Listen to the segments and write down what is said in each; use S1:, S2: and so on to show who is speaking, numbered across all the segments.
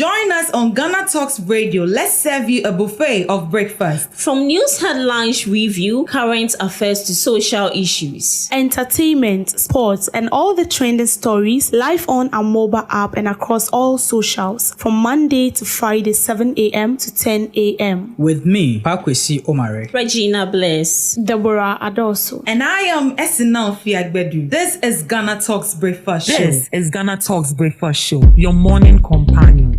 S1: Join us on Ghana Talks Radio. Let's serve you a buffet of breakfast.
S2: From news headlines review, current affairs to social issues,
S3: entertainment, sports, and all the trending stories live on our mobile app and across all socials from Monday to Friday, 7 a.m. to 10 a.m.
S4: With me, Pakwesi Omare,
S2: Regina Bless,
S3: Deborah Adoso,
S1: and I am Esinal Fiagbedu. This is Ghana Talks Breakfast Show.
S5: This is Ghana Talks Breakfast Show, your morning companion.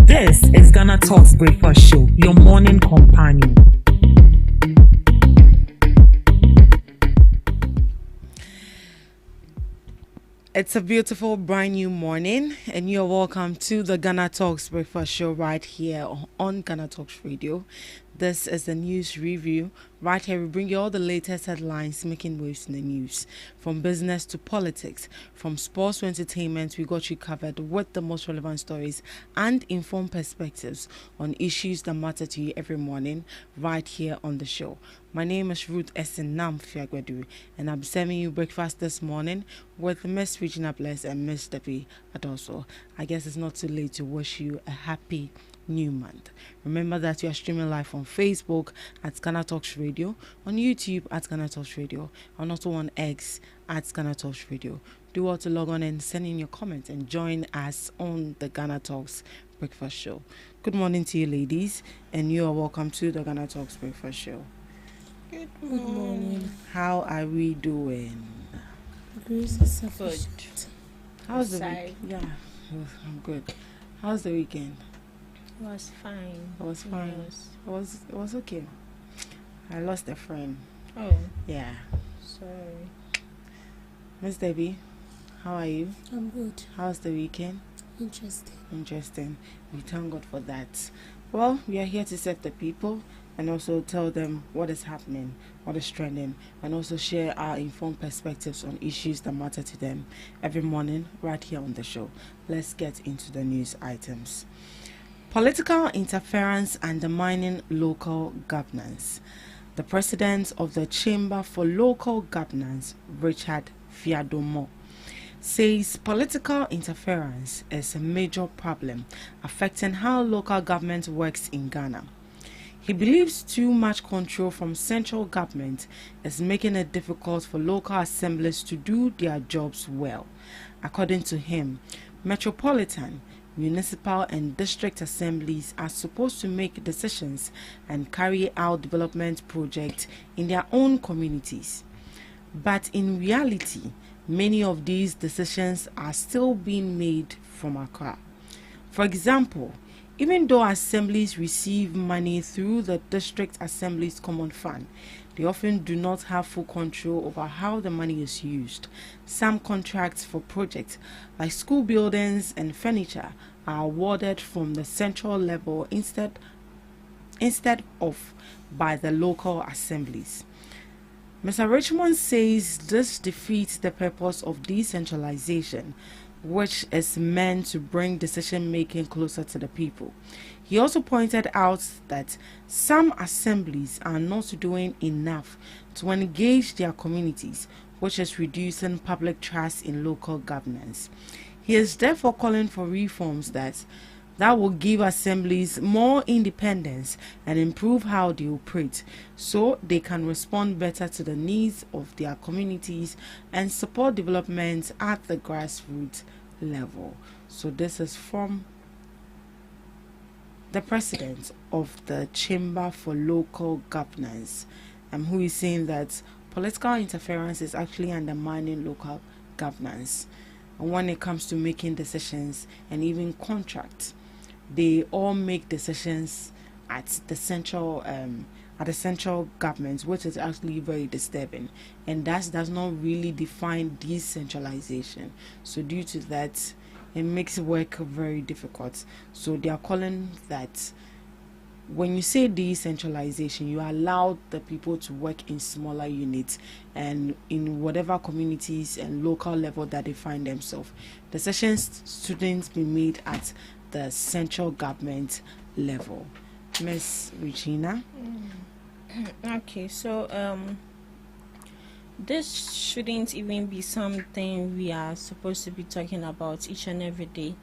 S5: This is Ghana Talks Breakfast Show, your morning companion.
S6: It's a beautiful brand new morning, and you're welcome to the Ghana Talks Breakfast Show right here on Ghana Talks Radio. This is the news review. Right here, we bring you all the latest headlines making waves in the news. From business to politics, from sports to entertainment, we got you covered with the most relevant stories and informed perspectives on issues that matter to you every morning right here on the show. My name is Ruth Esinam Fiagbedu, and I'm serving you breakfast this morning with Miss Regina Bless and Miss Debbie Adoso. I guess it's not too late to wish you a happy new month. Remember that you are streaming live on Facebook at Ghana Talks Radio, on YouTube at Ghana Talks Radio, and also on X at Ghana Talks Radio. Do well to log on and send in your comments and join us on the Ghana Talks Breakfast Show. Good morning to you, ladies, and you are welcome to the Ghana Talks Breakfast Show.
S7: Good morning.
S6: How are we doing?
S7: Grace is sufficient.
S6: How's the week? Yeah, I'm good. How's the weekend?
S7: It was fine.
S6: It was fine.
S7: Yes.
S6: It was okay. I lost a friend.
S7: Oh,
S6: Yeah.
S7: sorry.
S6: Miss Debbie, how are you?
S7: I'm good.
S6: How's the weekend?
S7: Interesting.
S6: We thank God for that. Well, we are here to serve the people and also tell them what is happening, what is trending, and also share our informed perspectives on issues that matter to them every morning right here on the show. Let's get into the news items. Political interference undermining local governance. The president of the Chamber for Local Governance, Richard Fiadomo, says political interference is a major problem affecting how local government works in Ghana. He believes too much control from central government is making it difficult for local assemblies to do their jobs well. According to him, metropolitan, municipal and district assemblies are supposed to make decisions and carry out development projects in their own communities. But in reality, many of these decisions are still being made from Accra. For example, even though assemblies receive money through the district assembly's common fund, They often do not have full control over how the money is used. Some contracts for projects like school buildings and furniture are awarded from the central level instead of by the local assemblies. Mr. Richmond says this defeats the purpose of decentralization, which is meant to bring decision making closer to the people. He also pointed out that some assemblies are not doing enough to engage their communities, which is reducing public trust in local governance. He is therefore calling for reforms that will give assemblies more independence and improve how they operate so they can respond better to the needs of their communities and support development at the grassroots level. So this is from the president of the Chamber for Local Governance, who is saying that political interference is actually undermining local governance. And when it comes to making decisions and even contracts, they all make decisions at the central government, which is actually very disturbing, and that does not really define decentralization. So due to that, it makes work very difficult. So they are calling that when you say decentralization, you allow the people to work in smaller units and in whatever communities and local level that they find themselves. Decisions shouldn't be made at the central government level. Miss Regina.
S2: Okay, so this shouldn't even be something we are supposed to be talking about each and every day.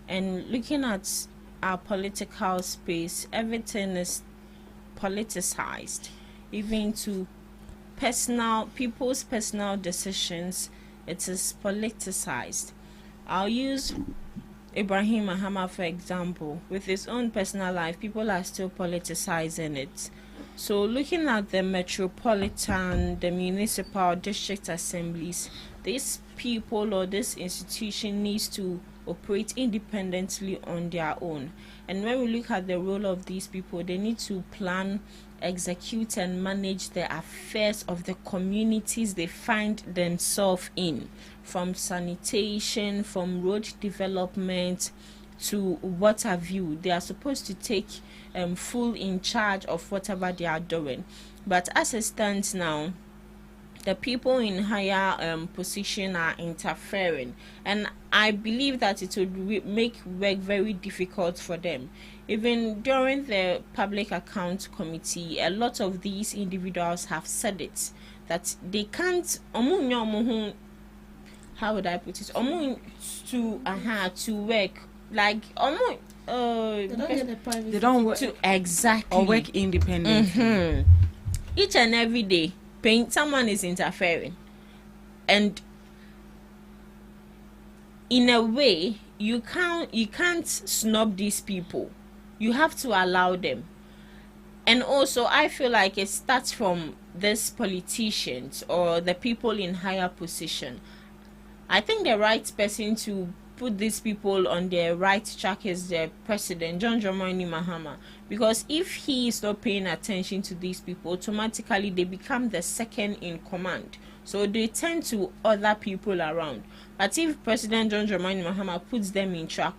S2: And looking at our political space, everything is politicized, even to people's personal decisions. It is politicized. I'll use Ibrahim Mahama for example. With his own personal life, people are still politicizing it. So looking at the metropolitan, the municipal, district assemblies, these people or this institution needs to operate independently on their own. And when we look at the role of these people, they need to plan, execute and manage the affairs of the communities they find themselves in, from sanitation, from road development to what have you. They are supposed to take full in charge of whatever they are doing. But as it stands now, the people in higher position are interfering, and I believe that it would make work very difficult for them. Even during the public account committee, a lot of these individuals have said it, that they can't how would I put it, to work like
S6: they don't work
S2: to exactly
S6: or work independently.
S2: Each and every day someone is interfering, and in a way you can't snub these people. You have to allow them. And also I feel like it starts from these politicians or the people in higher position. I think the right person to put these people on the right track is the president, John Dramani Mahama, because if he is not paying attention to these people, automatically they become the second in command, so they tend to other people around. But if President John Dramani Mahama puts them in track,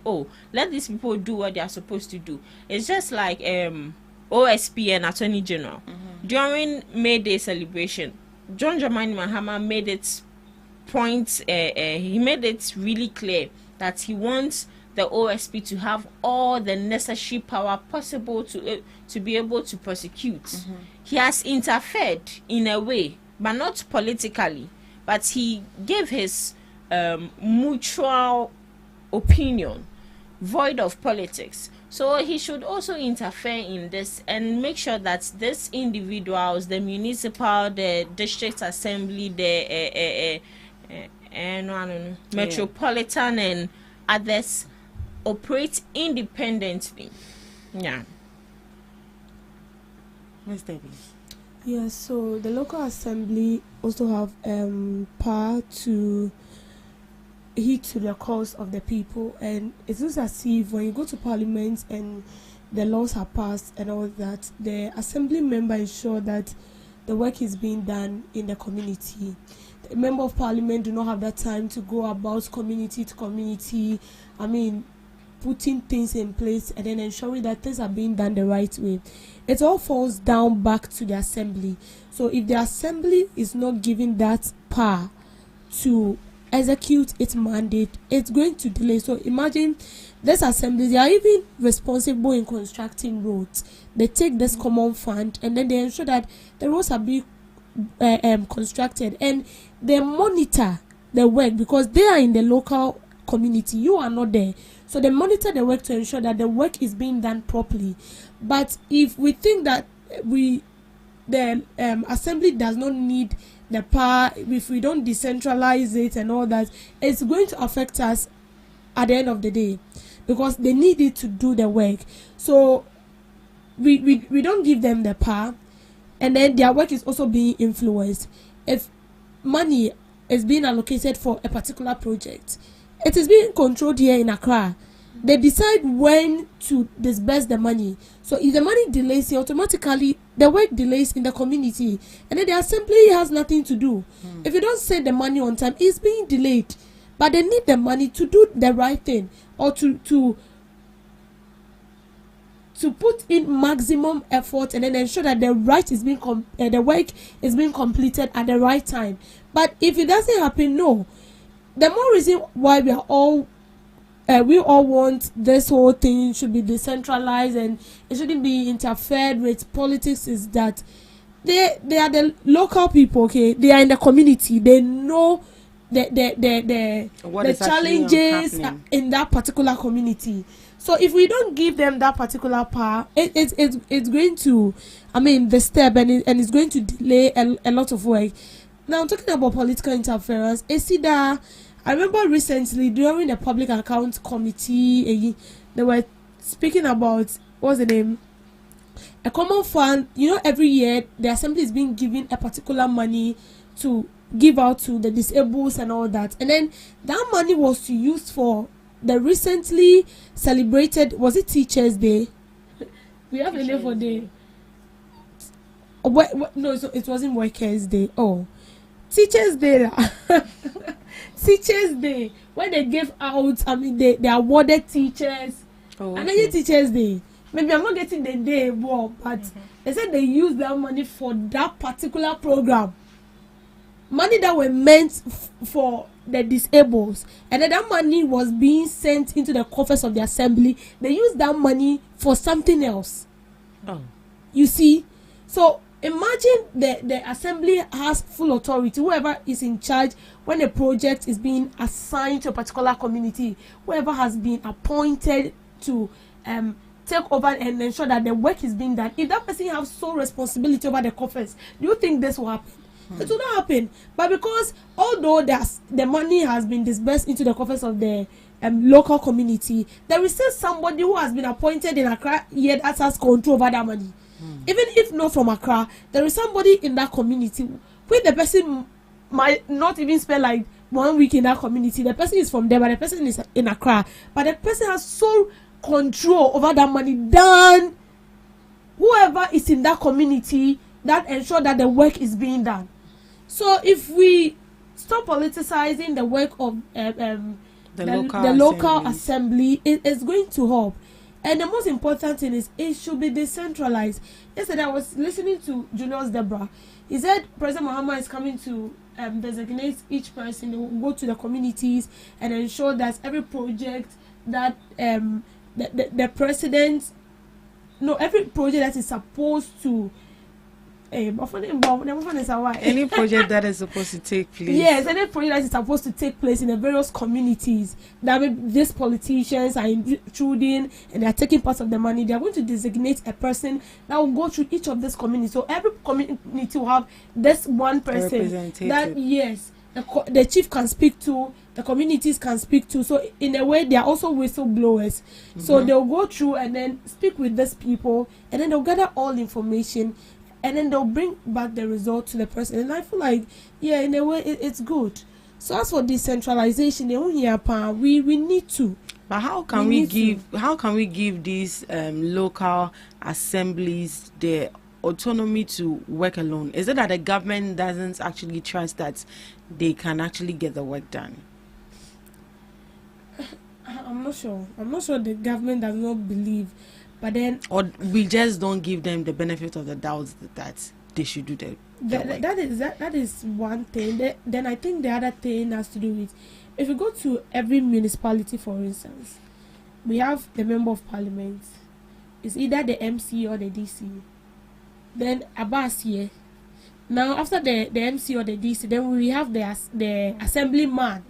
S2: let these people do what they are supposed to do. It's just like OSP and Attorney General. During May Day celebration, John Dramani Mahama made it he made it really clear that he wants the OSP to have all the necessary power possible to be able to prosecute. He has interfered in a way, but not politically, but he gave his mutual opinion, void of politics. So he should also interfere in this and make sure that these individuals, the municipal, the district assembly, the metropolitan and others operate independently. Yeah.
S6: Miss Debbie.
S3: Yes, so the local assembly also have power to heed to the cause of the people, and it looks as if when you go to parliament and the laws are passed and all that, the assembly member ensure that the work is being done in the community. The member of parliament do not have that time to go about community to community. I mean, putting things in place and then ensuring that things are being done the right way. It all falls down back to the assembly. So if the assembly is not giving that power to execute its mandate, it's going to delay. So imagine this assembly, they are even responsible in constructing roads. They take this common fund and then they ensure that the roads are being constructed, and they monitor the work because they are in the local community. You are not there. So they monitor the work to ensure that the work is being done properly. But if we think that the assembly does not need the power, if we don't decentralize it and all that, it's going to affect us at the end of the day because they need it to do the work. So we don't give them the power, and then their work is also being influenced. If money is being allocated for a particular project, it is being controlled here in Accra. They decide when to disburse the money. So if the money delays, automatically the work delays in the community, and then the assembly has nothing to do. If you don't send the money on time, it's being delayed. But they need the money to do the right thing, or to put in maximum effort and then ensure that the work is being completed at the right time. But if it doesn't happen, no. The more reason why we all want this whole thing should be decentralized and it shouldn't be interfered with politics is that they are the local people, okay? They are in the community. They know the challenges in that particular community. So if we don't give them that particular power, it's going to, disturb and it's going to delay a lot of work. Now, talking about political interference, I remember recently during the Public Accounts Committee, they were speaking about, what's the name? A common fund. You know, every year the assembly is being given a particular money to give out to the disabled and all that. And then that money was to use for the recently celebrated, was it Teachers Day? We have a name for day. No, it wasn't Workers' Day. Oh, Teachers Day. Teachers Day, when they gave out, they awarded teachers. Oh, okay. And then Teachers Day. Maybe I'm not getting the day more, but they said they used that money for that particular program. Money that were meant for the disabled, and then that money was being sent into the coffers of the assembly. They used that money for something else. Oh, you see, so imagine the assembly has full authority. Whoever is in charge when a project is being assigned to a particular community, whoever has been appointed to take over and ensure that the work is being done, if that person has sole responsibility over the coffers, do you think this will happen? It will not happen. But because although the money has been disbursed into the coffers of the local community, there is still somebody who has been appointed in Accra yet that has control over that money. Even if not from Accra, there is somebody in that community where the person might not even spend like 1 week in that community. The person is from there, but the person is in Accra. But the person has sole control over that money than whoever is in that community that ensure that the work is being done. So if we stop politicizing the work of the local assembly, it is going to help. And the most important thing is it should be decentralized. Yesterday I was listening to Julius Deborah. He said President Muhammad is coming to designate each person. They will go to the communities and ensure that every project that the president, every project that is supposed to any
S6: project that is supposed to take place.
S3: Yes, any project that is supposed to take place in the various communities that these politicians are intruding and they are taking part of the money, they are going to designate a person that will go through each of these communities. So every community will have this one person that, yes, the chief can speak to, the communities can speak to. So in a way, they are also whistleblowers. So they'll go through and then speak with these people, and then they'll gather all information, and then they'll bring back the result to the person. And I feel like, yeah, in a way, it's good. So as for decentralization, we need to.
S6: But how can we give these local assemblies the autonomy to work alone? Is it that the government doesn't actually trust that they can actually get the work done?
S3: I'm not sure. I'm not sure the government does not believe, but then,
S6: or we just don't give them the benefit of the doubt that they should do the work.
S3: that is one thing. Then I think the other thing has to do with, if you go to every municipality, for instance, we have the member of parliament. It's either the MC or the DC. Then Abbas here. Now after the MC or the DC, then we have the assemblyman.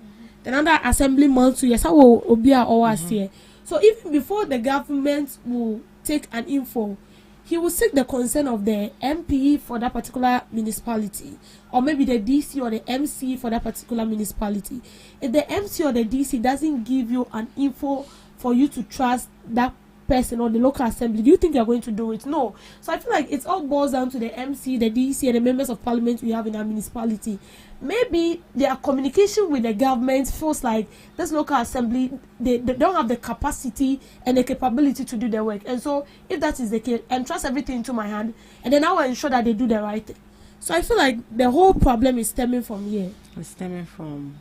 S3: Then another assemblyman too. Yes, how will be ours here. So even before the government will take an info, he will seek the consent of the MP for that particular municipality, or maybe the DC or the MC for that particular municipality. If the MC or the DC doesn't give you an info for you to trust that person or the local assembly, do you think you're going to do it? No. So I feel like it all boils down to the MC, the DC, and the members of parliament we have in our municipality. Maybe their communication with the government feels like this local assembly, they don't have the capacity and the capability to do their work. And so if that is the case, entrust everything into my hand, and then I will ensure that they do the right thing. So I feel like the whole problem is stemming from here.
S6: It's stemming from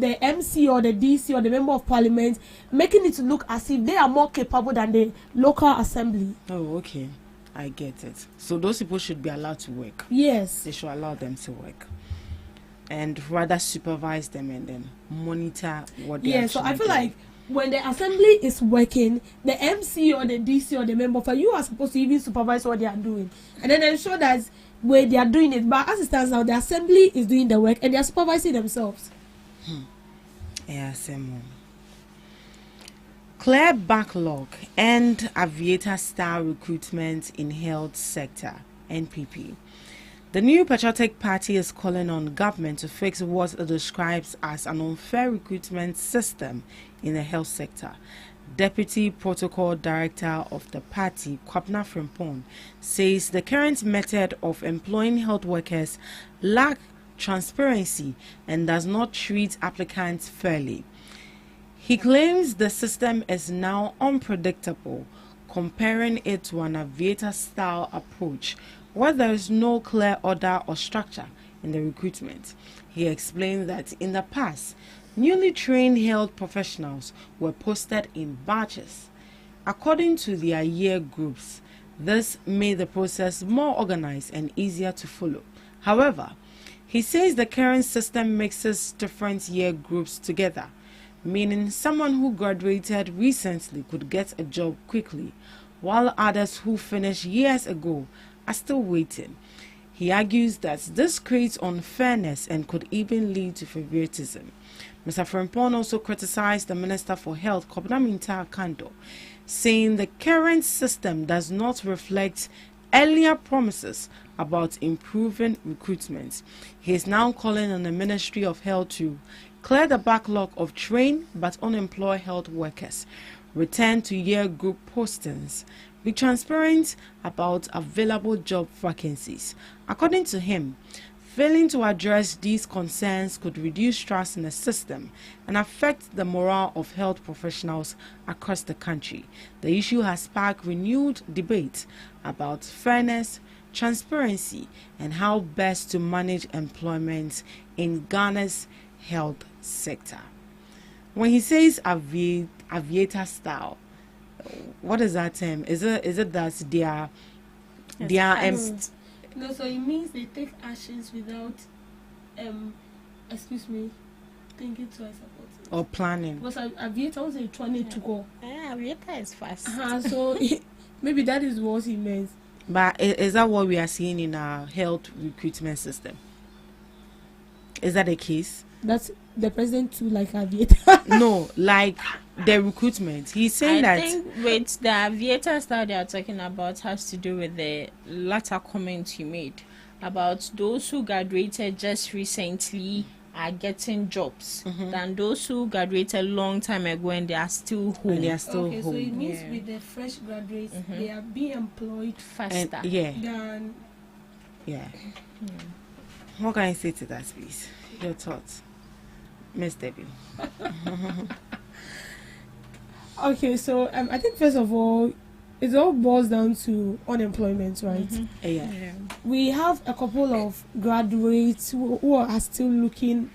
S3: the MC or the DC or the member of parliament, making it look as if they are more capable than the local assembly.
S6: Oh, okay. I get it. So those people should be allowed to work.
S3: Yes.
S6: They should allow them to work. And rather supervise them and then monitor what they
S3: so I feel
S6: doing.
S3: like when the assembly is working, the MC or the DC or the member, you are supposed to even supervise what they are doing. And then ensure that where they are doing it. But as it stands now, the assembly is doing the work and they are supervising themselves.
S6: Yeah, same. Clear backlog and aviator-style recruitment in health sector, NPP. The New Patriotic Party is calling on government to fix what it describes as an unfair recruitment system in the health sector. Deputy Protocol Director of the party, Kwabena Frimpong, says the current method of employing health workers lack transparency and does not treat applicants fairly. He claims the system is now unpredictable, comparing it to an aviator-style approach where there is no clear order or structure in the recruitment. He explained that in the past, newly trained health professionals were posted in batches. According to their year groups, this made the process more organized and easier to follow. However, he says the current system mixes different year groups together, meaning someone who graduated recently could get a job quickly, while others who finished years ago are still waiting. He argues that this creates unfairness and could even lead to favoritism. Mr. Frimpong also criticized the Minister for Health, Kwabena Kando, saying the current system does not reflect earlier promises about improving recruitment. He is now calling on the Ministry of Health to clear the backlog of trained but unemployed health workers, return to year group postings, be transparent about available job vacancies. According to him, failing to address these concerns could reduce trust in the system and affect the morale of health professionals across the country. The issue has sparked renewed debate about fairness, transparency, and how best to manage employment in Ghana's health sector. When he says aviator style, what is that term? Is it that they are
S3: no, so it means they take actions without thinking twice about it.
S6: Or planning.
S3: Because aviator was trying to go.
S2: Aviator is fast.
S3: So maybe that is what he means.
S6: But is that what we are seeing in our health recruitment system? Is that the case?
S3: That's the president too, like aviator.
S6: No, like the recruitment. He's saying
S2: I think with the aviator style they are talking about has to do with the latter comment he made about those who graduated just recently are getting jobs than those who graduated long time ago and they are still home.
S3: Okay, so it means with the fresh graduates, they are being employed faster.
S6: And, What can I say to that, please? Your thoughts, Miss Debbie.
S3: Okay, so I think first of all, it all boils down to unemployment, right?
S6: Yeah.
S3: We have a couple of graduates who are still looking.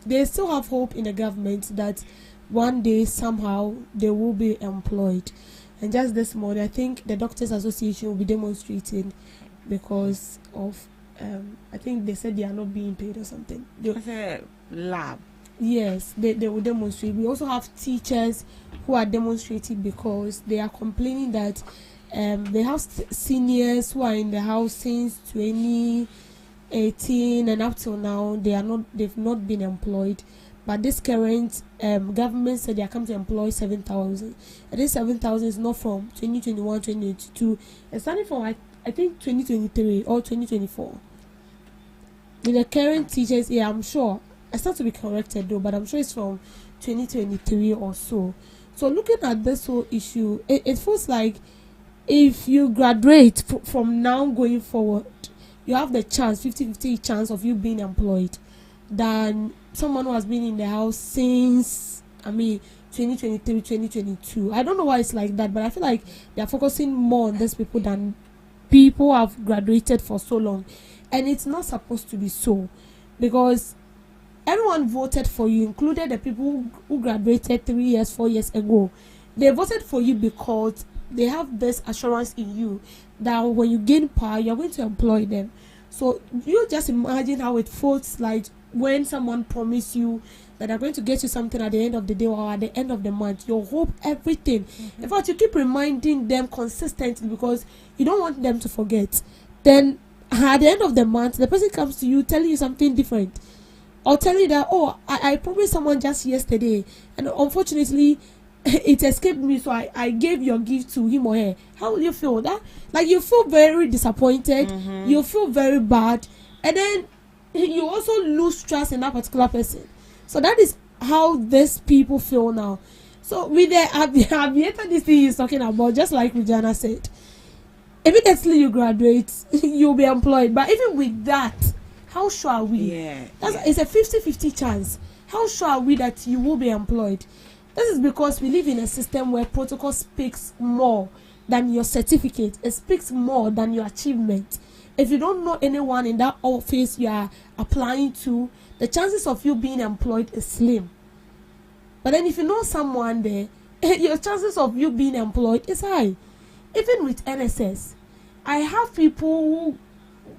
S3: They still have hope in the government that one day somehow they will be employed. And just this morning, I think the Doctors Association will be demonstrating because of, I think they said they are not being paid or something.
S6: It's a lab.
S3: Yes, they will demonstrate. We also have teachers who are demonstrating because they are complaining that they have seniors who are in the house since 2018 and up till now they've not been employed. But this current government said they are coming to employ 7,000. And this 7,000 is not from 2021, 2022. It's starting from I think 2023 or 2024. With the current teachers, yeah, I'm sure. I start to be corrected though, but I'm sure it's from 2023 or so. So looking at this whole issue, it feels like if you graduate from now going forward, you have the chance, 50-50 chance of you being employed than someone who has been in the house since, 2023, 2022. I don't know why it's like that, but I feel like they're focusing more on these people than people who have graduated for so long. And it's not supposed to be so, because everyone voted for you, included the people who graduated 3 years, 4 years ago. They voted for you because they have this assurance in you that when you gain power, you're going to employ them. So you just imagine how it feels like when someone promises you that they're going to get you something at the end of the day or at the end of the month. You hope everything. In fact, you keep reminding them consistently because you don't want them to forget. Then at the end of the month, the person comes to you telling you something different. Or tell you that, I promised someone just yesterday, and unfortunately, it escaped me, so I gave your gift to him or her. How will you feel? That like you feel very disappointed, you feel very bad, and then you also lose trust in that particular person. So that is how these people feel now. So with the aviator, this thing he's talking about, just like Regina said, immediately you graduate, you'll be employed. But even with that, how sure are we? It's a 50-50 chance. How sure are we that you will be employed? This is because we live in a system where protocol speaks more than your certificate. It speaks more than your achievement. If you don't know anyone in that office you are applying to, the chances of you being employed is slim. But then if you know someone there, your chances of you being employed is high. Even with NSS, I have people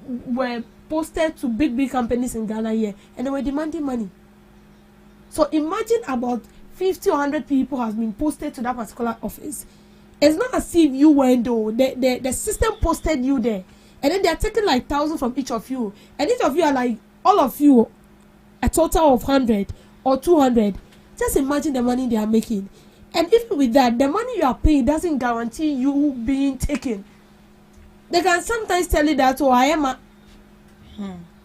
S3: who were posted to big companies in Ghana here, and they were demanding money. So imagine about 50 or 100 people has been posted to that particular office. It's not as if you went though. The system posted you there, and then they are taking like 1,000 from each of you, and each of you are like, all of you, a total of 100 or 200. Just imagine the money they are making. And even with that, the money you are paying doesn't guarantee you being taken. They can sometimes tell you that, I am a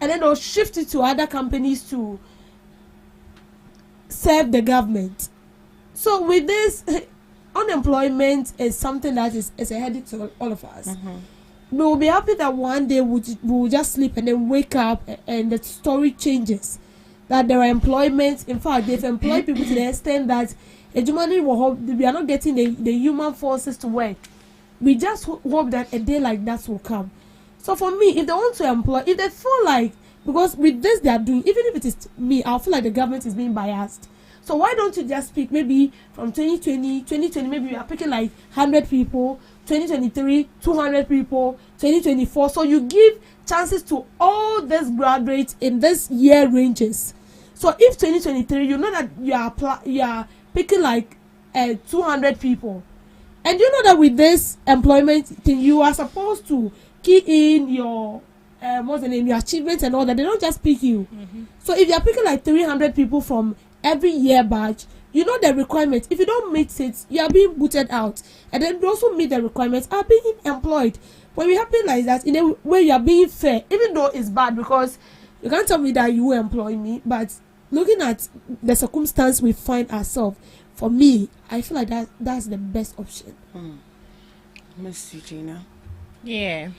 S3: and then they'll shift it to other companies to serve the government. So with this, unemployment is something that is a headache to all of us. We will be happy that one day we'll just sleep and then wake up and the story changes. That there are employments. In fact, they've employed people to the extent that we are not getting the human forces to work. We just hope that a day like that will come. So for me, if they want to employ, if they feel like, because with this they are doing, even if it is me, I feel like the government is being biased. So why don't you just pick maybe from 2020, maybe you are picking like 100 people, 2023, 200 people, 2024. So you give chances to all these graduates in this year ranges. So if 2023, you know that you are picking like 200 people. And you know that with this employment thing, you are supposed to key in your your achievements and all that. They don't just pick you. So if you are picking like 300 people from every year batch, you know the requirements. If you don't meet it, you are being booted out. And then those who meet the requirements are being employed. When we happen like that, in a way you are being fair, even though it's bad, because you can't tell me that you will employ me. But looking at the circumstance we find ourselves, for me, I feel like that's the best option.
S6: Miss Eugenia.
S2: Yeah.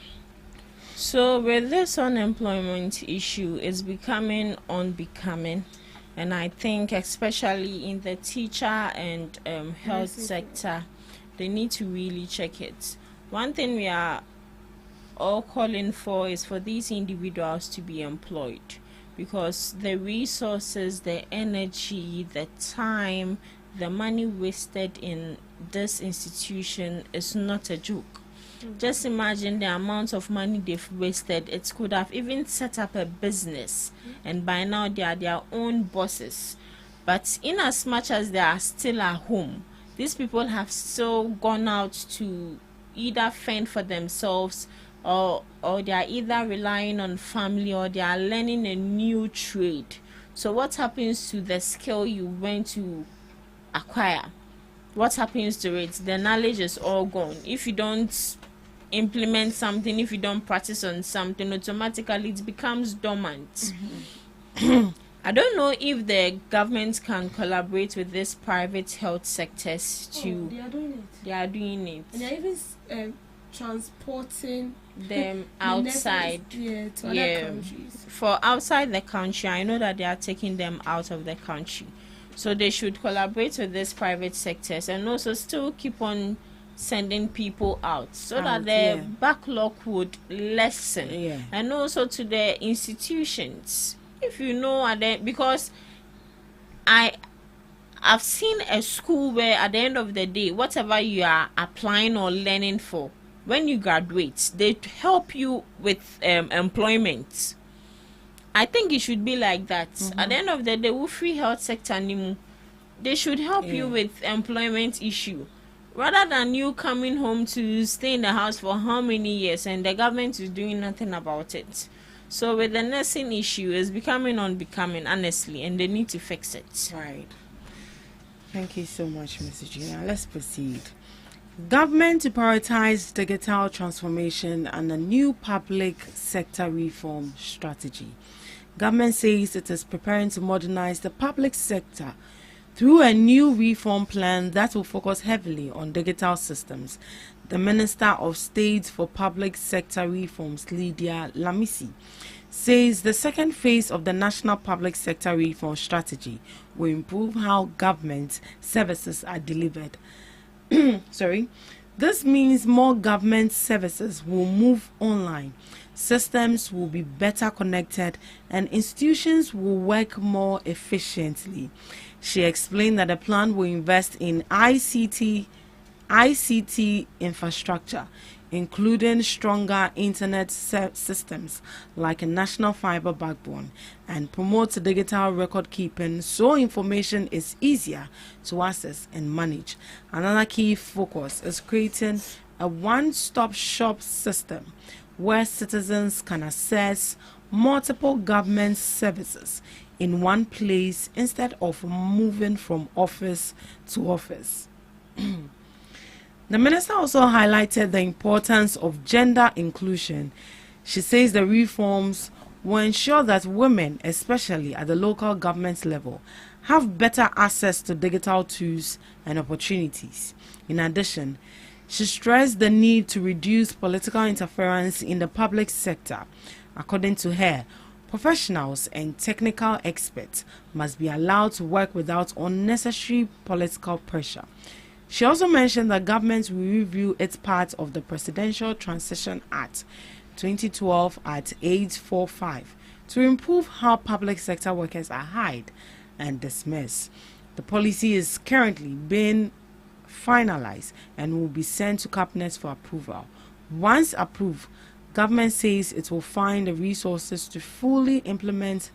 S2: So with this unemployment issue, it's becoming unbecoming, and I think especially in the teacher and health sector, They need to really check it. One thing we are all calling for is for these individuals to be employed, because the resources, the energy, the time, the money wasted in this institution is not a joke. Just imagine the amount of money they've wasted. It could have even set up a business, and by now they are their own bosses. But in as much as they are still at home, these people have still gone out to either fend for themselves, or they are either relying on family, or they are learning a new trade. So what happens to the skill you went to acquire? What happens to it? The knowledge is all gone. If you don't implement something, if you don't practice on something, automatically it becomes dormant. I don't know if the government can collaborate with these private health sectors to.
S3: They are doing it.
S2: They are doing it.
S3: And they're even transporting
S2: them outside.
S3: To other countries.
S2: For outside the country, I know that they are taking them out of the country. So they should collaborate with these private sectors, and also still keep on sending people out, so that the backlog would lessen. And also to the institutions, if you know, because I've seen a school where at the end of the day, whatever you are applying or learning for, when you graduate, they help you with employment. I think it should be like that. At the end of the day, we free health sector, they should help you with employment issue, rather than you coming home to stay in the house for how many years and the government is doing nothing about it. So with the nursing issue, it's becoming unbecoming, honestly, and they need to fix it.
S6: Right. Thank you so much, Mrs. Gina. Let's proceed. Government to prioritize digital transformation and a new public sector reform strategy. Government says it is preparing to modernize the public sector through a new reform plan that will focus heavily on digital systems. The Minister of State for Public Sector Reforms, Lydia Lamisi, says the second phase of the National Public Sector Reform Strategy will improve how government services are delivered. This means more government services will move online, systems will be better connected, and institutions will work more efficiently. She explained that the plan will invest in ICT infrastructure, including stronger internet systems like a national fiber backbone, and promote digital record keeping so information is easier to access and manage. Another key focus is creating a one-stop shop system where citizens can access multiple government services in one place instead of moving from office to office. The minister also highlighted the importance of gender inclusion. She says the reforms will ensure that women, especially at the local government level, have better access to digital tools and opportunities. In addition, she stressed the need to reduce political interference in the public sector. According to her, professionals and technical experts must be allowed to work without unnecessary political pressure. She also mentioned that government will review its part of the Presidential Transition Act 2012 at 845 to improve how public sector workers are hired and dismissed. The policy is currently being finalized and will be sent to Cabinet for approval. Once approved, government says it will find the resources to fully implement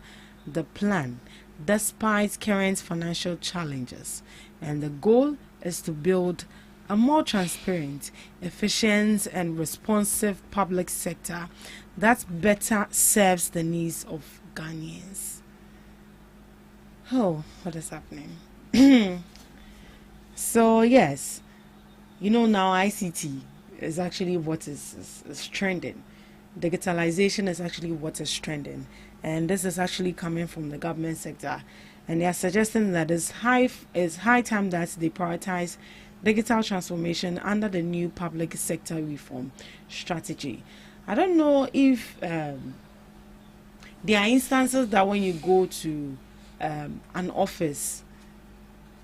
S6: the plan despite current financial challenges, and the goal is to build a more transparent, efficient, and responsive public sector that better serves the needs of Ghanaians. Oh, what is happening? So yes, now ICT is actually what is trending. Digitalization is actually what is trending, and this is actually coming from the government sector, and they are suggesting that it's high time that they prioritize digital transformation under the new public sector reform strategy. I don't know if there are instances that when you go to an office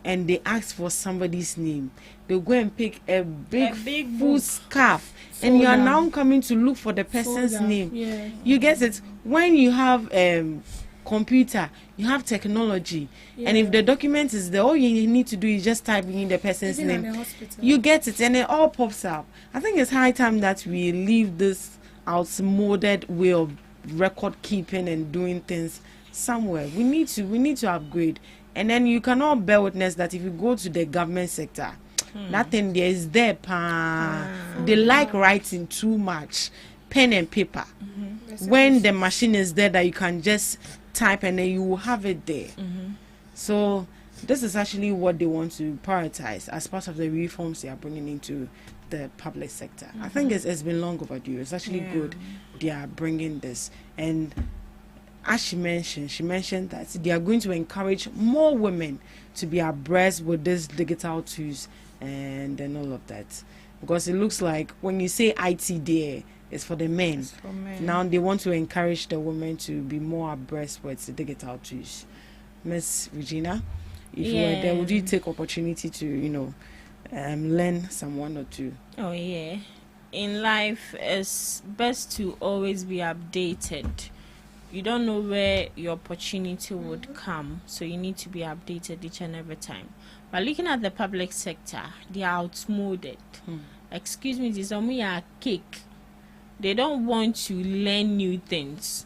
S6: and they ask for somebody's name, they'll go and pick a big full scarf, and you are now coming to look for the person's name.
S3: Yeah.
S6: You get it? When you have computer, you have technology, and if the document is there, all you need to do is just type in the person's
S3: Even at
S6: name.
S3: the hospital.
S6: You get it, and it all pops up. I think it's high time that we leave this outmoded way of record keeping and doing things somewhere. We need to upgrade. And then you can all bear witness that if you go to the government sector, that thing there is there. They like writing too much, pen and paper. When the machine is there, that you can just type and then you will have it there. So this is actually what they want to prioritize as part of the reforms they are bringing into the public sector. I think it's been long overdue. It's actually good they are bringing this. And as she mentioned that they are going to encourage more women to be abreast with these digital tools and all of that. Because it looks like when you say IT there, it's for the men. Now they want to encourage the women to be more abreast with the digital tools. Miss Regina, if you were there, would you take opportunity to, learn some one or two?
S2: Oh yeah. In life, it's best to always be updated. You don't know where your opportunity would come, so you need to be updated each and every time. But looking at the public sector, they are outmoded. Excuse me, this is a cake. They don't want to learn new things.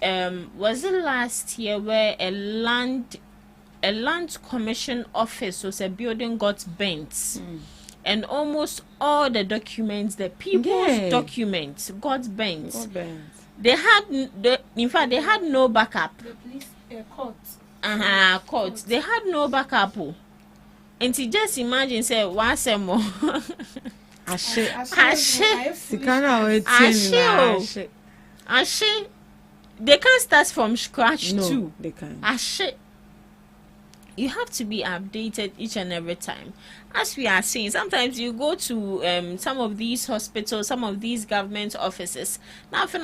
S2: Was it last year where a land commission office was a building got bent, and almost all the documents, the people's documents, got bent. They had in fact they had no backup.
S3: The police court.
S2: Court. They had no backup. And you just imagine say once more. Ashe. They can't start from scratch too.
S6: They can't.
S2: Ashe. You have to be updated each and every time. As we are seeing, sometimes you go to some of these hospitals, some of these government offices. Now, if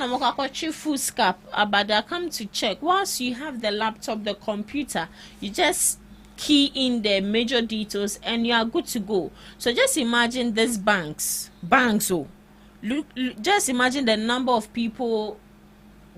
S2: you full scap, but they come to check. Once you have the laptop, the computer, you just key in the major details and you are good to go. So just imagine these banks. Just imagine the number of people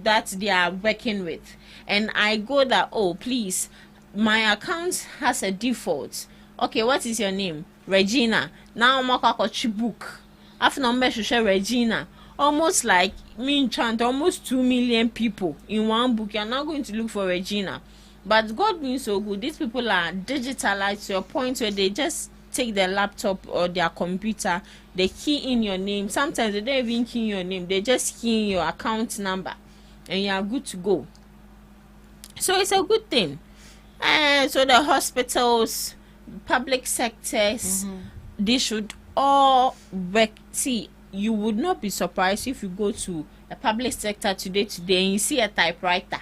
S2: that they are working with. And I go that, please, my account has a default. Okay, what is your name? Regina. Now I'm going book. After number Regina. Almost like me chant almost 2 million people in one book. You're not going to look for Regina. But God being so good, these people are digitalized to a point where they just take their laptop or their computer, they key in your name. Sometimes they don't even key in your name. They just key in your account number and you are good to go. So it's a good thing. So the hospitals, public sectors, they should all work. See, you would not be surprised if you go to the public sector today and you see a typewriter.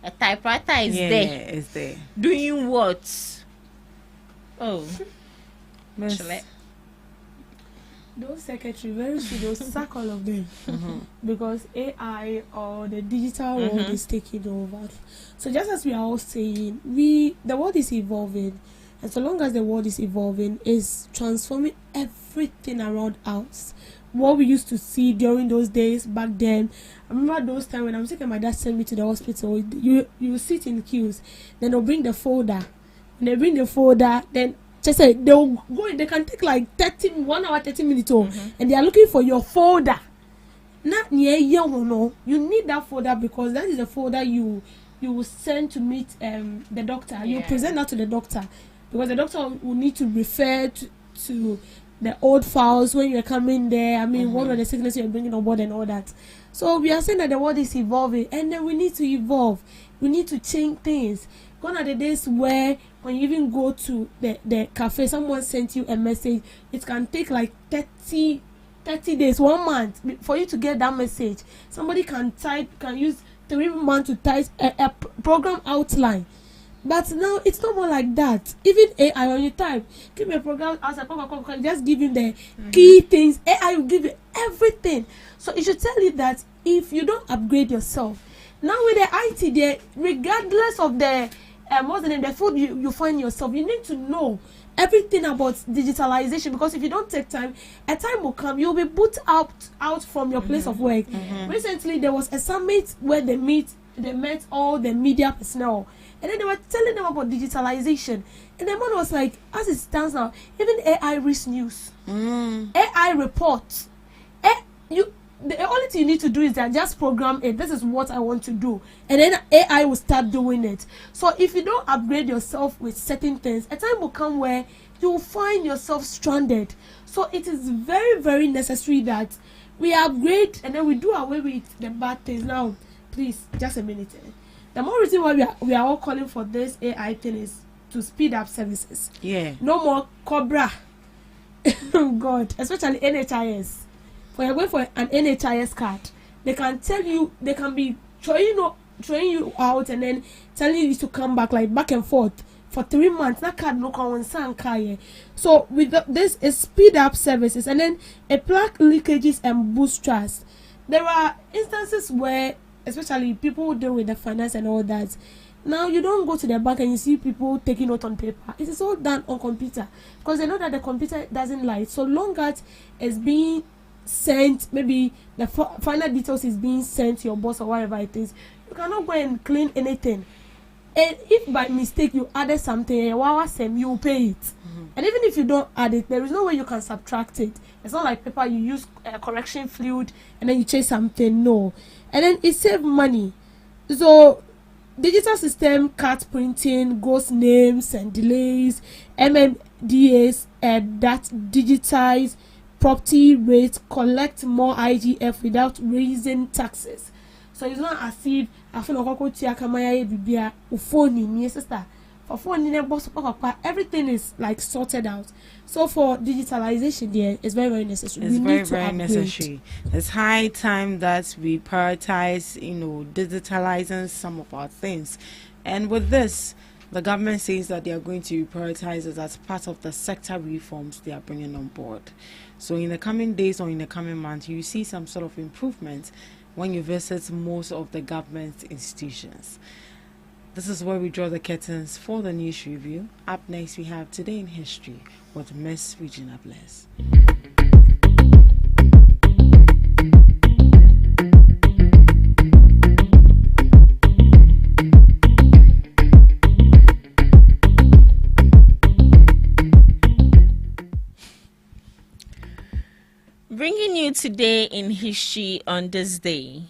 S2: A typewriter is there.
S6: Yeah, it's there.
S2: Doing what? Oh.
S3: Those secretaries, very soon they'll sack all of them because AI or the digital world is taking over. So just as we are all saying, the world is evolving, and so long as the world is evolving, is transforming everything around us. What we used to see during those days back then, I remember those times when I'm sick and my dad sent me to the hospital. You sit in queues, then they'll bring the folder. When they bring the folder, then just say they'll go. They can take like 1 hour, 30 minutes, and they are looking for your folder. Not near you need that folder because that is the folder you will send to meet the doctor. You present that to the doctor because the doctor will need to refer to the old files when you're coming there. I mean, what are the sicknesses you're bringing on board and all that. So we are saying that the world is evolving, and then we need to evolve. We need to change things. Gone are the days where when you even go to the cafe, someone sent you a message. It can take like 30 days, 1 month for you to get that message. Somebody can use 3 months to type a program outline. But now it's not more like that. Even AI, when you type, give me a program as a program, just give you the key things. AI will give you everything. So it should tell you that if you don't upgrade yourself, now with the IT there, regardless of the what's the name, the field you find yourself, you need to know everything about digitalization, because if you don't take time, a time will come you'll be put out from your place of work. Recently there was a summit where they met all the media personnel, and then they were telling them about digitalization, and the man was like, as it stands now, even AI reads news, AI reports, the only thing you need to do is that just program it. This is what I want to do, and then AI will start doing it. So if you don't upgrade yourself with certain things, a time will come where you will find yourself stranded. So it is very, very necessary that we upgrade and then we do away with the bad things. Now, please, just a minute. The more reason why we are all calling for this AI thing is to speed up services.
S6: Yeah.
S3: No more Cobra. God, especially NHIS. For you're going for an NHIS card, they can tell you, they can be throwing you out and then telling you to come back, like back and forth for 3 months. That card no can. So with this is speed up services, and then a plaque leakages and boost trust. There are instances where, especially people who deal with the finance and all that, now you don't go to the bank and you see people taking note on paper. It is all done on computer, because they know that the computer doesn't lie. So long as it's being sent, maybe the final details is being sent to your boss or whatever it is, you cannot go and clean anything. And if by mistake you added something, you will pay it. And even if you don't add it, there is no way you can subtract it. It's not like paper, you use correction fluid and then you change something. No. And then it saves money. So digital system cut printing, ghost names and delays, MMDAs that digitize property rates, collect more IGF without raising taxes. So it's not as if I feel everything is like sorted out. So for digitalization, there is very, very necessary.
S6: It's very, very necessary. It's high time that we prioritize, digitalizing some of our things. And with this, the government says that they are going to prioritize it as part of the sector reforms they are bringing on board. So in the coming days or in the coming months, you see some sort of improvement when you visit most of the government institutions. This is where we draw the curtains for the news review. Up next, we have Today in History with Miss Regina Bless.
S2: Bringing you Today in History on this day.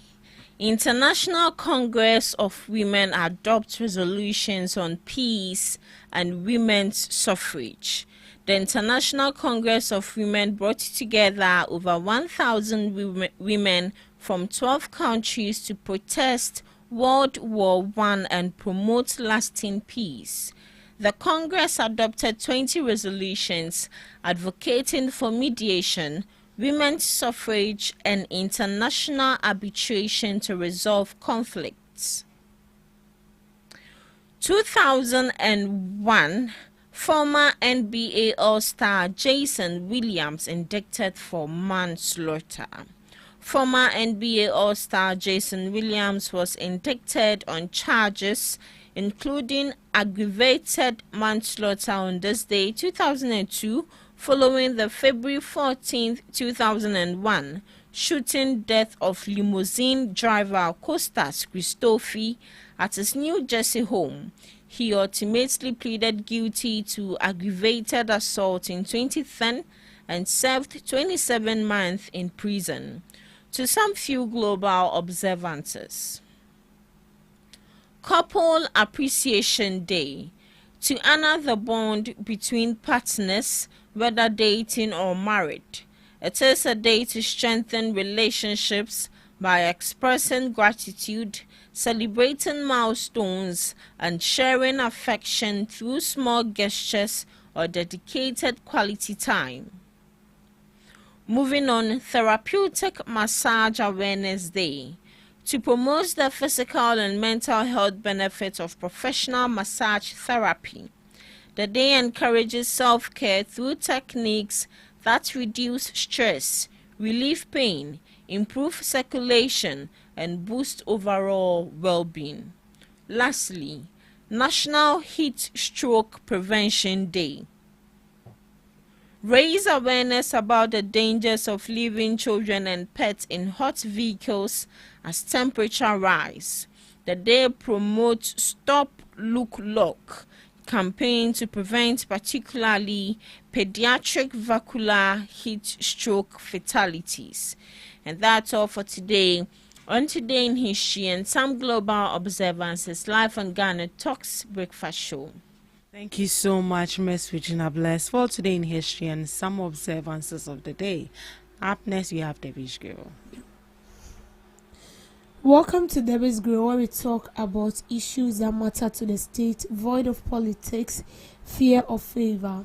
S2: International Congress of Women adopts resolutions on peace and women's suffrage. The International Congress of Women brought together over 1,000 women from 12 countries to protest World War I and promote lasting peace. The Congress adopted 20 resolutions advocating for mediation, women's suffrage, and international arbitration to resolve conflicts. 2001, former NBA All-Star Jason Williams indicted for manslaughter. Former NBA All-Star Jason Williams was indicted on charges including aggravated manslaughter on this day, 2002, following the February 14, 2001 shooting death of limousine driver Kostas Christofi at his New Jersey home. He ultimately pleaded guilty to aggravated assault in 2010 and served 27 months in prison. To some few global observances. Couple Appreciation Day. To honor the bond between partners, whether dating or married. It is a day to strengthen relationships by expressing gratitude, celebrating milestones, and sharing affection through small gestures or dedicated quality time. Moving on, Therapeutic Massage Awareness Day. To promote the physical and mental health benefits of professional massage therapy. The day encourages self-care through techniques that reduce stress, relieve pain, improve circulation, and boost overall well-being. Lastly, National Heat Stroke Prevention Day. Raise awareness about the dangers of leaving children and pets in hot vehicles as temperature rise. The day promotes Stop Look Lock campaign to prevent particularly pediatric vascular heat stroke fatalities. And that's all for today. On Today in History and some global observances, live on GhanaTalks Breakfast Show.
S6: Thank you so much, Miss Regina Bless, for Today in History and some observances of the day. Up next, we have Debbie's Girl.
S3: Welcome to Debbie's Grill, where we talk about issues that matter to the state, void of politics, fear of favor.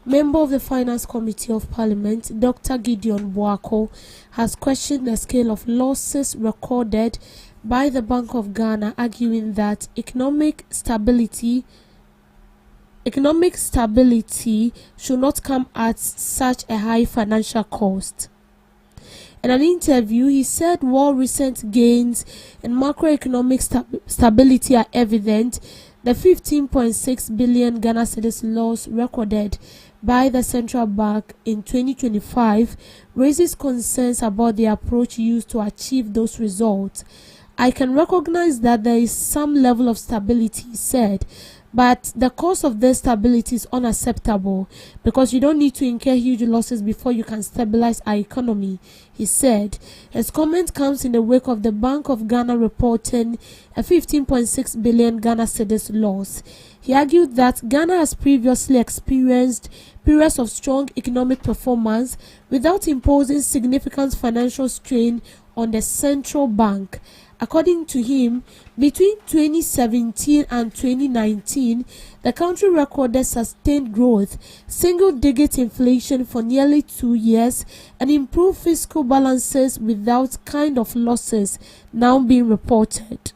S3: Member of the Finance Committee of Parliament, Dr. Gideon Boako, has questioned the scale of losses recorded by the Bank of Ghana, arguing that economic stability should not come at such a high financial cost. In an interview, he said while recent gains in macroeconomic stability are evident, the 15.6 billion Ghana cedis loss recorded by the central bank in 2025 raises concerns about the approach used to achieve those results. I can recognize that there is some level of stability, he said, but the cost of this stability is unacceptable because you don't need to incur huge losses before you can stabilize our economy, he said. His comment comes in the wake of the Bank of Ghana reporting a 15.6 billion Ghana cedis loss. He argued that Ghana has previously experienced periods of strong economic performance without imposing significant financial strain on the central bank. According to him, between 2017 and 2019, the country recorded sustained growth, single-digit inflation for nearly 2 years, and improved fiscal balances without kind of losses now being reported.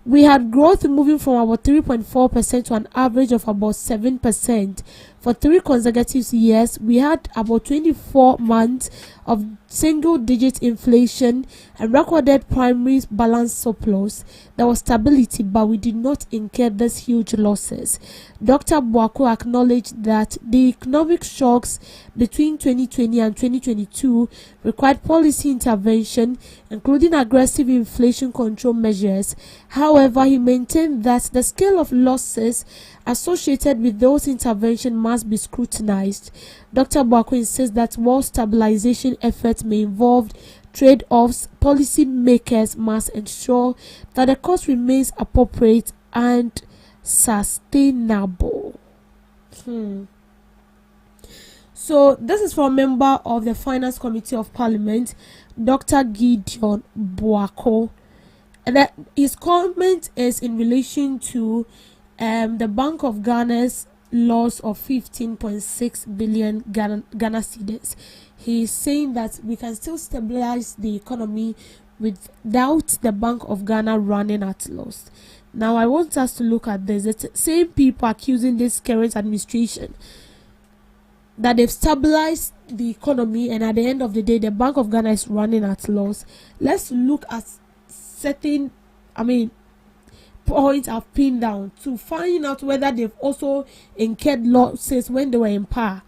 S3: We had growth moving from about 3.4% to an average of about 7%. For 3 consecutive years, we had about 24 months of single-digit inflation and recorded primary balance surplus. There was stability, but we did not incur these huge losses. Dr. Boako acknowledged that the economic shocks between 2020 and 2022 required policy intervention, including aggressive inflation control measures. However, he maintained that the scale of losses associated with those interventions must be scrutinized. Dr. Boako insists that while stabilization efforts may involve trade-offs, policy makers must ensure that the cost remains appropriate and sustainable. So this is from a member of the Finance Committee of Parliament, Dr. Gideon Boako. And that his comment is in relation to the Bank of Ghana's loss of 15.6 billion Ghana cedis. He is saying that we can still stabilize the economy without the Bank of Ghana running at loss. Now, I want us to look at this. The same people accusing this current administration that they've stabilized the economy, and at the end of the day, the Bank of Ghana is running at loss. Let's look at certain, points I've pinned down to find out whether they've also incurred losses when they were in power.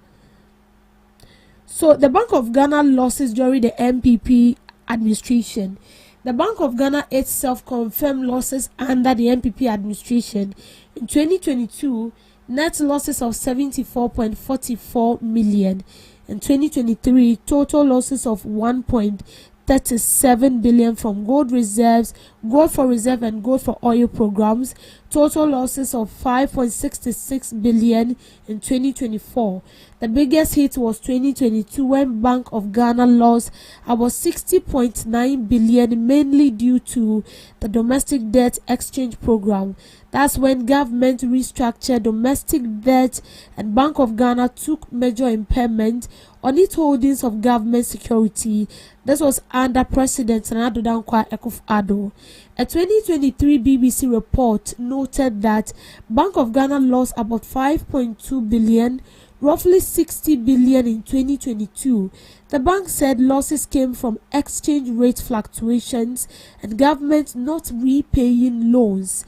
S3: So the Bank of Ghana losses during the MPP administration. The Bank of Ghana itself confirmed losses under the MPP administration. In 2022, net losses of 74.44 million. In 2023, total losses of 1.37 billion from gold reserves, gold for reserve and gold for oil programs. Total losses of 5.66 billion in 2024. The biggest hit was 2022 when Bank of Ghana lost about 60.9 billion, mainly due to the domestic debt exchange program. That's when government restructured domestic debt and Bank of Ghana took major impairment on its holdings of government security. This was under President Nana Dankwa Akufo-Addo. A 2023 BBC report noted that Bank of Ghana lost about 5.2 billion, roughly 60 billion in 2022. The bank said losses came from exchange rate fluctuations and government not repaying loans.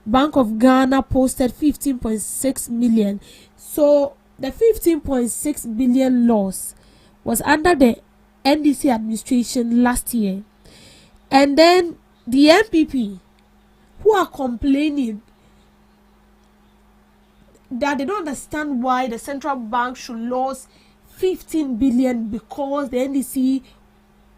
S3: Bank of Ghana posted 15.6 million. So the 15.6 billion loss was under the NDC administration last year. And then the MPP, who are complaining that they don't understand why the central bank should lose 15 billion because the NDC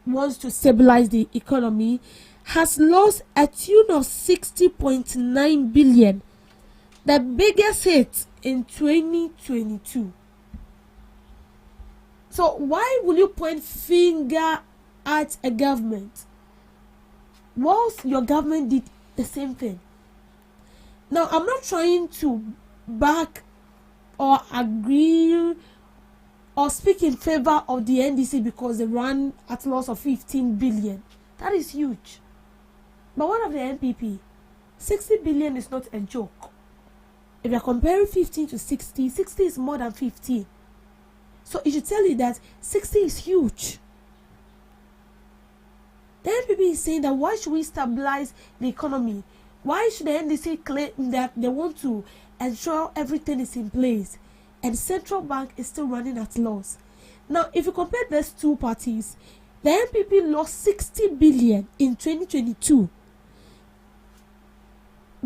S3: wants to stabilize the economy, has lost a tune of 60.9 billion, the biggest hit in 2022. So why will you point finger at a government whilst your government did the same thing? Now, I'm not trying to back or agree or speak in favor of the NDC because they ran at loss of 15 billion. That is huge. But what of the MPP? 60 billion is not a joke. If you're comparing 15 to 60, 60 is more than 15. So it should tell you that 60 is huge. The NPP is saying that why should we stabilize the economy? Why should the NDC claim that they want to ensure everything is in place and the central bank is still running at loss? Now, if you compare these two parties, the NPP lost 60 billion in 2022,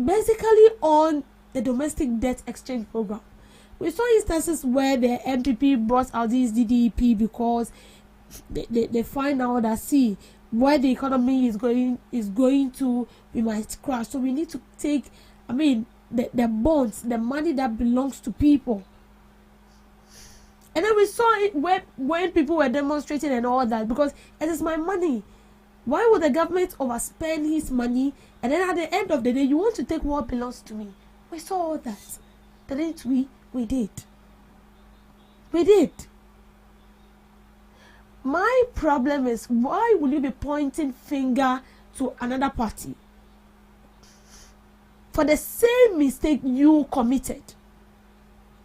S3: basically on the domestic debt exchange program. We saw instances where the MPP brought out this DDEP because they find out that, see, where the economy is going to, we might crash. So we need to take, the bonds, the money that belongs to people. And then we saw it when people were demonstrating and all that, because it is my money. Why would the government overspend his money and then at the end of the day you want to take what belongs to me? We saw all that. Didn't we? We did. We did. My problem is, why will you be pointing finger to another party for the same mistake you committed?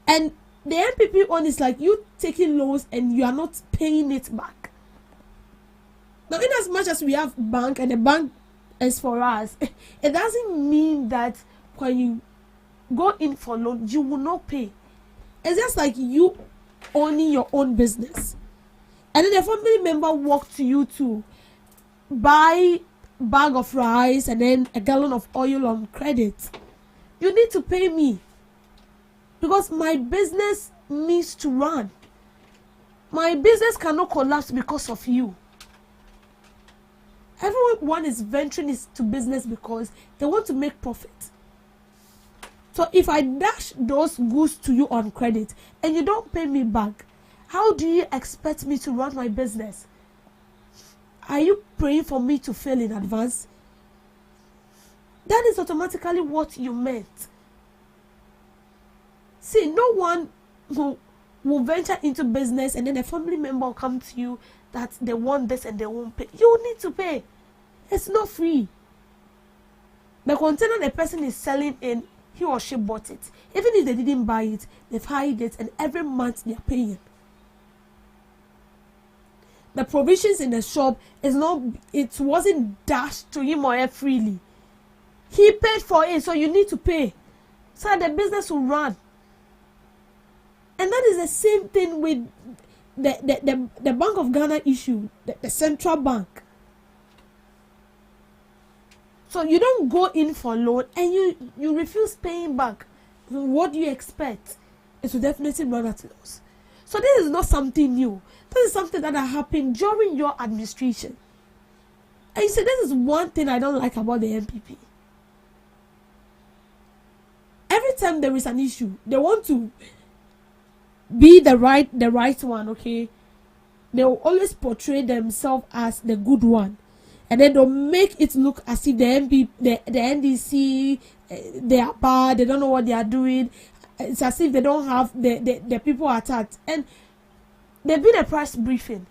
S3: And the MPP one is like you taking loans and you are not paying it back. Now, in as much as we have bank and the bank is for us, it doesn't mean that when you go in for loan, you will not pay. It's just like you owning your own business. And then a family member walked to you to buy a bag of rice and then a gallon of oil on credit. You need to pay me because my business needs to run. My business cannot collapse because of you. Everyone is venturing into business because they want to make profit. So if I dash those goods to you on credit and you don't pay me back, how do you expect me to run my business? Are you praying for me to fail in advance? That is automatically what you meant. See, no one who will venture into business and then a family member will come to you that they want this and they won't pay. You need to pay. It's not free. The container the person is selling in, he or she bought it. Even if they didn't buy it, they've hired it and every month they are paying. The provisions in the shop it wasn't dashed to him or her freely. He paid for it, so you need to pay so that the business will run. And that is the same thing with the Bank of Ghana issue, the central bank. So you don't go in for loan and you refuse paying back. What do you expect? It will definitely run at loss. So this is not something new. This is something that happened during your administration. And you say this is one thing I don't like about the MPP. Every time there is an issue, they want to be the right one, okay? They will always portray themselves as the good one. And then they'll make it look as if the NDC, they are bad, they don't know what they are doing. It's as if they don't have the people attacked. And they've been a press briefing.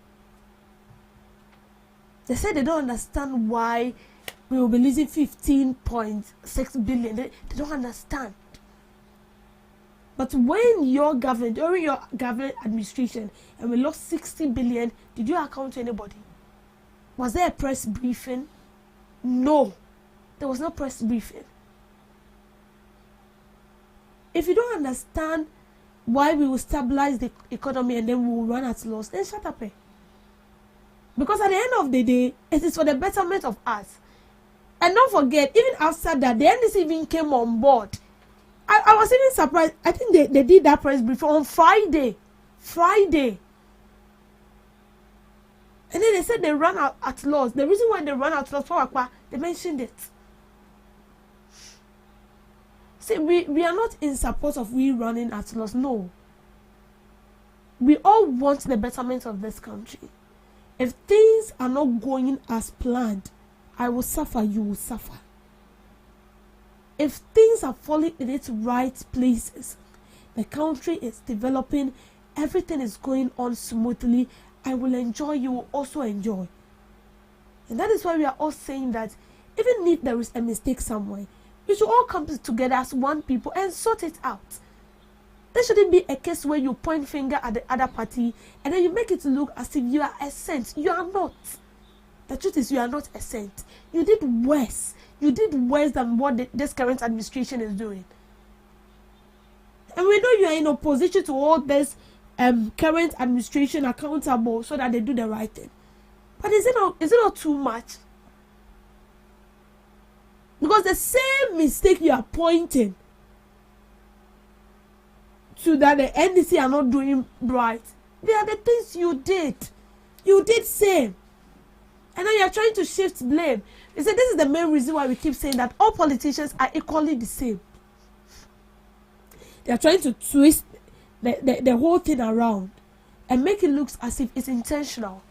S3: They said they don't understand why we will be losing 15.6 billion. They don't understand. But when during your government administration, and we lost 60 billion, did you account to anybody? Was there a press briefing? No. There was no press briefing. if you don't understand why we will stabilize the economy and then we will run at loss, then shut up. Because at the end of the day, it is for the betterment of us. And don't forget, even after that, the NDC even came on board. I was even surprised. I think they did that press briefing on Friday. And then they said they ran out at loss. The reason why they ran out at loss, they mentioned it. See, we are not in support of we running at loss. No. We all want the betterment of this country. If things are not going as planned, I will suffer, you will suffer. If things are falling in its right places, the country is developing, everything is going on smoothly, I will enjoy, you will also enjoy. And that is why we are all saying that even if there is a mistake somewhere, we should all come together as one people and sort it out. There shouldn't be a case where you point finger at the other party and then you make it look as if you are a saint. You are not. The truth is you are not a saint. You did worse. You did worse than what this current administration is doing. And we know you are in opposition to all this current administration accountable so that they do the right thing. But is it not too much? Because the same mistake you are pointing to that the NDC are not doing right, they are the things you did. You did same. And now you are trying to shift blame. You say this is the main reason why we keep saying that all politicians are equally the same. They are trying to twist the whole thing around and make it look as if it's intentional.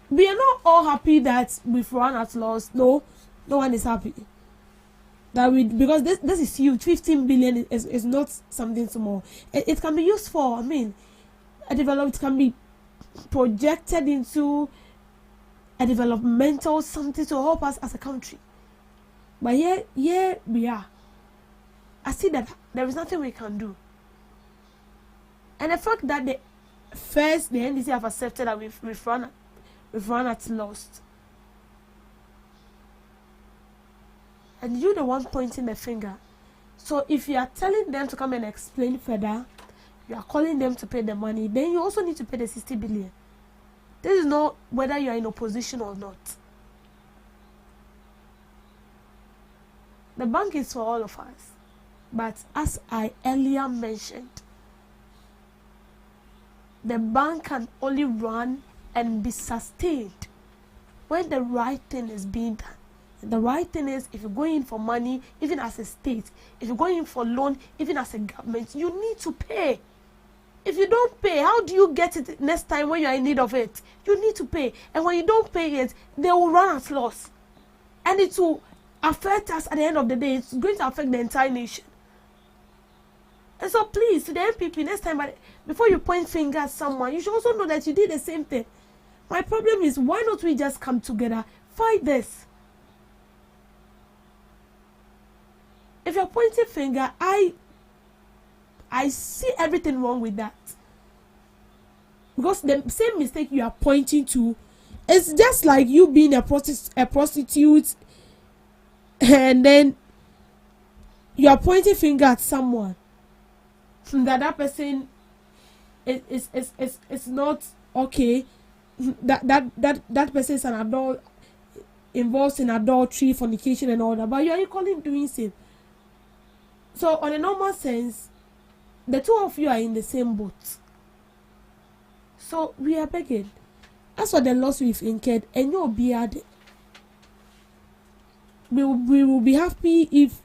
S3: We are not all happy that we've run at loss. No one is happy. Because this is huge. 15 billion is not something small. It can be used for, a development can be projected into a developmental something to help us as a country. But here we are. I see that there is nothing we can do. And the fact that the NDC have accepted that we've run at loss. And you're the one pointing the finger. So if you are telling them to come and explain further, you are calling them to pay the money, then you also need to pay the 60 billion. This is not whether you are in opposition or not. The bank is for all of us. But as I earlier mentioned, the bank can only run and be sustained when the right thing is being done. And the right thing is, if you're going in for money, even as a state, if you're going in for loan, even as a government, you need to pay. If you don't pay, how do you get it next time when you are in need of it? You need to pay. And when you don't pay it, they will run at loss. And it will affect us at the end of the day. It's going to affect the entire nation. And so please, to the MPP, next time, before you point finger at someone, you should also know that you did the same thing. My problem is, why not we just come together, fight this? If you're pointing finger, I see everything wrong with that. Because the same mistake you are pointing to, it's just like you being a prostitute, and then you are pointing finger at someone. That person is not okay. That person is an adult, involved in adultery, fornication, and all that. But you are equally doing same. So on a normal sense, the two of you are in the same boat. So we are begging. As for the loss we've incurred, and you'll be at it. We will be happy if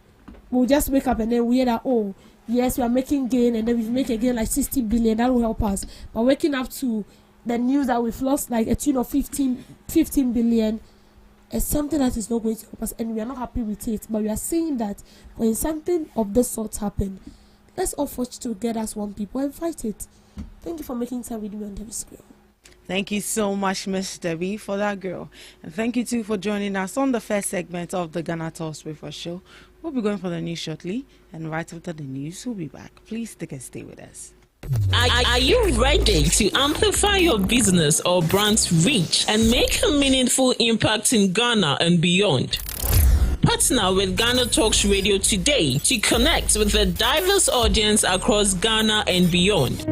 S3: we'll just wake up and then we hear that, oh, yes, we are making gain, and then we make a gain like 60 billion. That will help us. But waking up to the news that we've lost like a tune of 15 billion is something that is not going to help us, and we are not happy with it. But we are saying that when something of this sort happen, let's all forge together as one people and fight it. Thank you for making time with me on the screen.
S6: Thank you so much, Miss Debbie, for that girl. And thank you too for joining us on the first segment of the GhanaTalks Breakfast Show. We'll be going for the news shortly, and right after the news, we'll be back. Please stick and stay with us.
S8: Are you ready to amplify your business or brand's reach and make a meaningful impact in Ghana and beyond? Partner with Ghana Talks Radio today to connect with a diverse audience across Ghana and beyond.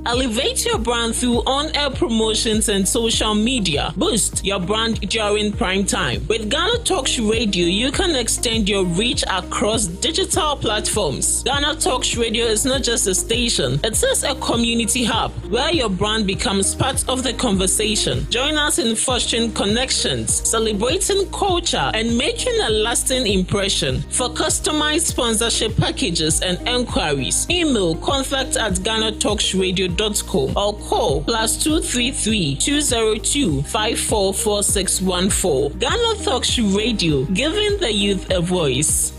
S8: Elevate your brand through on-air promotions and social media. Boost your brand during prime time. With Ghana Talks Radio, you can extend your reach across digital platforms. Ghana Talks Radio is not just a station, it is a community hub where your brand becomes part of the conversation. Join us in fostering connections, celebrating culture, and making a lasting impression. For customized sponsorship packages and enquiries, email contact@GhanaTalksRadio.com or call +233 202 544614. Ghana Talks Radio, giving the youth a voice.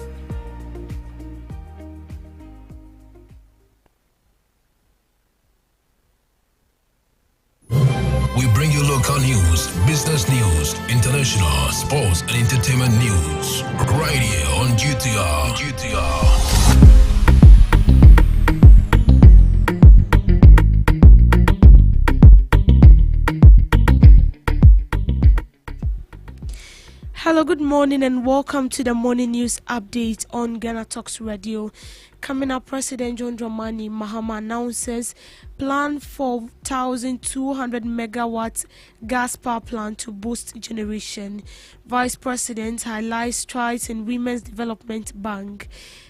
S9: We bring you local news, business news, international, sports, and entertainment news right here on GTR.
S3: Hello, good morning and welcome to the morning news update on Ghana Talks Radio. Coming up, President John Dramani Mahama announces plan for 1,200 megawatts gas power plant to boost generation. Vice President highlights strides in Women's Development Bank.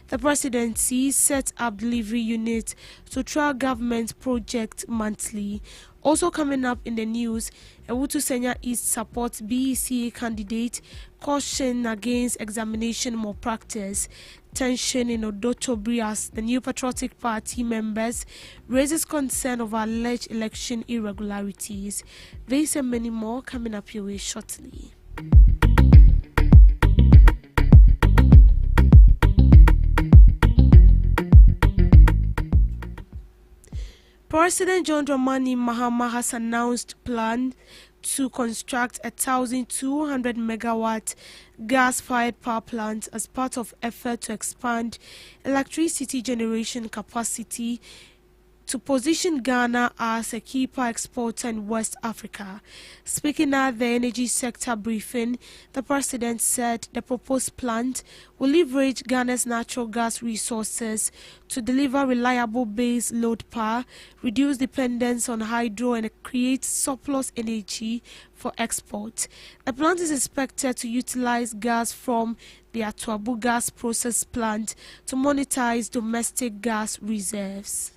S3: The presidency set up delivery unit to trial government project monthly. Also coming up in the news, Ewutu Senya East supports BEC candidate, caution against examination malpractice. Tension in Odotobri as the New Patriotic Party members raises concern over alleged election irregularities. These and many more coming up your way shortly. President John Dramani Mahama has announced plan to construct 1,200 megawatt gas-fired power plant as part of effort to expand electricity generation capacity to position Ghana as a key power exporter in West Africa. Speaking at the energy sector briefing, the president said the proposed plant will leverage Ghana's natural gas resources to deliver reliable base load power, reduce dependence on hydro, and create surplus energy for export. The plant is expected to utilize gas from the Atuabu gas process plant to monetize domestic gas reserves.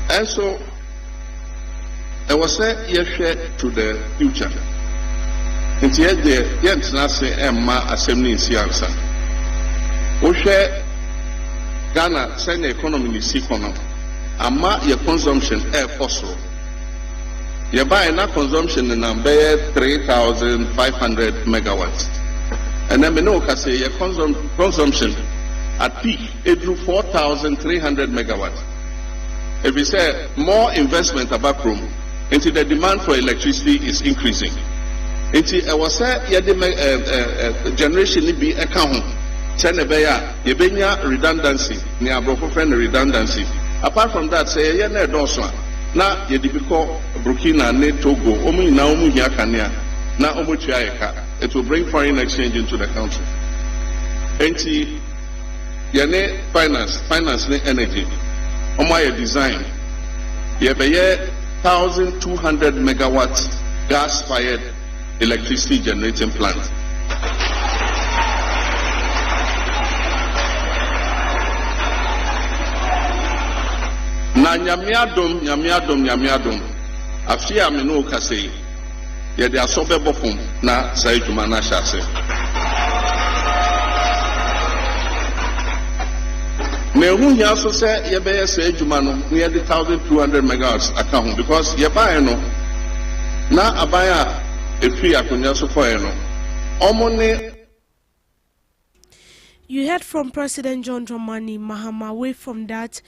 S10: And so, I was saying, yes, to the future. And yet, the Yantanase Emma Assembly in Siansa. Oshe Ghana send the economy in Sikono. Ama your consumption air fossil. You buy enough consumption in number 3,500 megawatts. And then we know can say your consumption at peak it drew 4,300 megawatts. If we say more investment about room, into the demand for electricity is increasing. Into I was say generation be account. Chenebeya, yebenya redundancy, ni abrofo redundancy. Apart from that, say ye na doswa. Na ye dibiko Burkina ne Togo, omu na omu hia kania, na omu tuaeka. It will bring foreign exchange into the country. Into ye finance ne energy. On my design, you have 1,200 megawatts gas-fired electricity generating plant. Na nyamiadom. Afia amino kase. Ye de asobe bofum na saijuma na shase. Me who here also say ye be say jumano nearly 1,200 megawatts account because ye buy no na abaya efi akonya so for no omone.
S3: You heard from President John Dramani Mahama. Away from that,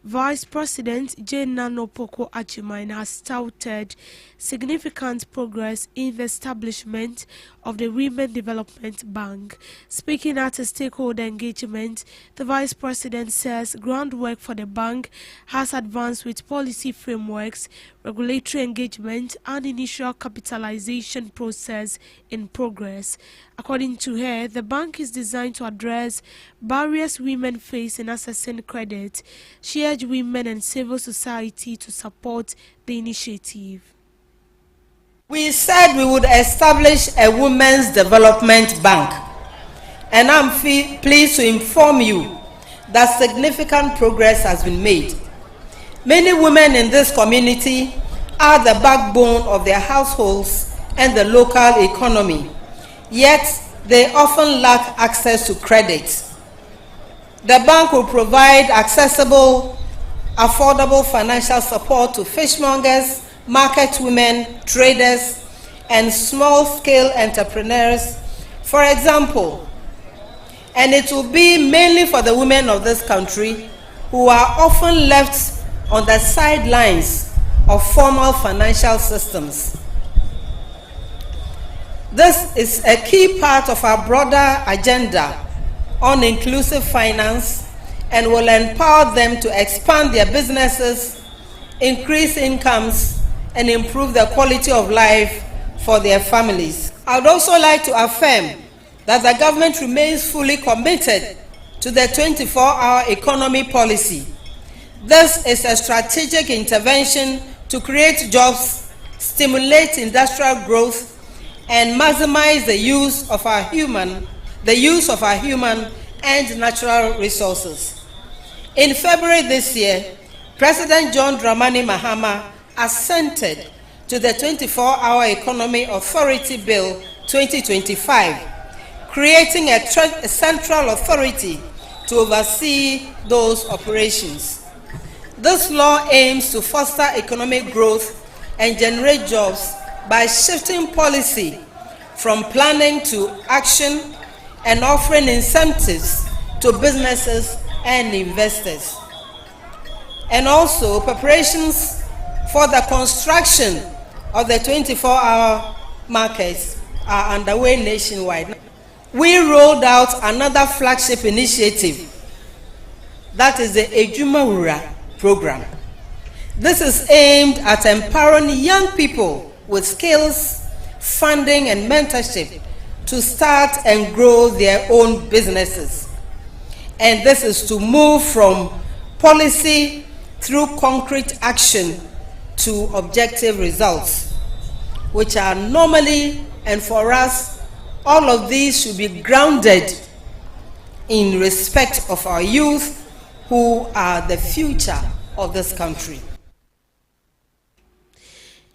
S3: Vice President Jane Nanopoko Achimine has touted significant progress in the establishment of the Women Development Bank. Speaking at a stakeholder engagement, the Vice President says groundwork for the bank has advanced with policy frameworks, regulatory engagement, and initial capitalization process in progress. According to her, the bank is designed to address barriers women face in accessing credit. She urged women and civil society to support the initiative.
S11: We said we would establish a women's development bank, and I'm pleased to inform you that significant progress has been made. Many women in this community are the backbone of their households and the local economy, yet they often lack access to credit. The bank will provide accessible, affordable financial support to fishmongers, market women, traders, and small-scale entrepreneurs, for example. And it will be mainly for the women of this country who are often left on the sidelines of formal financial systems. This is a key part of our broader agenda on inclusive finance and will empower them to expand their businesses, increase incomes, and improve the quality of life for their families. I would also like to affirm that the government remains fully committed to the 24-hour economy policy. This is a strategic intervention to create jobs, stimulate industrial growth, and maximize the use of our human and natural resources. In February this year, President John Dramani Mahama assented to the 24-Hour Economy Authority Bill 2025, creating a central authority to oversee those operations. This law aims to foster economic growth and generate jobs by shifting policy from planning to action and offering incentives to businesses and investors. And also, preparations for the construction of the 24-hour markets are underway nationwide. We rolled out another flagship initiative, that is the Ejumawura program. This is aimed at empowering young people with skills, funding, and mentorship to start and grow their own businesses. And this is to move from policy through concrete action to objective results, which are normally, and for us, all of these should be grounded in respect of our youth, who are the future of this country.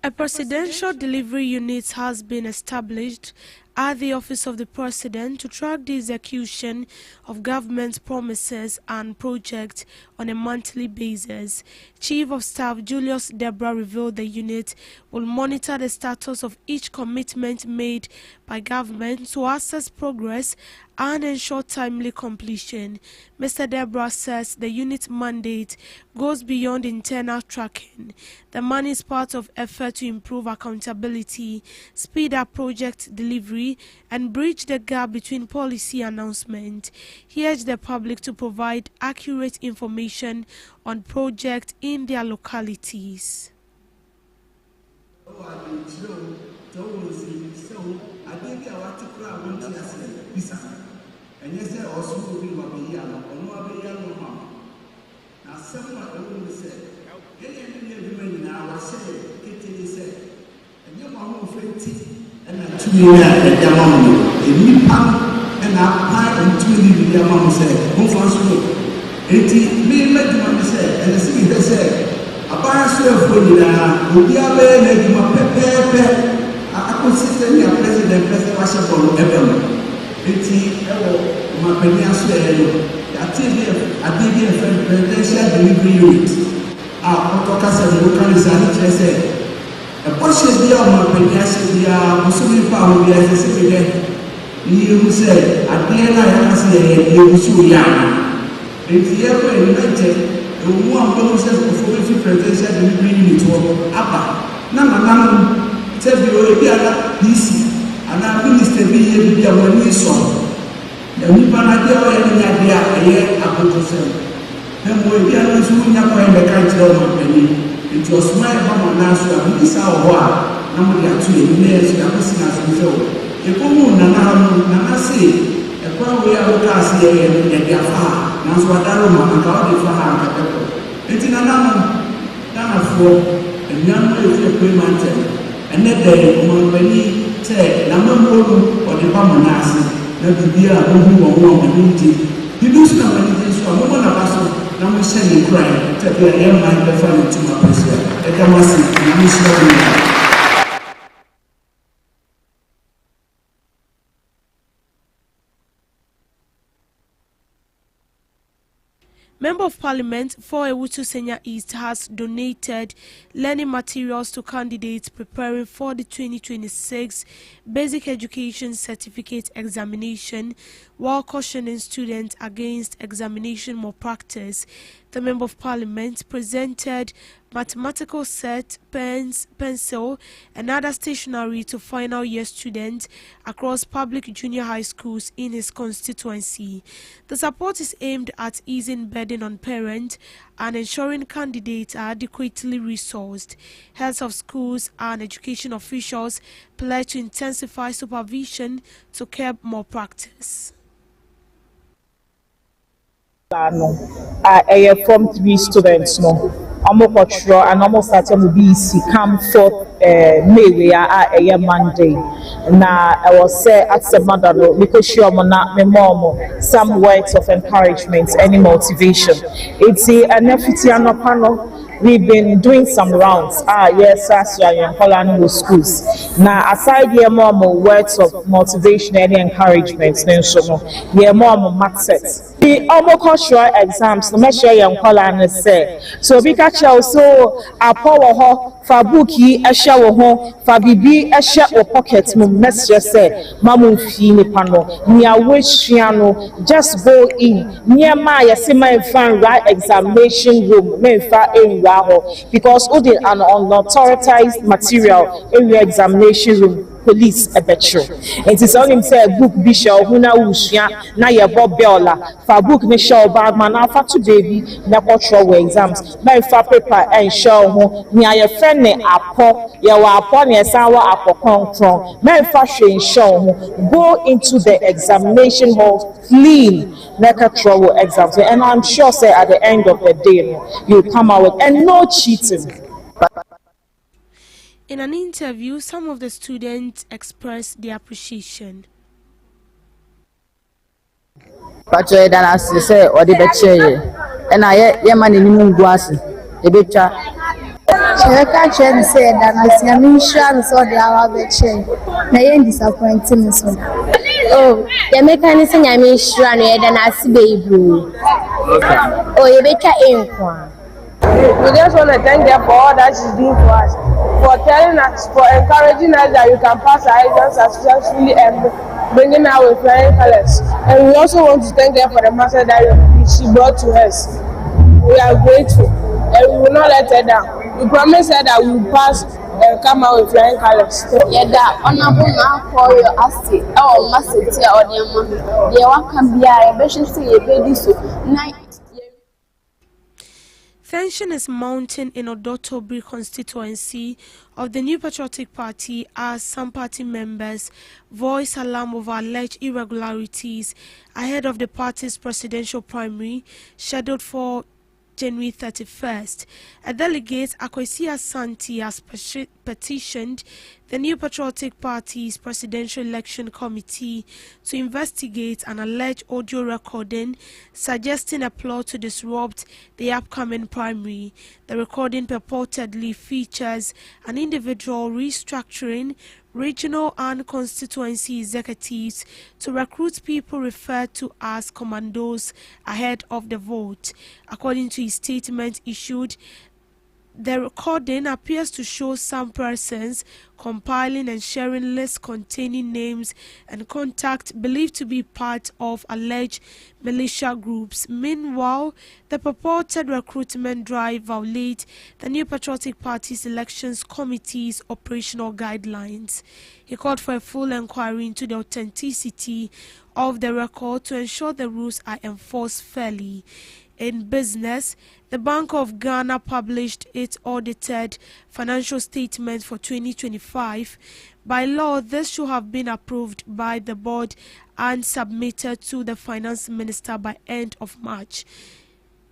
S3: A presidential delivery unit has been established at the Office of the President to track the execution of government promises and projects on a monthly basis. Chief of Staff Julius Debra revealed the unit will monitor the status of each commitment made by government to assess progress and ensure timely completion. Mr. Debra says the unit mandate goes beyond internal tracking. The money is part of effort to improve accountability, speed up project delivery, and bridge the gap between policy announcement. He urged the public to provide accurate information on projects in their localities.
S12: who am going to say for presidential delivery to Abba. Nana, tell you, DC, and our minister be here when we saw. The woman I tell you, I hear about yourself. Then we be able to win the country of Penny. It was my mama Nasra, this hour. Nobody actually years, I was in as before. A woman, Nana say, a power we are cast here and their far. Naswadaro, and all the far. It's in another for a young way payment. And that day, when we say, Number or the Pamanasi, that the beer who are you do some anything, so I'm one of us. Now we send you crying. Take your young mind before you to my president. I come and see.
S3: Member of Parliament for Ewutu Senior East has donated learning materials to candidates preparing for the 2026 Basic Education Certificate examination while cautioning students against examination malpractice. The Member of Parliament presented mathematical set, pens, pencil, and other stationery to final year students across public junior high schools in his constituency. The support is aimed at easing burden on parents and ensuring candidates are adequately resourced. Heads of schools and education officials pledge to intensify supervision to curb malpractice.
S5: From 3 students no almost cultural and almost started to be come for May we are Monday. Now I was say at the mother because she na me mom some words of encouragement, any motivation. It's a nephew panel. We've been doing some rounds. Yes, as you are in Holland schools. Now, aside your mom words of motivation and encouragement, then so your mom maths. The almost sure exams. No make sure you Holland say. So we catch also a power ho fabuki a shower ho fabibi a share or pocket. No message say mamu fini pano. Nia wish just go in near my semi fan right examination room. Men fa in because all the unauthorized material in your examination room police a betro. It is only say book bishop who now na your bob bella for book me show bagman alpha to baby na cultural exams my fa paper and show ho near your friend ne apo ya wa apo ne sawa apo my fashion show go into the examination hall clean like a trouble exams, and I'm sure say at the end of the day you come out with and no cheating.
S3: In an interview, some of the students expressed their appreciation.
S13: But then I say, or the betray, and I man in Munguasi, a betcha.
S14: Cheka chen said that I see a mission so they are betray. I am disappointing so. Oh, the mechanism I mean sure and I see baby. Oh, you betcha in one.
S15: We just want to thank her for all that she's doing for us, for telling us, for encouraging us that you can pass our exams successfully and bringing out with flying colors. And we also want to thank her for the master that she brought to us. We are grateful and we will not let her down. We promise her that we will pass and come out with flying colors.
S14: Yeah, that honorable now for your assay. Oh, master, or the one can be a bishop, say a baby so night.
S3: Tension is mounting in Odotobri constituency of the New Patriotic Party as some party members voice alarm over alleged irregularities ahead of the party's presidential primary scheduled for January 31st. A delegate, Akwesi Asante, has petitioned the New Patriotic Party's Presidential Election Committee to investigate an alleged audio recording suggesting a plot to disrupt the upcoming primary. The recording purportedly features an individual restructuring regional and constituency executives to recruit people referred to as commandos ahead of the vote. According to a statement issued The recording appears to show some persons compiling and sharing lists containing names and contacts believed to be part of alleged militia groups. Meanwhile, the purported recruitment drive violates the New Patriotic Party's Elections Committee's operational guidelines. He called for a full inquiry into the authenticity of the record to ensure the rules are enforced fairly. In business, the Bank of Ghana published its audited financial statement for 2025. By law, this should have been approved by the board and submitted to the finance minister by end of March.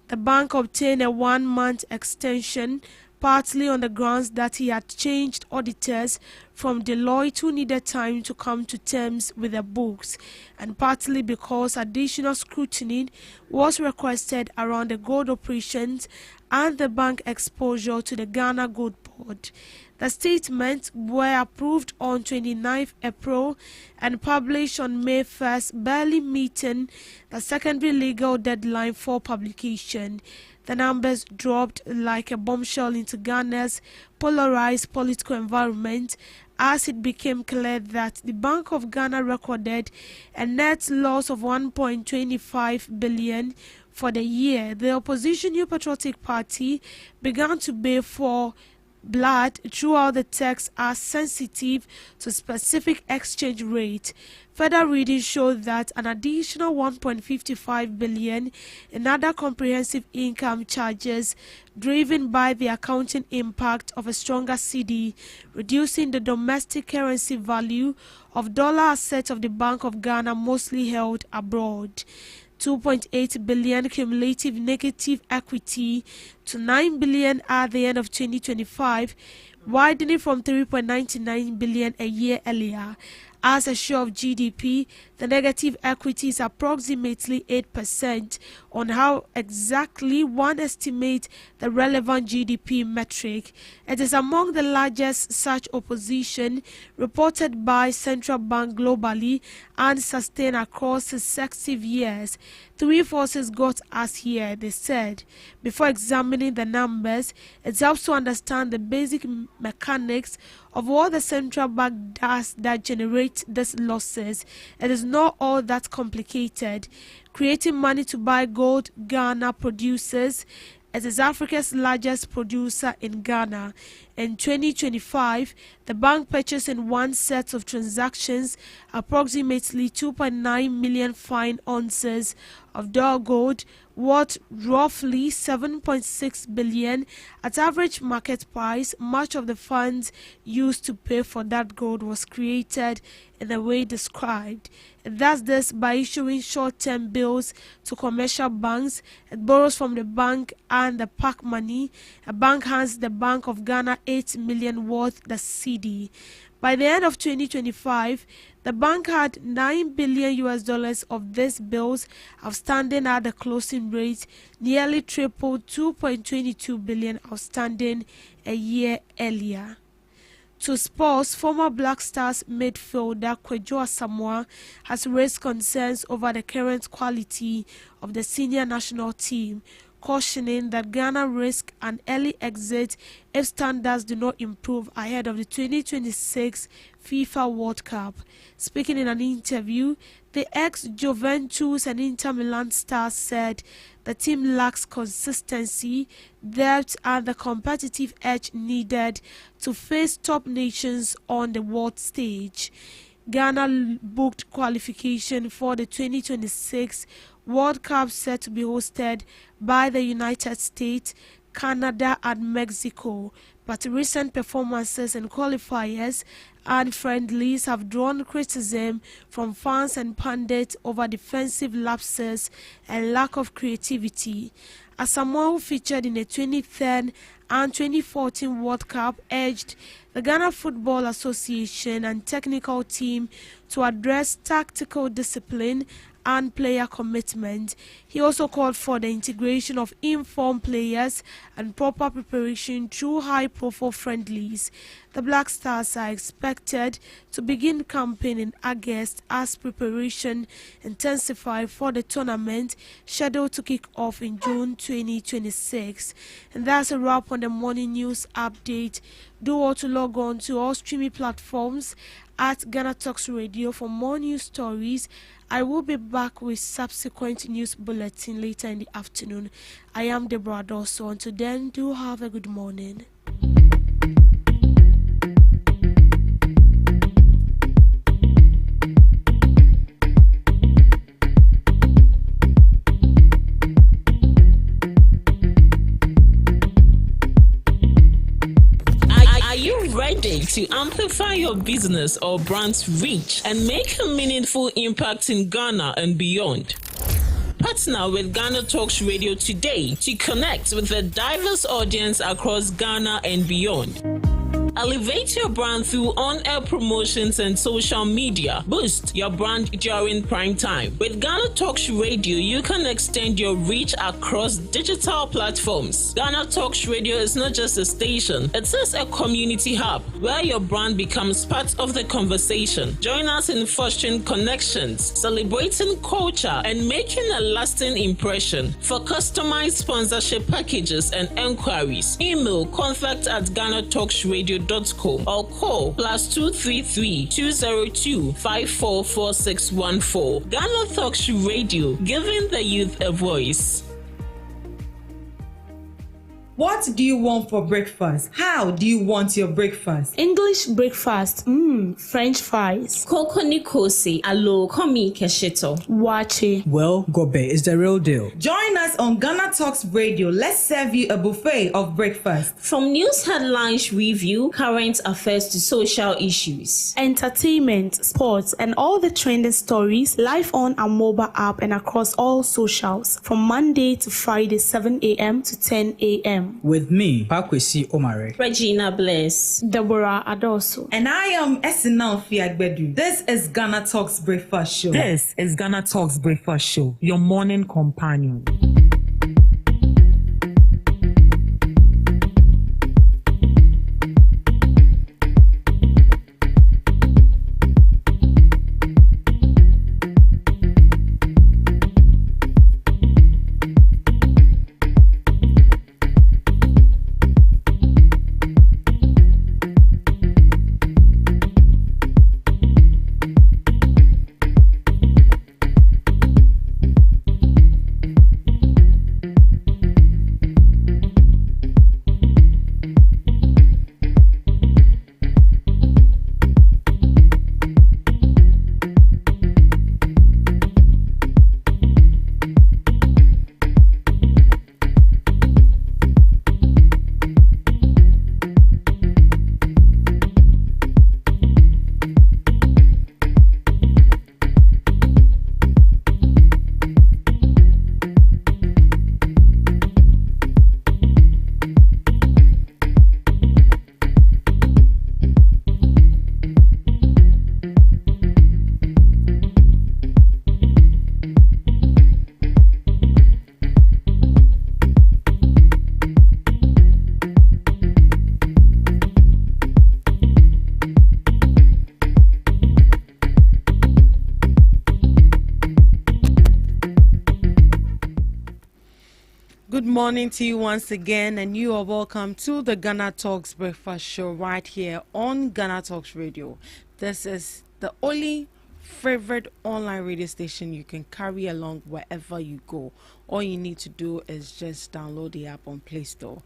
S3: The bank obtained a 1-month extension, partly on the grounds that he had changed auditors from Deloitte who needed time to come to terms with the books, and partly because additional scrutiny was requested around the gold operations and the bank exposure to the Ghana Gold Board. The statements were approved on 29th April and published on May 1st, barely meeting the secondary legal deadline for publication. The numbers dropped like a bombshell into Ghana's polarized political environment as it became clear that the Bank of Ghana recorded a net loss of 1.25 billion for the year. The opposition New Patriotic Party began to pay for blood throughout the text are sensitive to specific exchange rate. Further reading showed that an additional 1.55 billion in other comprehensive income charges driven by the accounting impact of a stronger cedi, reducing the domestic currency value of dollar assets of the Bank of Ghana mostly held abroad. 2.8 billion cumulative negative equity to 9 billion at the end of 2025, widening from 3.99 billion a year earlier. As a share of GDP, the negative equity is approximately 8%. On how exactly one estimates the relevant GDP metric, it is among the largest such opposition reported by central bank globally and sustained across successive years. 3 forces got us here, they said. Before examining the numbers, it helps to understand the basic mechanics of what the central bank does that generates these losses. It is not all that complicated. Creating money to buy gold Ghana produces. It is Africa's largest producer in Ghana. In 2025, the bank purchased in one set of transactions approximately 2.9 million fine ounces of dull gold, worth roughly 7.6 billion at average market price. Much of the funds used to pay for that gold was created in the way described. It does this by issuing short-term bills to commercial banks. It borrows from the bank and the park money. A bank hands the Bank of Ghana 8 million worth the cedi. By the end of 2025, the bank had $9 billion of these bills outstanding at the closing rate, nearly triple 2.22 billion outstanding a year earlier. To sports, former Black Stars midfielder Kwadwo Asamoah has raised concerns over the current quality of the senior national team, cautioning that Ghana risks an early exit if standards do not improve ahead of the 2026 FIFA World Cup. Speaking in an interview, the ex-Juventus and Inter Milan star said the team lacks consistency, depth and the competitive edge needed to face top nations on the world stage. Ghana booked qualification for the 2026 World Cup set to be hosted by the United States, Canada and Mexico, but recent performances in qualifiers and friendlies have drawn criticism from fans and pundits over defensive lapses and lack of creativity. Asamoah, who featured in the 2010 and 2014 World Cup, urged the Ghana Football Association and technical team to address tactical discipline and player commitment. He also called for the integration of informed players and proper preparation through high-profile friendlies. The Black Stars are expected to begin campaign in August as preparation intensifies for the tournament scheduled to kick off in June 2026. And that's a wrap on the morning news update. Do all to log on to all streaming platforms at Ghana Talks Radio for more news stories. I will be back with subsequent news bulletin later in the afternoon. I am Deborah Dosso. Until then, do have a good morning.
S8: Ready to amplify your business or brand's reach and make a meaningful impact in Ghana and beyond? Partner with Ghana Talks Radio today to connect with a diverse audience across Ghana and beyond. Elevate your brand through on-air promotions and social media. Boost your brand during prime time. With Ghana Talks Radio, you can extend your reach across digital platforms. Ghana Talks Radio is not just a station, it is a community hub where your brand becomes part of the conversation. Join us in fostering connections, celebrating culture, and making a lasting impression. For customized sponsorship packages and enquiries, email contact@GhanaTalksRadio.com or call +233 202 544614. Ghana Talks Radio, giving the youth a voice.
S1: What do you want for breakfast? How do you want your breakfast?
S3: English breakfast, French fries.
S2: Koko Nikosi, alo komi kesheto.
S3: Wache.
S4: Well, Gobe is the real deal.
S1: Join us on Ghana Talks Radio. Let's serve you a buffet of breakfast.
S2: From news headlines review, current affairs to social issues.
S3: Entertainment, sports, and all the trending stories live on our mobile app and across all socials from Monday to Friday, 7 a.m. to 10 a.m.
S4: With me, Pakwesi Omare,
S2: Regina Bless,
S3: Deborah Adoso,
S1: and I am Esinal Fiagbedu. This is Ghana Talks Breakfast Show.
S16: This is Ghana Talks Breakfast Show, your morning companion.
S6: Good morning to you once again, and you are welcome to the Ghana Talks Breakfast Show right here on Ghana Talks Radio. This is the only favorite online radio station you can carry along wherever you go. All you need to do is just download the app on Play Store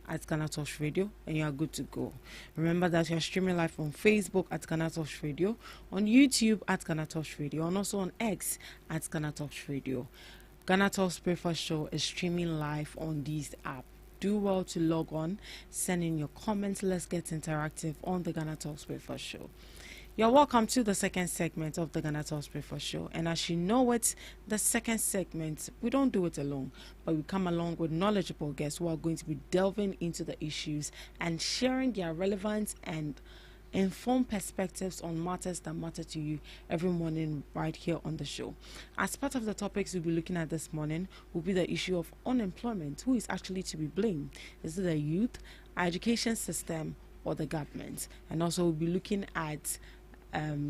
S6: at Ghana Talks Radio, and you are good to go. Remember that you're streaming live on Facebook at Ghana Talks Radio, on YouTube at Ghana Talks Radio, and also on X at Ghana Talks Radio. Ghana Talks Breakfast Show is streaming live on this app. Do well to log on, send in your comments. Let's get interactive on the Ghana Talks Breakfast Show. You're welcome to the second segment of the Ghana Talks Breakfast Show. And as you know it, the second segment, we don't do it alone, but we come along with knowledgeable guests who are going to be delving into the issues and sharing their relevance and informed perspectives on matters that matter to you every morning right here on the show. As part of the topics we'll be looking at this morning will be the issue of unemployment. Who is actually to be blamed? Is it the youth, our education system, or the government? And also we'll be looking at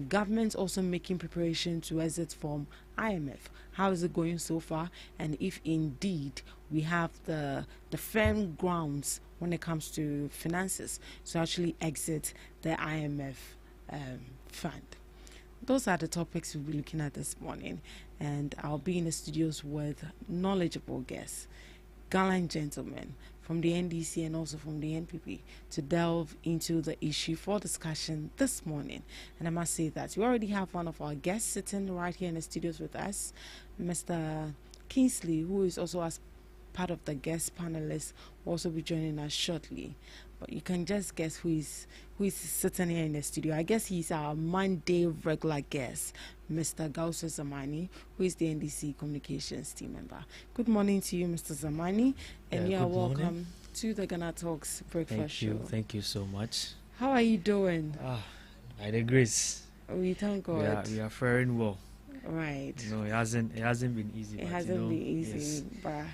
S6: government also making preparation to exit from IMF. How is it going so far? And if indeed we have the firm grounds when it comes to finances to actually exit the IMF fund. Those are the topics we'll be looking at this morning, and I'll be in the studios with knowledgeable guests, gallant gentlemen from the NDC and also from the NPP to delve into the issue for discussion this morning. And I must say that we already have one of our guests sitting right here in the studios with us, Mr. Kingsley, who is also as part of the guest panelists, will also be joining us shortly. But you can just guess who is sitting here in the studio. I guess he's our Monday regular guest, Mr. Gauso Zamani, who is the NDC communications team member. Good morning to you, Mr. Zamani, and you are welcome to the GhanaTalks breakfast show.
S17: Thank you so much.
S6: How are you doing?
S17: By the grace.
S6: We thank God.
S17: We are faring well.
S6: Right.
S17: No, it hasn't been easy.
S6: It hasn't been easy, yes. But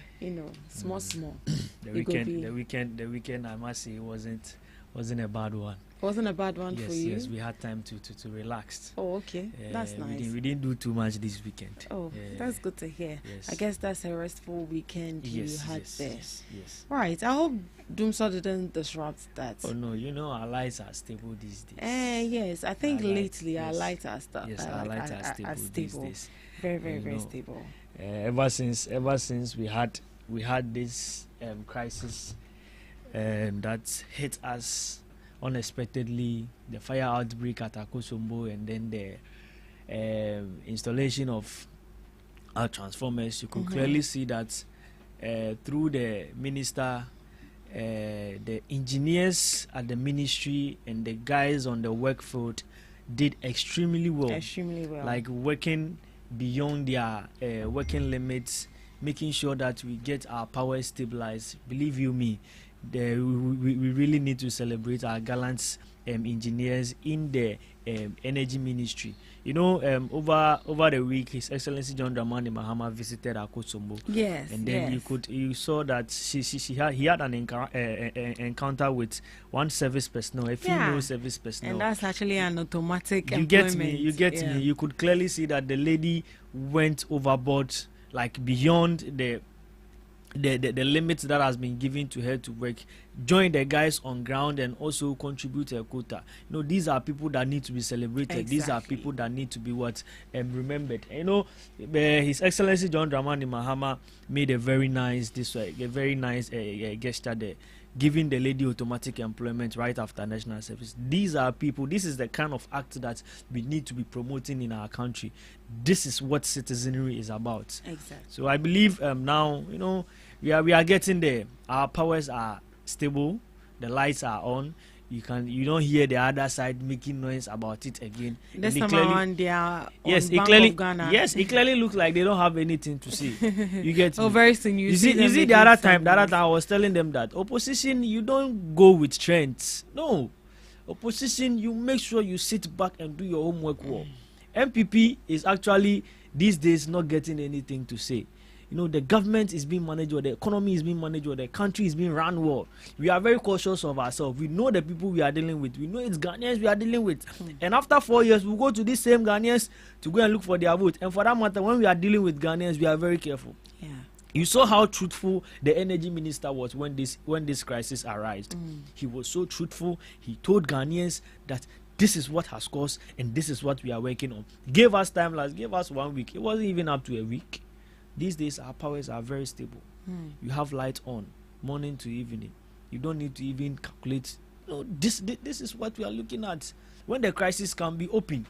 S6: small.
S17: The weekend, I must say, wasn't a bad one.
S6: Wasn't a bad one
S17: yes,
S6: for you?
S17: Yes, we had time to relax.
S6: Oh, okay. That's nice.
S17: We didn't do too much this weekend.
S6: Oh, that's good to hear.
S17: Yes.
S6: I guess that's a restful weekend you had there.
S17: Yes.
S6: Right. I hope Doomsaw didn't disrupt that.
S17: Oh no, our lights are stable these days.
S6: Yes, I think lately our lights are stable.
S17: Yes, our lights are stable these days.
S6: Very stable.
S17: Ever since we had this crisis that hit us unexpectedly, the fire outbreak at Akosombo, and then the installation of our transformers, you could clearly see that through the minister, the engineers at the ministry and the guys on the work field did extremely well. Like working beyond their working limits, making sure that we get our power stabilized. Believe you me, we really need to celebrate our gallant engineers in the energy ministry. Over the week, His Excellency John Dramani Mahama visited Akosombo.
S6: Yes,
S17: and then you saw that he had an encounter with one service personnel, a female service personnel,
S6: and that's actually an automatic.
S17: You get me. You could clearly see that the lady went overboard, like beyond the limits that has been given to her to work, join the guys on ground and also contribute a quota. These are people that need to be celebrated. Exactly. These are people that need to be remembered. His Excellency John Dramani Mahama made a very nice gesture there, giving the lady automatic employment right after national service. These are people. This is the kind of act that we need to be promoting in our country. This is what citizenry is about.
S6: Exactly.
S17: So I believe now, we are getting there. Our powers are stable. The lights are on. You don't hear the other side making noise about it again.
S6: This time around, they are
S17: of Ghana. Yes, it clearly looks like they don't have anything to say. You get me?
S6: Very soon you
S17: see the other time I was telling them that opposition, you don't go with trends. No. Opposition, you make sure you sit back and do your homework well. MPP is actually these days not getting anything to say. The government is being managed well, the economy is being managed well, the country is being run well. We are very cautious of ourselves. We know the people we are dealing with. We know it's Ghanaians we are dealing with. And after 4 years, we'll go to these same Ghanaians to go and look for their vote. And for that matter, when we are dealing with Ghanaians, we are very careful.
S6: Yeah.
S17: You saw how truthful the energy minister was when this crisis arose. He was so truthful. He told Ghanaians that this is what has caused and this is what we are working on. Gave us time, gave us 1 week. It wasn't even up to a week. These days, our powers are very stable. You have light on, morning to evening. You don't need to even calculate. This is what we are looking at. When the crisis can be open.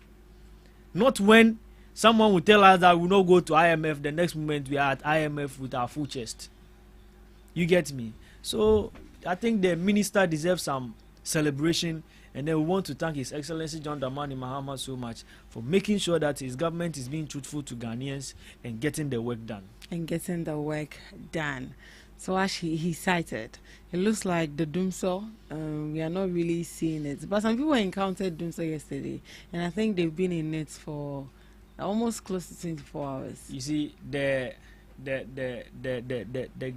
S17: Not when someone will tell us that we will not go to IMF, the next moment we are at IMF with our full chest. You get me? So, I think the minister deserves some celebration. And then we want to thank His Excellency John Dramani Mahama so much for making sure that his government is being truthful to Ghanaians and getting the work done.
S6: So as he cited, it looks like the Dumso, we are not really seeing it. But some people encountered Dumso yesterday, and I think they've been in it for almost close to 24 hours.
S17: You see, the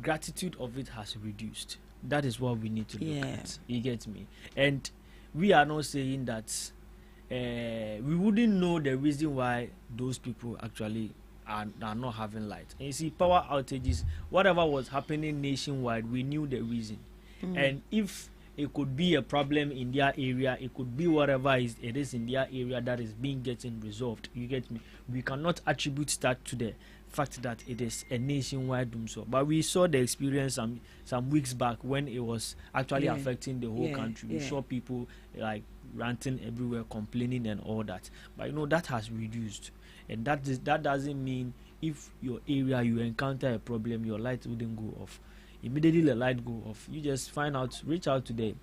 S17: gratitude of it has reduced. That is what we need to look at. You get me? And we are not saying that we wouldn't know the reason why those people actually are not having light. And you see, power outages, whatever was happening nationwide, we knew the reason. And if it could be a problem in their area, it could be whatever it is in their area that is getting resolved. You get me? We cannot attribute that to the fact that it is a nationwide doom. So, but we saw the experience some weeks back when it was actually affecting the whole country. We saw people like ranting everywhere, complaining and all that. But you know, that has reduced. And that doesn't mean if your area you encounter a problem, your light wouldn't go off. Immediately the light go off, you just reach out to the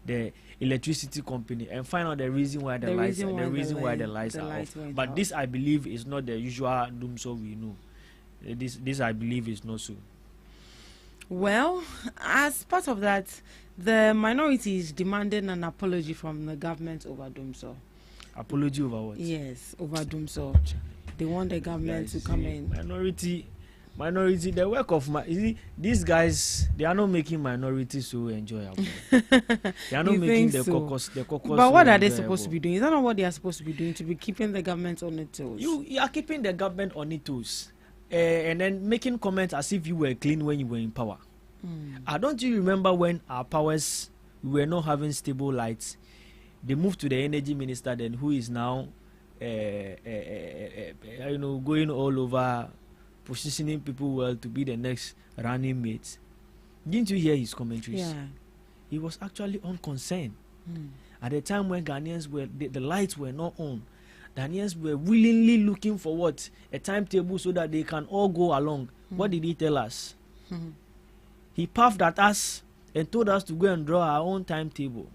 S17: the electricity company and find out the reason why the lights are off. But this, I believe, is not the usual doom. So we know this I believe is not so.
S6: Well, as part of that, the minority is demanding an apology from the government over Dumso.
S17: Apology over what?
S6: Yes, over Dumso. They want the government to come in.
S17: Minority, the work of these guys, they are not making minority so enjoyable. They are not making the caucus.
S6: But what are they supposed to be doing? Is that not what they are supposed to be doing? To be keeping the government on its toes?
S17: You are keeping the government on its toes, and then making comments as if you were clean when you were in power. Don't you remember when our powers were not having stable lights? They moved to the energy minister, then who is now, going all over, positioning people well to be the next running mate. Didn't you hear his commentaries?
S6: Yeah.
S17: He was actually unconcerned. At the time when Ghanaians were, the lights were not on, Ghanaians were willingly looking for what? A timetable so that they can all go along. What did he tell us? He puffed at us and told us to go and draw our own timetable.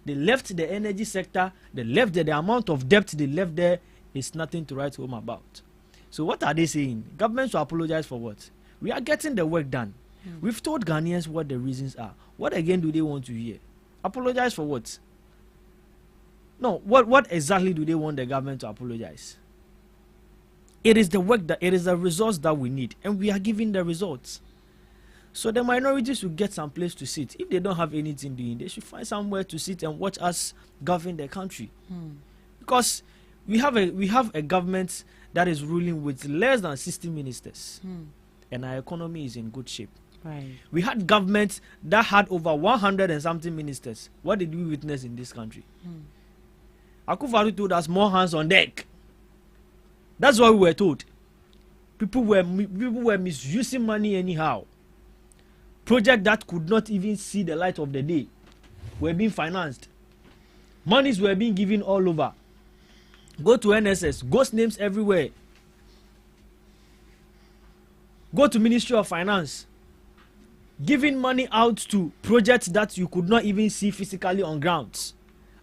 S17: They left the energy sector, they left the amount of debt they left there is nothing to write home about. So what are they saying? Government should apologize for what? We are getting the work done. We've told Ghanaians what the reasons are. What again do they want to hear? Apologize for what? No, what exactly do they want the government to apologize? It is the work it is the results that we need, and we are giving the results. So the minorities should get some place to sit. If they don't have anything doing, they should find somewhere to sit and watch us govern the country. Because we have a government that is ruling with less than 60 ministers, and our economy is in good shape.
S6: Right.
S17: We had governments that had over 100 and something ministers. What did we witness in this country? Akufo-Addo told us more hands on deck. That's what we were told. People were misusing money anyhow. Projects that could not even see the light of the day were being financed. Monies were being given all over. Go to NSS, ghost names everywhere. Go to Ministry of Finance, giving money out to projects that you could not even see physically on grounds.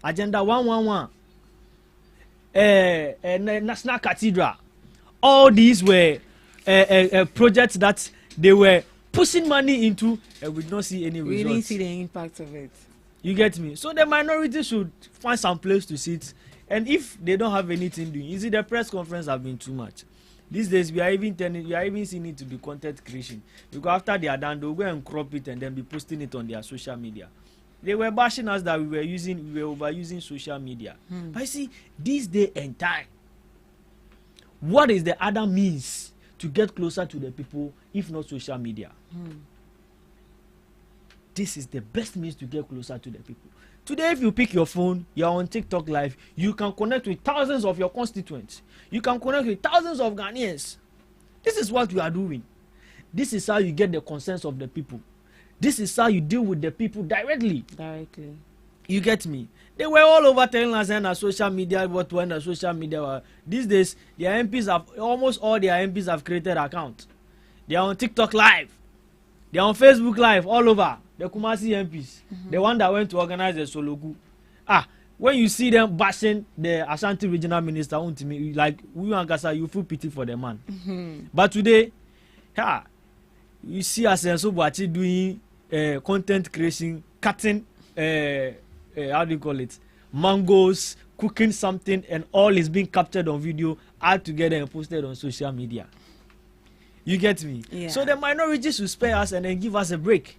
S17: Agenda 111, National Cathedral. All these were projects that they were pushing money into, and we don't see any results.
S6: We didn't see the impact of it.
S17: You get me? So the minority should find some place to sit. And if they don't have anything doing, you see, the press conference have been too much. These days we are even seeing it to be content creation. Because after they are done, they'll go and crop it and then be posting it on their social media. They were bashing us that we were overusing social media. But you see, this day and time, what is the other means to get closer to the people if not social media? This is the best means to get closer to the people. Today, if you pick your phone, you're on TikTok Live, you can connect with thousands of your constituents. You can connect with thousands of Ghanaians. This is what we are doing. This is how you get the consensus of the people. This is how you deal with the people directly. You get me? They were all over telling us on social media what when the social media were. These days, their MPs almost all their MPs have created accounts. They are on TikTok Live. They are on Facebook Live all over. The Kumasi MPs, the one that went to organize the Sologu. When you see them bashing the Ashanti regional minister, like you and Kasa, you feel pity for the man. But today, Ha! You see us and so what doing content creation, cutting how do you call it? Mangoes, cooking something, and all is being captured on video, add together and posted on social media. You get me?
S6: Yeah.
S17: So the minorities will spare us and then give us a break.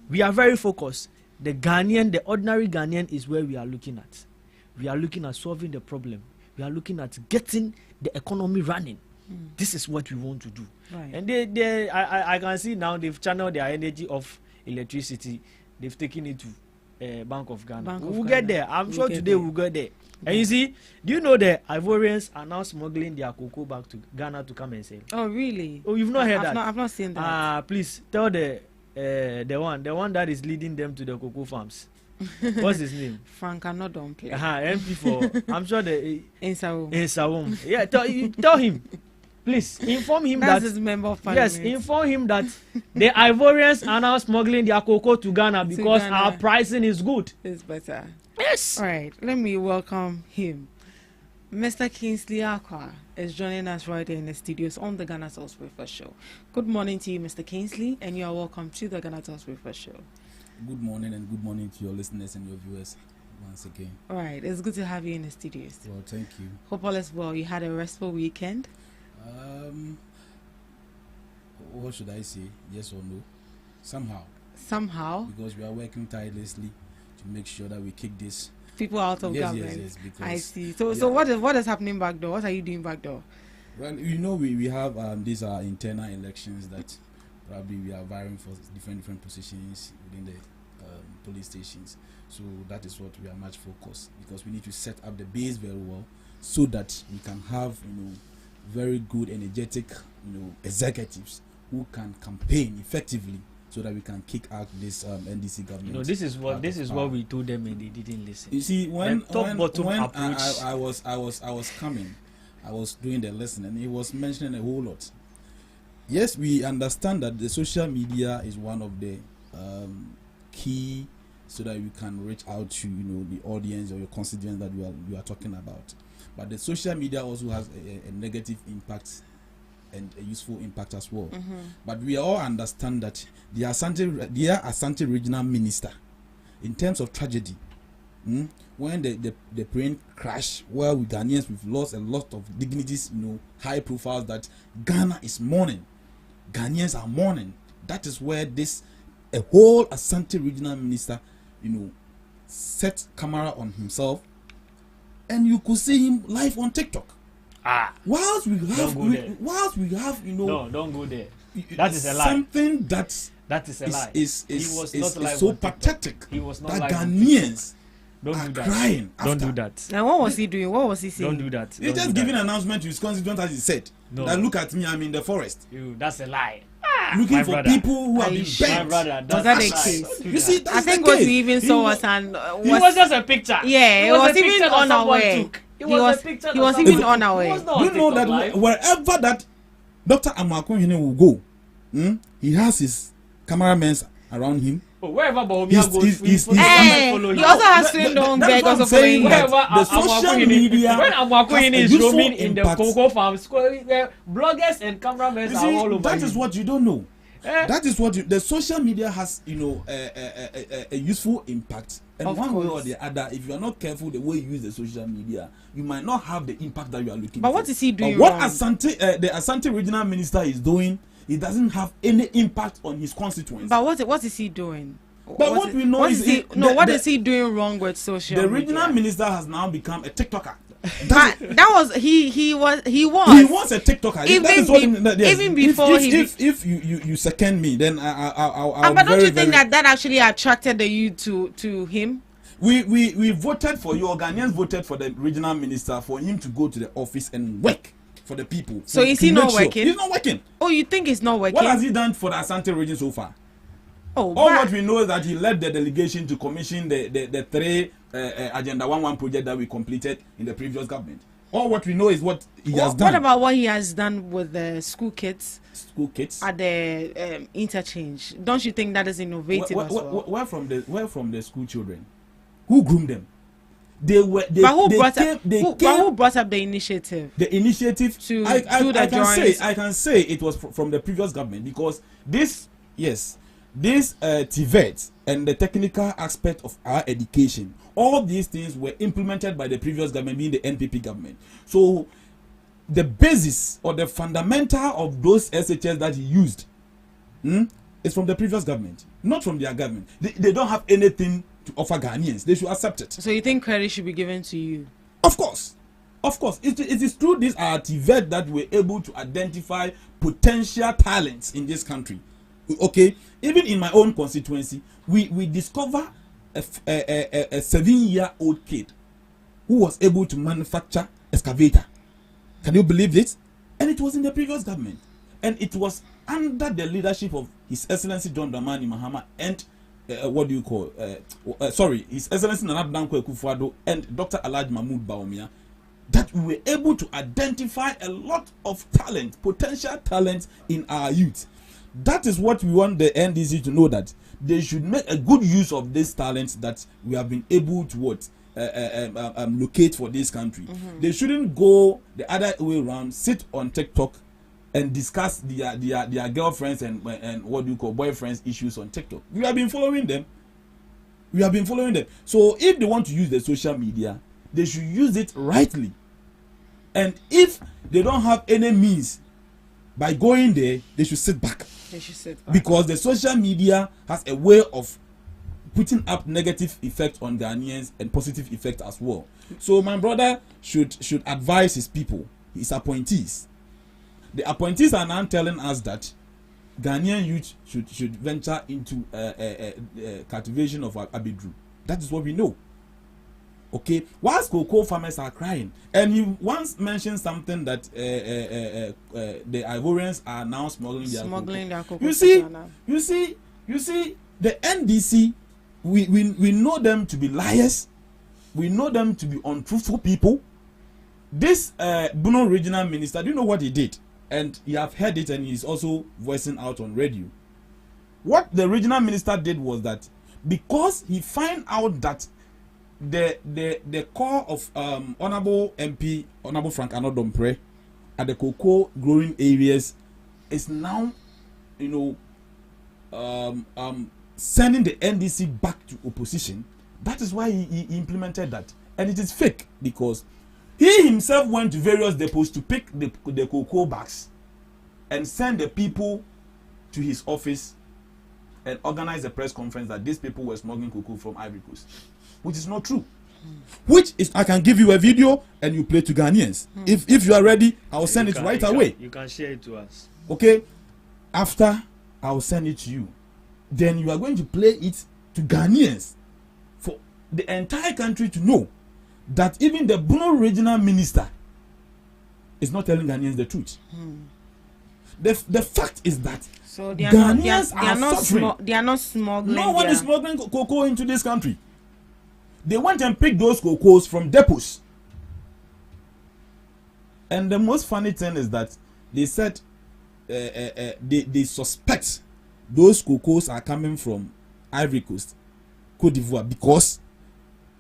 S17: We are very focused. The Ghanaian, the ordinary Ghanaian is where we are looking at. We are looking at solving the problem. We are looking at getting the economy running. This is what we want to do.
S6: Right.
S17: And I can see now they've channeled their energy of electricity. They've taken it to Bank of Ghana. We'll get there. I'm sure today we'll get there. And you see, do you know the Ivorians are now smuggling their cocoa back to Ghana to come and sell?
S6: Oh, really?
S17: Oh, you've not heard that?
S6: I've not seen that.
S17: Please tell the one that is leading them to the cocoa farms. What's his name?
S6: Frank, I'm not don't play.
S17: MP for. I'm sure the
S6: in Sawum.
S17: Yeah, tell him. Please inform him
S6: That's
S17: that
S6: his member of parliament.
S17: yes, inform him that the Ivorians are now smuggling their cocoa to Ghana because our pricing is good.
S6: It's better.
S17: Yes.
S6: All right, let me welcome him. Mr. Kingsley Akwa is joining us right here in the studios on the GhanaTalks Breakfast Show. Good morning to you, Mr. Kingsley, and you are welcome to the GhanaTalks Breakfast Show.
S18: Good morning and good morning to your listeners and your viewers once again.
S6: All right, it's good to have you in the studios.
S18: Well, thank you.
S6: Hope all is well. You had a restful weekend.
S18: What should I say? Yes or no?
S6: Somehow.
S18: Because we are working tirelessly to make sure that we kick this
S6: people out of government.
S18: Yes, because
S6: I see. So what is happening back door? What are you doing back door?
S18: Well, you know, we have these are internal elections that probably we are vying for different positions within the police stations. So that is what we are much focused, because we need to set up the base very well so that we can have, you know, very good, energetic, you know, executives who can campaign effectively, so that we can kick out this NDC government.
S17: You know, this is what we told them and they didn't listen.
S18: You see, when
S17: approach.
S18: I was coming, I was doing the lesson, and he was mentioning a whole lot. Yes, we understand that the social media is one of the key, so that you can reach out to, you know, the audience or your constituents that you are talking about. But the social media also has a negative impact and a useful impact as well. But we all understand that the Asante regional minister, in terms of tragedy, when the plane crashed, where we Ghanaians we've lost a lot of dignities, you know, high profiles that Ghana is mourning. Ghanaians are mourning. That is where a whole Asante regional minister, you know, set camera on himself, and you could see him live on TikTok. Whilst we have, you know,
S17: no, don't go there. That is a lie.
S18: Something that
S17: is a lie.
S18: Is so pathetic.
S17: He was not
S18: that Ghanaians
S17: don't
S18: are
S17: do that.
S18: crying.
S17: Don't
S18: after.
S17: do that.
S6: Now, what was he doing? What was he saying?
S17: Don't do that.
S18: He's just giving an announcement to his constituents, as he said.
S17: No.
S18: That look at me, I'm in the forest.
S17: That's a lie.
S18: Looking for people who have been
S17: My brother,
S18: bent.
S6: Was that the case?
S18: You see, that's
S6: I think
S18: the
S6: what
S18: case.
S6: he even saw us and
S17: It was just a picture.
S6: Yeah, it was even unaware. He was even unaware.
S18: Do you know that wherever that Dr. Amakunhine will go, he has his cameramen around him.
S17: Wherever Bawumia goes,
S6: he also has Swindon because of following
S18: the social media.
S17: When Amakunhine is roaming in the cocoa farms, bloggers and cameramen are all over.
S18: That is what you don't know. That is what the social media has, you know, a useful impact. And
S6: of
S18: one
S6: course.
S18: way or the other, if you are not careful the way you use the social media, you might not have the impact that you are looking for.
S6: But what is he doing
S18: what
S6: wrong?
S18: the Asante regional minister is doing, it doesn't have any impact on his constituents.
S6: But what is he doing?
S18: But what we know is
S6: what is he doing wrong with social media?
S18: The regional minister has now become a TikToker.
S6: That was he was
S18: He wants a TikToker.
S6: Even before
S18: if you second me, then I'll
S6: but don't you think that actually attracted the youth to him?
S18: We voted for you. Ghanaians voted for the regional minister for him to go to the office and work for the people.
S6: So is he not working?
S18: He's not working.
S6: Oh, you think he's not working?
S18: What has he done for the Asante region so far?
S6: Oh,
S18: all what we know is that he led the delegation to commission the three Agenda 11 project that we completed in the previous government. All what we know is what he has done.
S6: What about what he has done with the school kids?
S18: School kids
S6: at the interchange. Don't you think that is innovative as well?
S18: Where from the school children? Who groomed them?
S6: But who brought up the initiative?
S18: The initiative
S6: to do the drawings.
S18: I can say it was from the previous government, because this TVET and the technical aspect of our education, all these things were implemented by the previous government, being the NPP government. So the basis or the fundamental of those SHS that he used is from the previous government, not from their government. They don't have anything to offer Ghanaians. They should accept it.
S6: So you think credit should be given to you?
S18: Of course. It is through this TVET that we're able to identify potential talents in this country. Okay, even in my own constituency, we discover a 7-year-old kid who was able to manufacture excavator. Can you believe it? And it was in the previous government, and it was under the leadership of His Excellency John Dramani Mahama and His Excellency Nana Dankwa Akufo-Addo and Dr. Alhaji Mahmoud Bawumia, that we were able to identify a lot of talent, potential talent in our youth. That is what we want the NDC to know, that they should make a good use of this talent that we have been able to locate for this country. They shouldn't go the other way around, sit on TikTok and discuss their girlfriends and boyfriends issues on TikTok. We have been following them. So if they want to use the social media, they should use it rightly. And if they don't have any means by going there, they should sit back. Because the social media has a way of putting up negative effect on Ghanaians and positive effect as well. So my brother should advise his people, his appointees. The appointees are now telling us that Ghanaian youth should venture into cultivation of abidru. That is what we know. Okay, whilst cocoa farmers are crying, and he once mentioned something that the Ivorians are now smuggling their cocoa. You see, the NDC, we know them to be liars. We know them to be untruthful people. This Bono regional minister, do you know what he did? And you have heard it, and he's also voicing out on radio. What the regional minister did was that, because he found out that the core of Honorable MP, Honorable Frank Anodompre, at the cocoa growing areas is now, sending the NDC back to opposition. That is why he implemented that. And it is fake, because he himself went to various depots to pick the cocoa bags and send the people to his office and organize a press conference that these people were smuggling cocoa from Ivory Coast, which is not true. Which is, I can give you a video and you play to Ghanaians. If you are ready, I'll send it right away.
S17: You can share it to us.
S18: Okay? After I'll send it to you, then you are going to play it to Ghanaians for the entire country to know that even the Bono regional minister is not telling Ghanaians the truth. The fact is that
S6: so they are
S18: Ghanaians
S6: not
S18: suffering.
S6: They are not smuggling.
S18: No one is smuggling cocoa into this country. They went and picked those cocoas from depots. And the most funny thing is that they said they suspect those cocoas are coming from Ivory Coast, Cote d'Ivoire, because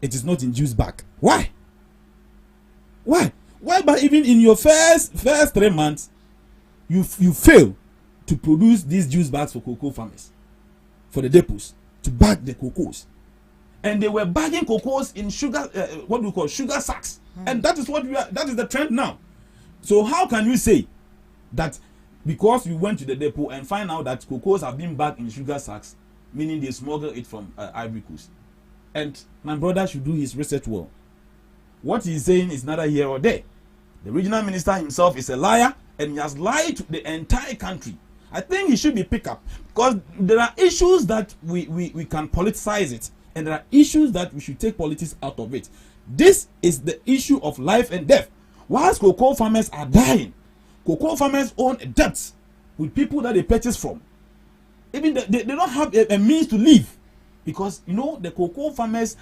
S18: it is not in juice bag. Why? But even in your first 3 months, you fail to produce these juice bags for cocoa farmers, for the depots, to bag the cocoas. And they were bagging cocoas in sugar, sugar sacks. And that is that is the trend now. So how can you say that because you went to the depot and find out that cocoas have been bagged in sugar sacks, meaning they smuggle it from Ivory Coast? And my brother should do his research well. What he's saying is neither here or there. The regional minister himself is a liar, and he has lied to the entire country. I think he should be picked up, because there are issues that we can politicize it, and there are issues that we should take politics out of it. This is the issue of life and death. Whilst cocoa farmers are dying, cocoa farmers own debts with people that they purchase from. Even they don't have a means to live, because the cocoa farmers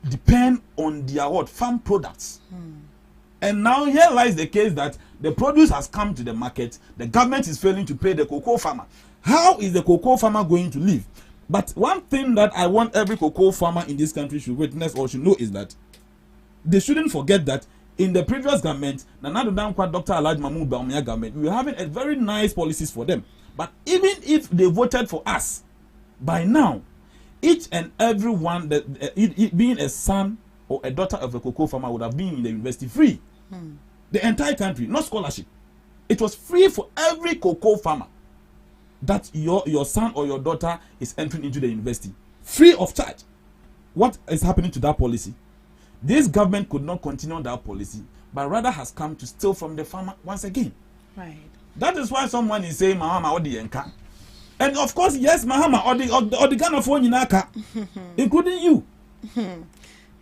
S18: depend on their farm products. And now here lies the case that the produce has come to the market, the government is failing to pay the cocoa farmer. How is the cocoa farmer going to live? But one thing that I want every cocoa farmer in this country should witness or should know is that they shouldn't forget that in the previous government, Nana Dankwa, Dr. Alhaji Mahmoud Bawumia government, we were having a very nice policies for them. But even if they voted for us, by now, each and every one that being a son or a daughter of a cocoa farmer would have been in the university free. The entire country, not scholarship. It was free for every cocoa farmer that your son or your daughter is entering into the university, free of charge. What is happening to that policy? This government could not continue that policy, but rather has come to steal from the farmer once again.
S6: Right.
S18: That is why someone is saying Mahama or the Yenka. And of course, yes, Mahama or the Ghana phone Yinaka, including you.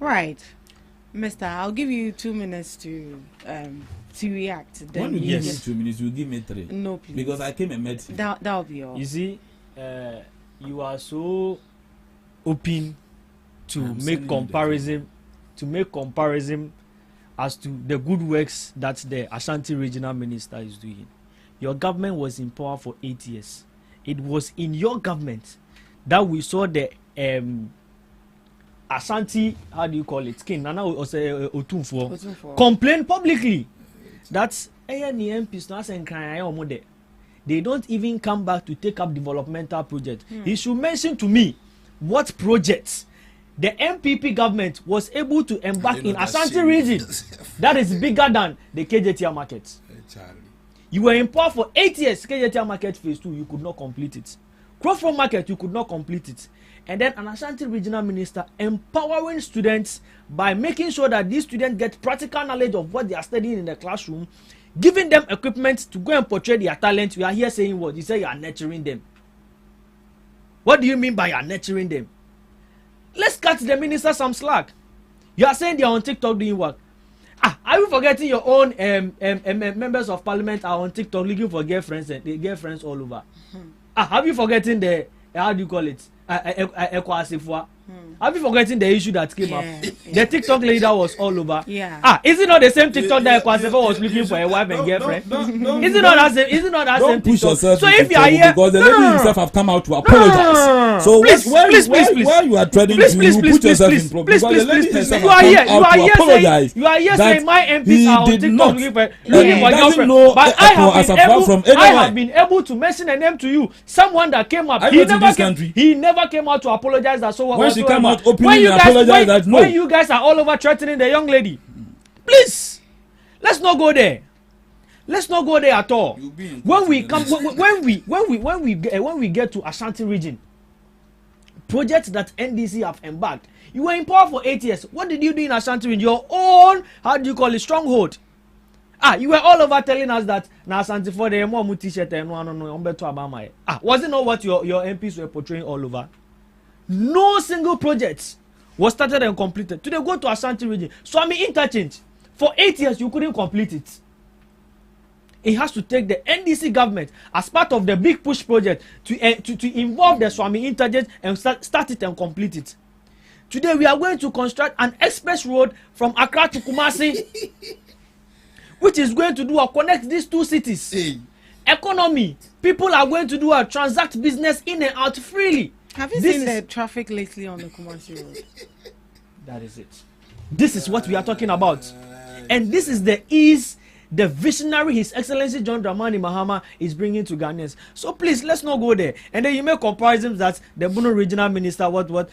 S6: Right. Mister, I'll give you 2 minutes to react. Then
S18: when you give me 2 minutes, you give me 3.
S6: No, please.
S18: Because I came and met you.
S6: That'll be all.
S17: You see, you are so open to make comparison as to the good works that the Ashanti regional minister is doing. Your government was in power for 8 years. It was in your government that we saw the Ashanti, how do you call it, King Nana Otumfuo complain publicly that they don't even come back to take up developmental projects. He should mention to me what projects the MPP government was able to embark in Ashanti region that is bigger than the KJTR market. You were in power for 8 years. KJTR market phase 2, you could not complete it. Crofro market, you could not complete it. And then an Ashanti regional minister empowering students by making sure that these students get practical knowledge of what they are studying in the classroom, giving them equipment to go and portray their talent. We are here saying what? You say you are nurturing them. What do you mean by you are nurturing them? Let's cut the minister some slack. You are saying they are on TikTok doing work. Are you forgetting your own members of parliament are on TikTok looking for girlfriends and girlfriends all over? Have you forgotten the, how do you call it? Have you forgotten the issue that came up? The TikTok lady that was all over. Is it not the same TikTok that Ekwasifa was looking for a wife and girlfriend? Is it not that same? Is it not that same TikTok? So if you are here,
S18: because the lady himself have come out to apologize. So please, where you are treading to, put yourself in problem. Because the lady herself have come out to apologize.
S2: You are here saying my MPs are on TikTok looking for girlfriend. But I have been able to mention a name to you. Someone that came up. He never came out to apologize. That so
S18: when she came out openly and apologized that no.
S2: When you guys are all over threatening the young lady, please, let's not go there. Let's not go there at all. When we come, when we get to Ashanti region, projects that NDC have embarked. You were in power for 8 years. What did you do in Ashanti region? Your own, how do you call it, stronghold. You were all over telling us that na Ashanti for the more t-shirt and no. Was it not what your MPs were portraying all over? No single project was started and completed. Today, go to Ashanti region. Swami interchange. For 8 years, you couldn't complete it. It has to take the NDC government as part of the big push project to involve the Swami interchange and start it and complete it. Today, we are going to construct an express road from Accra to Kumasi, which is going to do or connect these two cities. Economy. People are going to do a transact business in and out freely.
S6: Have you seen the traffic lately on the Kumasi Road?
S2: That is it. This is what we are talking about. And this is the ease the visionary His Excellency John Dramani Mahama is bringing to Ghanaians. So please, let's not go there. And then you make comparisons that the Bono regional minister,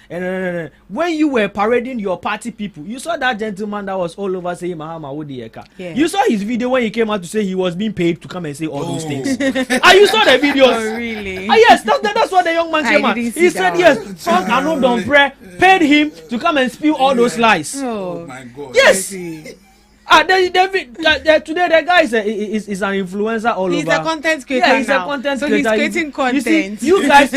S2: and when you were parading your party people, you saw that gentleman that was all over saying Mahama Wodieka. You saw his video when he came out to say he was being paid to come and say all those things. You saw the videos.
S6: Oh, really?
S2: Yes, that's what the young man came out. He said yes, Frank Arnold Dompré paid him to come and spew all those lies.
S6: Oh my God.
S2: Yes. Today the guy is an influencer all over.
S6: He's a content creator now.
S2: He's a content
S6: so
S2: creator.
S6: He's creating content.
S2: You guys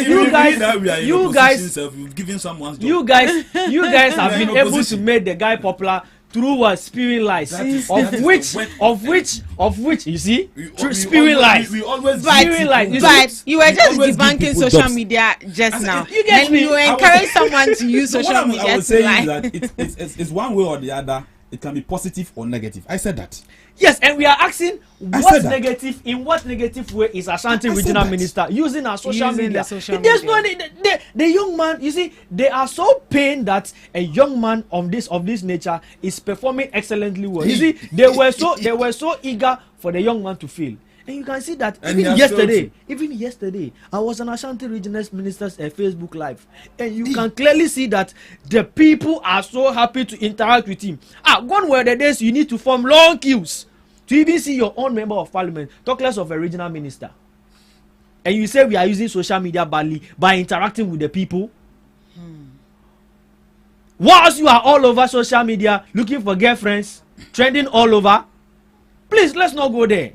S2: have been able to make the guy popular through spewing lies, of which you see, spewing lies.
S6: But you were just debunking social media just now. And you encourage someone to use social media to lie.
S18: It's one way or the other. It can be positive or negative. I said that.
S17: Yes, and we are asking
S18: I
S17: what
S18: said that.
S17: negative, in what negative way is Ashanti regional minister using our social
S6: Using
S17: media?
S6: the social
S17: There's
S6: media.
S17: no the young man. You see, they are so pained that a young man of this nature is performing excellently well. You see, they were so eager for the young man to fail. And you can see that
S18: And
S17: even
S18: he has failed
S17: yesterday, I was on Ashanti Regional Minister's Facebook Live, and you can clearly see that the people are so happy to interact with him. Gone were the days you need to form long queues to even see your own member of parliament, talk less of a regional minister. And you say we are using social media badly by interacting with the people. Whilst you are all over social media looking for girlfriends, trending all over, please, let's not go there.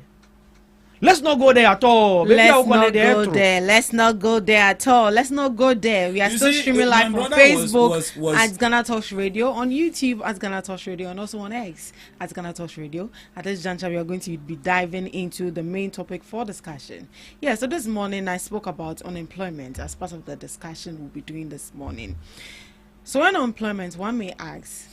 S17: Let's not go there at all.
S6: Let's not go there. Let's not go there at all. Let's not go there. We are still streaming live on Facebook at GhanaTalks Radio, on YouTube at GhanaTalks Radio, and also on X at GhanaTalks Radio. At this juncture, we are going to be diving into the main topic for discussion. Yeah, so this morning I spoke about unemployment as part of the discussion we'll be doing this morning. So unemployment, one may ask,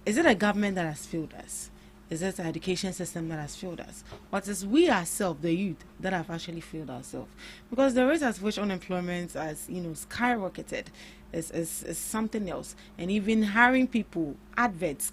S6: is it a government that has failed us? Is it the education system that has failed us? Or is we ourselves, the youth, that have actually failed ourselves? Because the rate at which unemployment has, skyrocketed is something else. And even hiring people, adverts,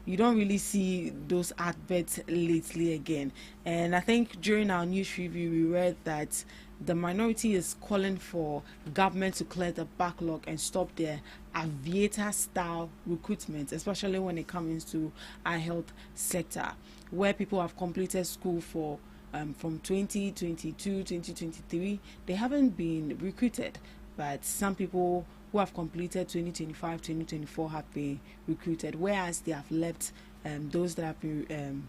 S6: you don't really see those adverts lately again. And I think during our news review, we read that the minority is calling for government to clear the backlog and stop their aviator-style recruitment, especially when it comes to our health sector, where people have completed school for from 2022, 2023, they haven't been recruited, but some people who have completed 2025, 2024 have been recruited, whereas they have left those that have been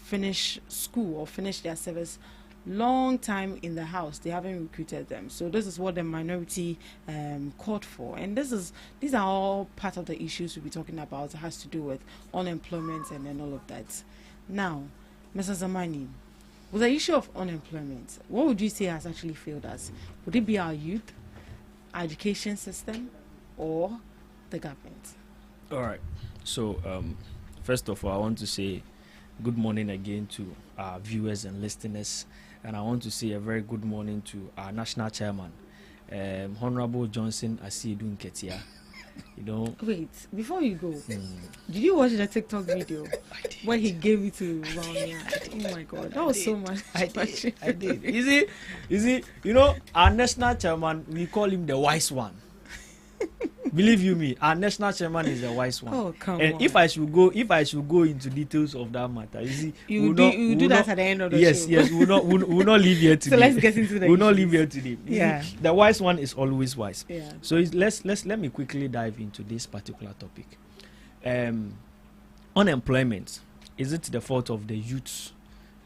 S6: finished school or finished their service long time in the house, they haven't recruited them. So this is what the minority called for, and these are all part of the issues we'll be talking about. It has to do with unemployment and then all of that. Now, Mr. Zamani, with the issue of unemployment, what would you say has actually failed us? Would it be our youth, our education system, or the government?
S17: All right. So first of all, I want to say good morning again to our viewers and listeners. And I want to say a very good morning to our national chairman, Honorable Johnson Asiedu Nketia.
S6: Wait, before you go, did you watch the TikTok video where he gave it to Round? Oh my God, that was so much.
S17: I did. You see, our national chairman, we call him the wise one. Believe you me, our national chairman is a wise one.
S6: Oh, come
S17: and
S6: on.
S17: If I should go into details of that matter, you see,
S6: you do that at the end of the show.
S17: Yes, we'll not leave here today.
S6: So let's get into the
S17: We'll not leave here today.
S6: Yeah.
S17: See, the wise one is always wise.
S6: Yeah.
S17: So let me quickly dive into this particular topic. Unemployment, is it the fault of the youth,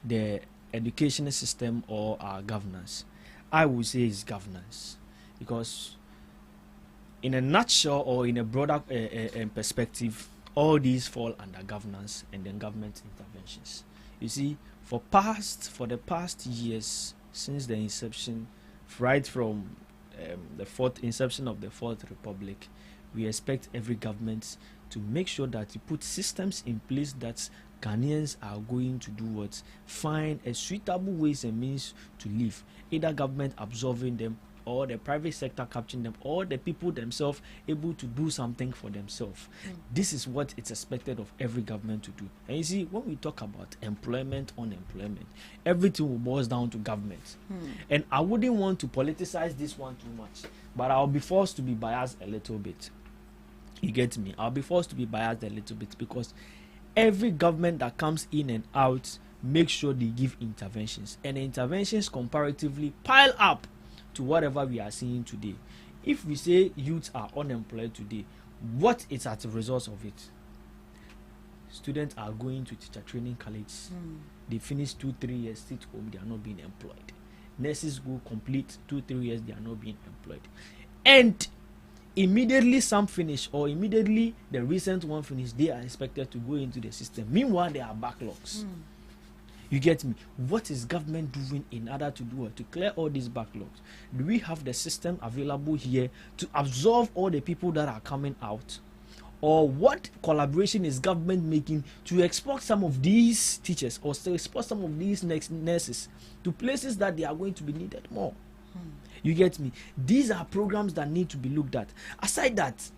S17: the education system, or our governance? I would say it's governance, because in a nutshell, or in a broader perspective, all these fall under governance and then government interventions. You see, for the past years, since the inception, right from the inception of the Fourth Republic, we expect every government to make sure that you put systems in place that Ghanaians are going to do what? Find a suitable ways and means to live. Either government absorbing them, or the private sector capturing them, or the people themselves able to do something for themselves. This is what it's expected of every government to do. And you see, when we talk about employment, unemployment, everything will boil down to government. And I wouldn't want to politicize this one too much, but I'll be forced to be biased a little bit. You get me? I'll be forced to be biased a little bit, because every government that comes in and out make sure they give interventions, and the interventions comparatively pile up to whatever we are seeing today. If we say youths are unemployed today, what is as a result of it? Students are going to teacher training college. They finish 2-3 years, sit home, they are not being employed. Nurses go complete 2-3 years, they are not being employed. And immediately some finish, or immediately the recent one finish, they are expected to go into the system. Meanwhile, there are backlogs. You get me? What is government doing in order to do it, to clear all these backlogs? Do we have the system available here to absorb all the people that are coming out? or what collaboration is government making to export some of these teachers or to export some of these nurses to places that they are going to be needed more? You get me? These are programs that need to be looked at. Aside that,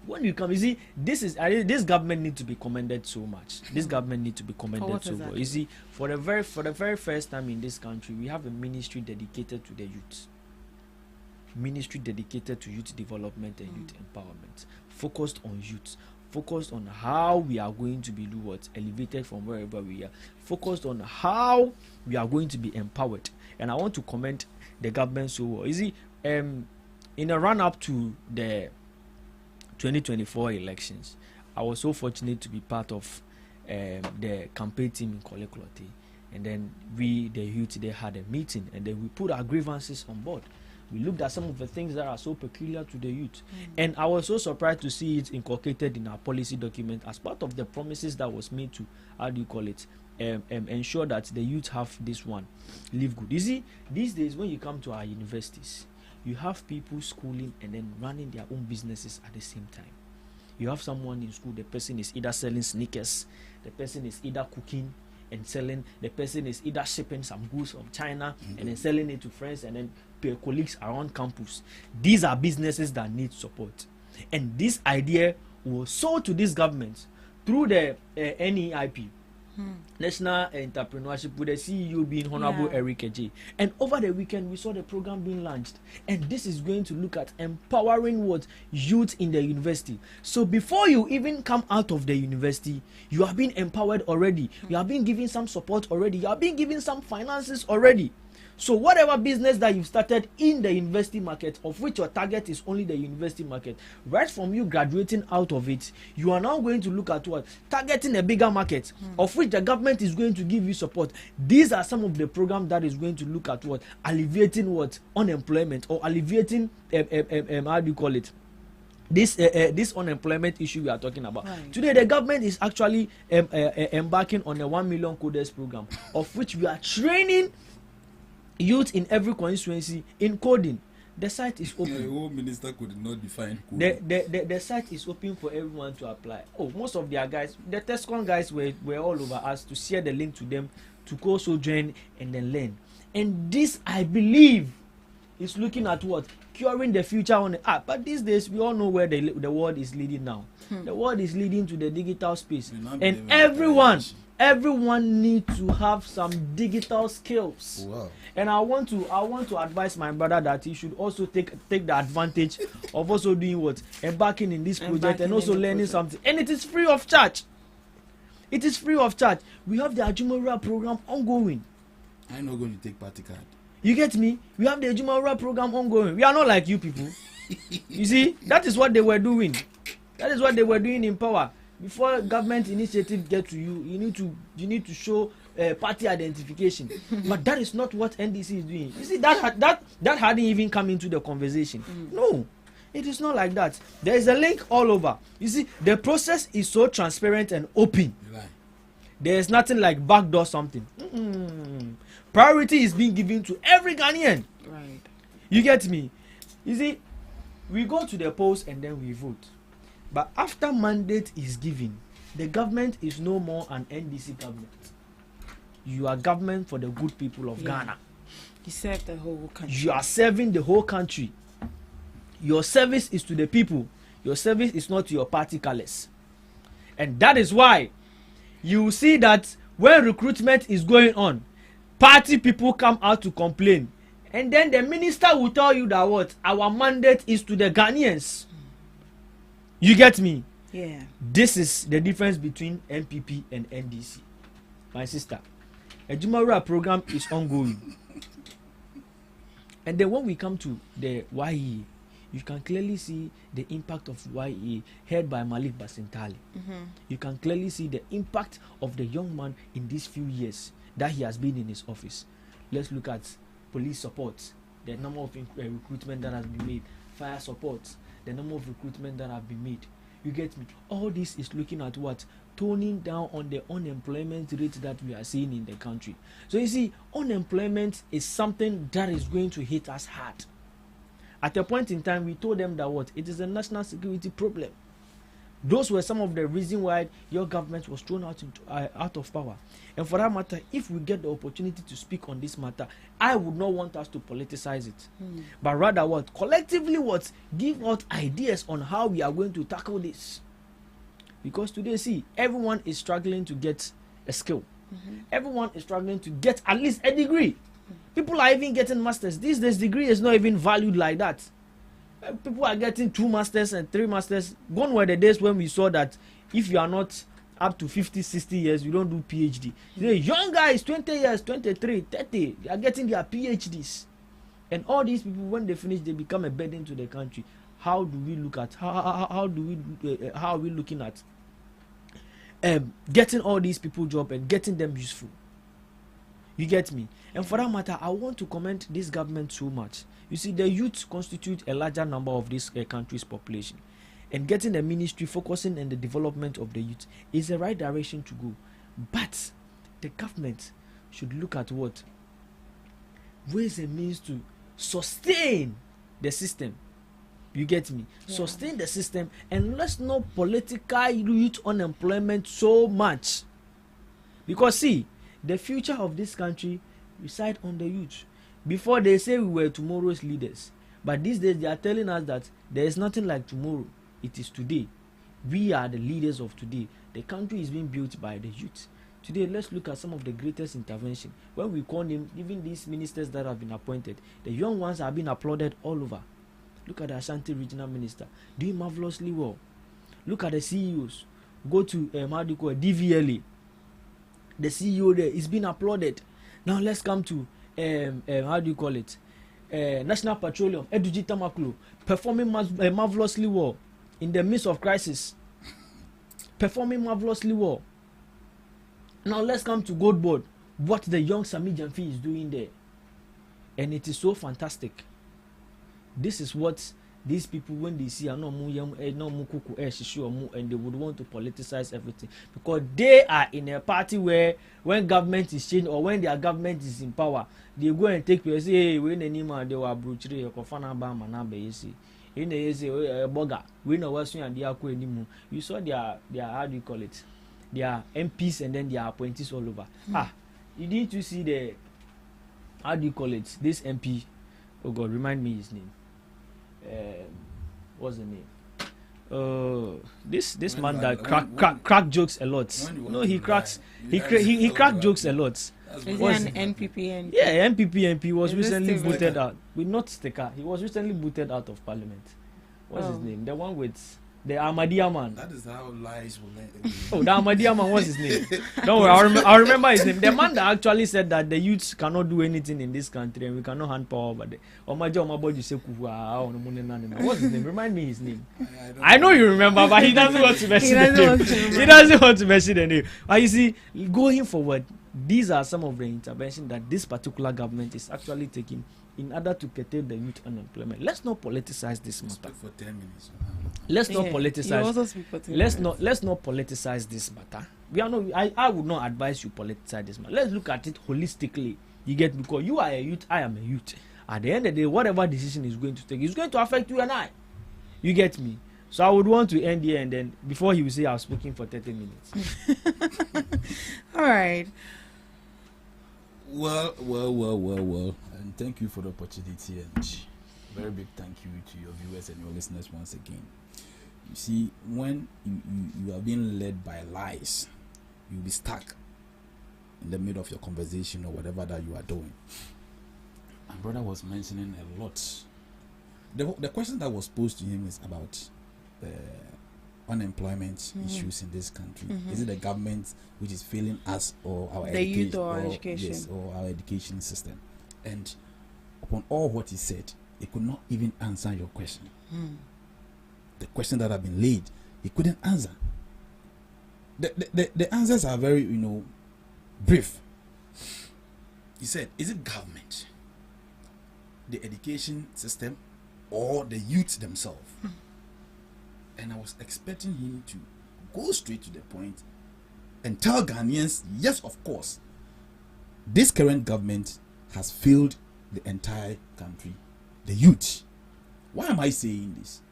S17: when you come, you see, this government need to be commended so much. This government need to be commended so much. You see, for the very first time in this country, we have a ministry dedicated to the youth. Ministry dedicated to youth development and youth empowerment, focused on youth, focused on how we are going to be elevated from wherever we are, focused on how we are going to be empowered. And I want to commend the government so well. You see, in a run-up to the 2024 elections, I was so fortunate to be part of the campaign team in Kole Klote. And then we, the youth, they had a meeting, and then we put our grievances on board. We looked at some of the things that are so peculiar to the youth. And I was so surprised to see it inculcated in our policy document as part of the promises that was made to, ensure that the youth have this one, live good. You see, these days when you come to our universities, you have people schooling and then running their own businesses at the same time. You have someone in school, the person is either selling sneakers, the person is either cooking and selling, the person is either shipping some goods from China and then selling it to friends and then colleagues around campus. These are businesses that need support. And this idea was sold to this government through the NEIP, National Entrepreneurship, with the CEO being Honorable Eric Eje. And over the weekend, we saw the program being launched. And this is going to look at empowering youth in the university. So before you even come out of the university, you are being empowered already. You are being given some support already. You are being given some finances already. So whatever business that you've started in the university market, of which your target is only the university market, right from you graduating out of it, you are now going to look at targeting a bigger market, of which the government is going to give you support. These are some of the programs that is going to look at alleviating unemployment, or alleviating this unemployment issue we are talking about. Today, the government is actually embarking on a 1 million coders program, of which we are training youth in every constituency in coding. The site is open.
S18: The Home Minister could not define coding.
S17: The site is open for everyone to apply. Most of their guys, the TESCON guys were all over us to share the link to them to also join and then learn. And this, I believe, is looking at curing the future on the app. But these days, we all know where the world is leading now. The world is leading to the digital space. And everyone needs to have some digital skills. Wow. And I want to advise my brother that he should also take the advantage of also doing embarking in this project and also learning something. And it is free of charge. It is free of charge. We have the Ajumara program ongoing.
S18: I'm not going to take party card.
S17: You get me? We have the Ajumara program ongoing. We are not like you people. You see, that is what they were doing. That is what they were doing in power. Before government initiative get to you, you need to show party identification. But that is not what NDC is doing. You see, that hadn't even come into the conversation. No, it is not like that. There is a link all over. You see, the process is so transparent and open. Right. There is nothing like backdoor something. Priority is being given to every Ghanaian. Right. You get me? You see, we go to the polls and then we vote. But after mandate is given, the government is no more an NDC government. You are government for the good people of Ghana.
S6: You serve the whole country.
S17: You are serving the whole country. Your service is to the people. Your service is not to your party colors. And that is why you see that when recruitment is going on, party people come out to complain. And then the minister will tell you that our mandate is to the Ghanaians. You get me?
S6: Yeah.
S17: This is the difference between NPP and NDC. My sister, a Jumara program is ongoing. And then when we come to the YE, you can clearly see the impact of YE head by Malik Basintali. You can clearly see the impact of the young man in these few years that he has been in his office. Let's look at police support, the number of recruitment that has been made, fire support, the number of recruitment that have been made. You get me? All this is looking at toning down on the unemployment rate that we are seeing in the country. So you see, unemployment is something that is going to hit us hard. At a point in time, we told them that it is a national security problem. Those were some of the reasons why your government was thrown out of power. And for that matter, if we get the opportunity to speak on this matter, I would not want us to politicize it, but rather what collectively give out ideas on how we are going to tackle this. Because today, see, everyone is struggling to get a skill. Everyone is struggling to get at least a degree. People are even getting masters. These days, degree is not even valued like that. People are getting 2 masters and 3 masters. Gone were the days when we saw that if you are not up to 50, 60 years, you don't do PhD. The young guys, 20 years, 23, 30, they are getting their PhDs. And all these people, when they finish, they become a burden to the country. How do we look at, how are we looking at getting all these people job and getting them useful? You get me? And for that matter, I want to commend this government so much. You see, the youth constitute a larger number of this country's population. And getting a ministry focusing on the development of the youth is the right direction to go. But the government should look at what? Ways and means to sustain the system. You get me? Yeah. Sustain the system, and let's not political youth unemployment so much. Because see, the future of this country resides on the youth. Before they say we were tomorrow's leaders, but these days they are telling us that there is nothing like tomorrow. It is today. We are the leaders of today. The country is being built by the youth. Today, let's look at some of the greatest intervention. When we call them, even these ministers that have been appointed, the young ones are being applauded all over. Look at the Ashanti regional minister doing marvelously well. Look at the CEOs. Go to DVLA. The CEO there is being applauded. Now let's come to National Petroleum, Eduji Tamaklo, performing marvelously well in the midst of crisis. Performing marvelously well. Now let's come to Gold Board. What the young Sami Jamfi is doing there, and it is so fantastic. This is what these people, when they see and they would want to politicize everything, because they are in a party where when government is changed or when their government is in power, they go and take people say, hey, when any man they were brutal, kofana ba manabe yesi. In the say boga, we know what's and they are anymore. You saw their how do you call it? Their MPs and then their appointees all over. You need to see the how do you call it? This MP, oh God, remind me his name. What's the name? This man that crack jokes a lot. No, he cracks jokes a lot.
S6: Is he an NPP?
S17: Yeah, NPP MP was recently booted out. With not sticker, he was recently booted out of parliament. What's his name? The one with the Ahmadiyya man.
S18: That is how lies will end.
S17: Oh, the Ahmadiyya man, what's his name? Don't worry, I remember his name. The man that actually said that the youths cannot do anything in this country and we cannot hand power over there. What's his name? Remind me his name. I know you remember, but he doesn't want to mention the name. He doesn't want to mention the name. But you see, going forward, these are some of the interventions that this particular government is actually taking in order to curtail the youth unemployment. Let's not politicize this matter.
S18: For 10 minutes.
S17: Let's not politicize. Let's not politicize this matter. We are not. I would not advise you politicize this matter. Let's look at it holistically. You get, because you are a youth, I am a youth. At the end of the day, whatever decision is going to take, is going to affect you and I. You get me? So I would want to end here, and then before he will say I've spoken for 30 minutes.
S6: All right.
S18: Well, and thank you for the opportunity, and very big thank you to your viewers and your listeners once again. You see, when you are being led by lies, you'll be stuck in the middle of your conversation or whatever that you are doing. My brother was mentioning a lot. The question that was posed to him is about unemployment issues in this country. Is it the government which is failing us or our
S6: youth or education?
S18: Yes, or our education system? And upon all what he said, he could not even answer your question. The question that had been laid, he couldn't answer. The answers are very, brief. He said, is it government, the education system, or the youth themselves? And I was expecting him to go straight to the point and tell Ghanaians, yes, of course, this current government has failed the entire country, the youth. Why am I saying this?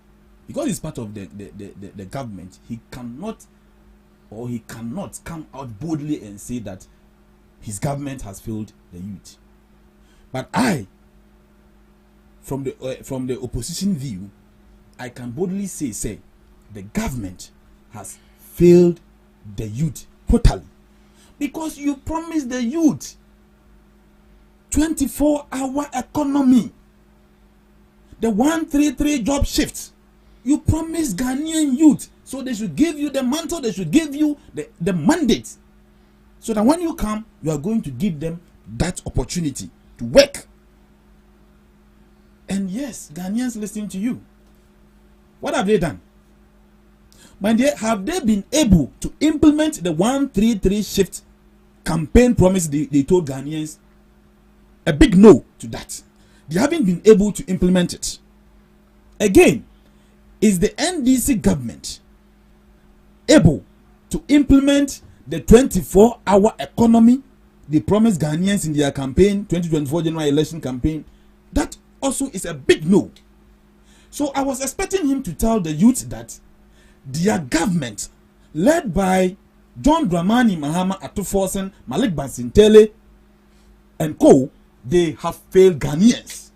S18: because he's part of the government, he cannot come out boldly and say that his government has failed the youth. But I, from the opposition view, I can boldly say the government has failed the youth totally, because you promised the youth 24-hour economy, the 133 job shifts. You promised Ghanaian youth, so they should give you the mantle, they should give you the mandate, so that when you come, you are going to give them that opportunity to work. And yes, Ghanaians listening to you. What have they done? Have they been able to implement the 133 shift campaign promise they told Ghanaians? A big no to that. They haven't been able to implement it. Again, is the NDC government able to implement the 24-hour economy they promised Ghanaians in their campaign, 2024 general election campaign? That also is a big no. So I was expecting him to tell the youth that their government, led by John Dramani Mahama Atuforsen, Malik Basintele, and co, they have failed Ghanaians.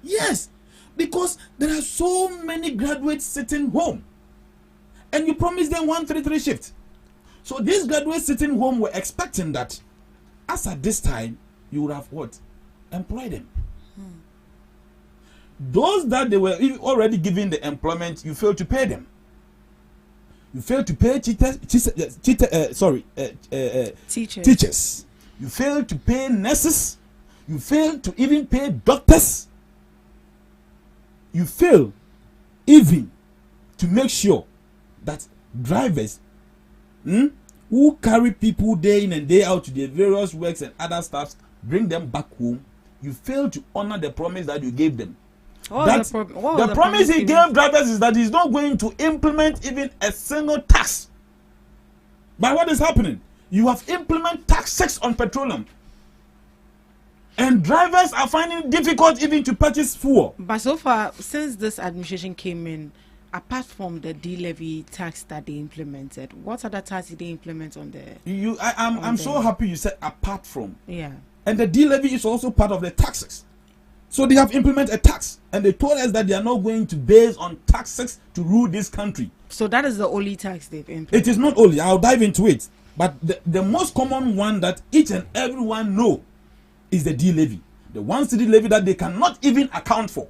S18: Yes, because there are so many graduates sitting home, and you promised them 133 shift. So these graduates sitting home were expecting that, as at this time, you would have what? Employed them. Those that they were already given the employment, you failed to pay them. You failed to pay teachers. You failed to pay nurses. You failed to even pay doctors. You failed even to make sure that drivers who carry people day in and day out to their various works and other stuff, bring them back home. You failed to honor the promise that you gave them. The promise he gave drivers is that he's not going to implement even a single tax. But what is happening? You have implemented tax 6 on petroleum, and drivers are finding it difficult even to purchase fuel.
S6: But so far, since this administration came in, apart from the D-levy tax that they implemented, what other tax did they implement on the?
S18: I'm so happy you said apart from.
S6: Yeah.
S18: And the D-levy is also part of the taxes. So they have implemented a tax, and they told us that they are not going to base on taxes to rule this country.
S6: So that is the only tax they've implemented.
S18: It is not only. I'll dive into it. But the most common one that each and everyone know is the D-levy. The 1 cedi levy that they cannot even account for.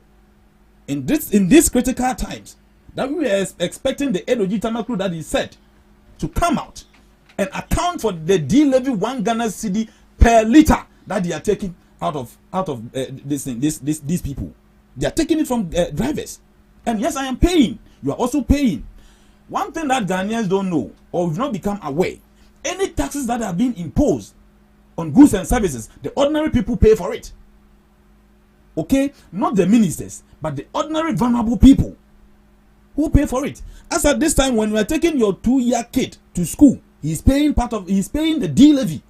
S18: In these critical times, that we were expecting the Edoji Tamakru that he said to come out and account for the D-levy 1 Ghana cedi per liter that they are taking out of these people. They are taking it from drivers. And yes, I am paying. You are also paying. One thing that Ghanaians don't know, or have not become aware, any taxes that are being imposed on goods and services, the ordinary people pay for it. Okay? Not the ministers, but the ordinary vulnerable people who pay for it. As at this time, when you are taking your 2-year kid to school, he's paying the D-levy.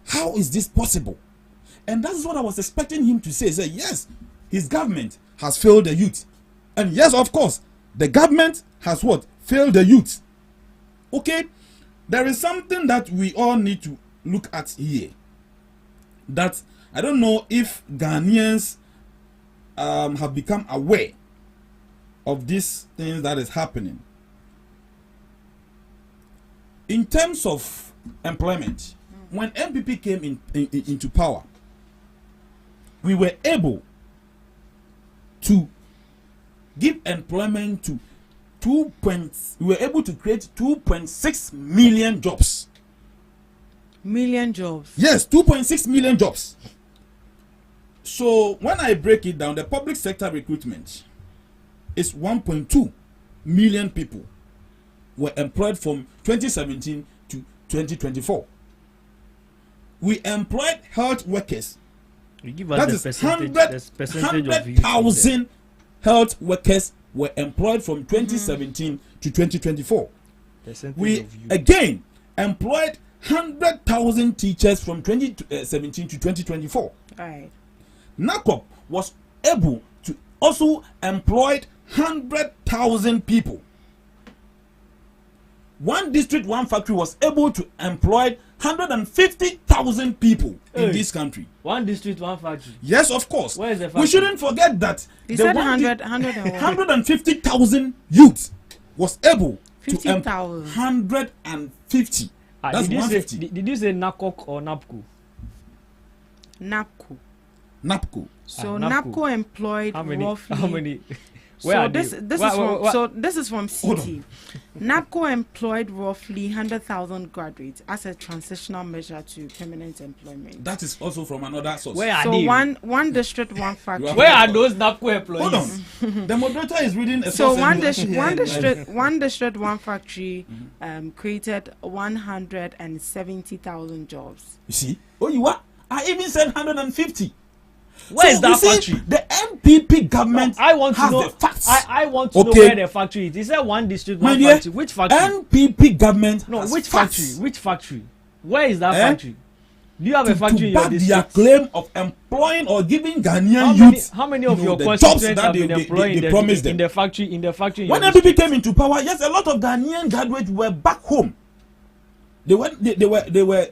S18: How is this possible? And that's what I was expecting him to say. Say, yes, his government has failed the youth. And yes, of course, the government has what? Failed the youth. Okay? There is something that we all need to look at here. That I don't know if Ghanaians have become aware of these things that is happening. In terms of employment, when MPP came into power, we were able to give employment to we were able to create 2.6 million jobs.
S6: Million jobs?
S18: Yes, 2.6 million jobs. So when I break it down, the public sector recruitment is 1.2 million people were employed from 2017 to 2024. We employed health workers. That is 100,000 health workers were employed from 2017 to 2024. We again employed 100,000 teachers from 2017 to 2024.
S6: Right.
S18: NACOP was able to also employ 100,000 people. One district, one factory was able to employ 150,000 people in this country.
S17: One district, one factory.
S18: Yes, of course.
S17: Where is the factory?
S18: We shouldn't forget that
S6: He said
S18: 150,000 youths was able to employ 150. That's 150.
S17: Did you say NACOC or NAPCO?
S6: NAPCO.
S18: NAPCO.
S6: So NAPCO employed roughly.
S17: How many?
S6: So this is from CT. NAPCO employed roughly 100,000 graduates as a transitional measure to permanent employment.
S18: That is also from another source.
S17: Where are they?
S6: One district, one factory.
S17: Where are those NAPCO employees?
S18: Hold on. The moderator is reading a
S6: So
S18: source.
S6: one district, one factory created 170,000 jobs.
S18: You see? Oh, you what? I even said 150.
S17: Where is that factory?
S18: The MPP government
S17: I want to
S18: has
S17: know
S18: the facts.
S17: I want to know where the factory is. Is there one district, one factory? Which factory?
S18: MPP government.
S17: No,
S18: has
S17: which
S18: facts.
S17: factory? Which factory? Where is that factory? Do you have a factory in your district?
S18: Their claim of employing or giving Ghanaian youth.
S17: How many of your
S18: the
S17: constituents
S18: jobs that
S17: have been employed in the factory? In the factory.
S18: When MPP came into power, yes, a lot of Ghanaian graduates were back home. They were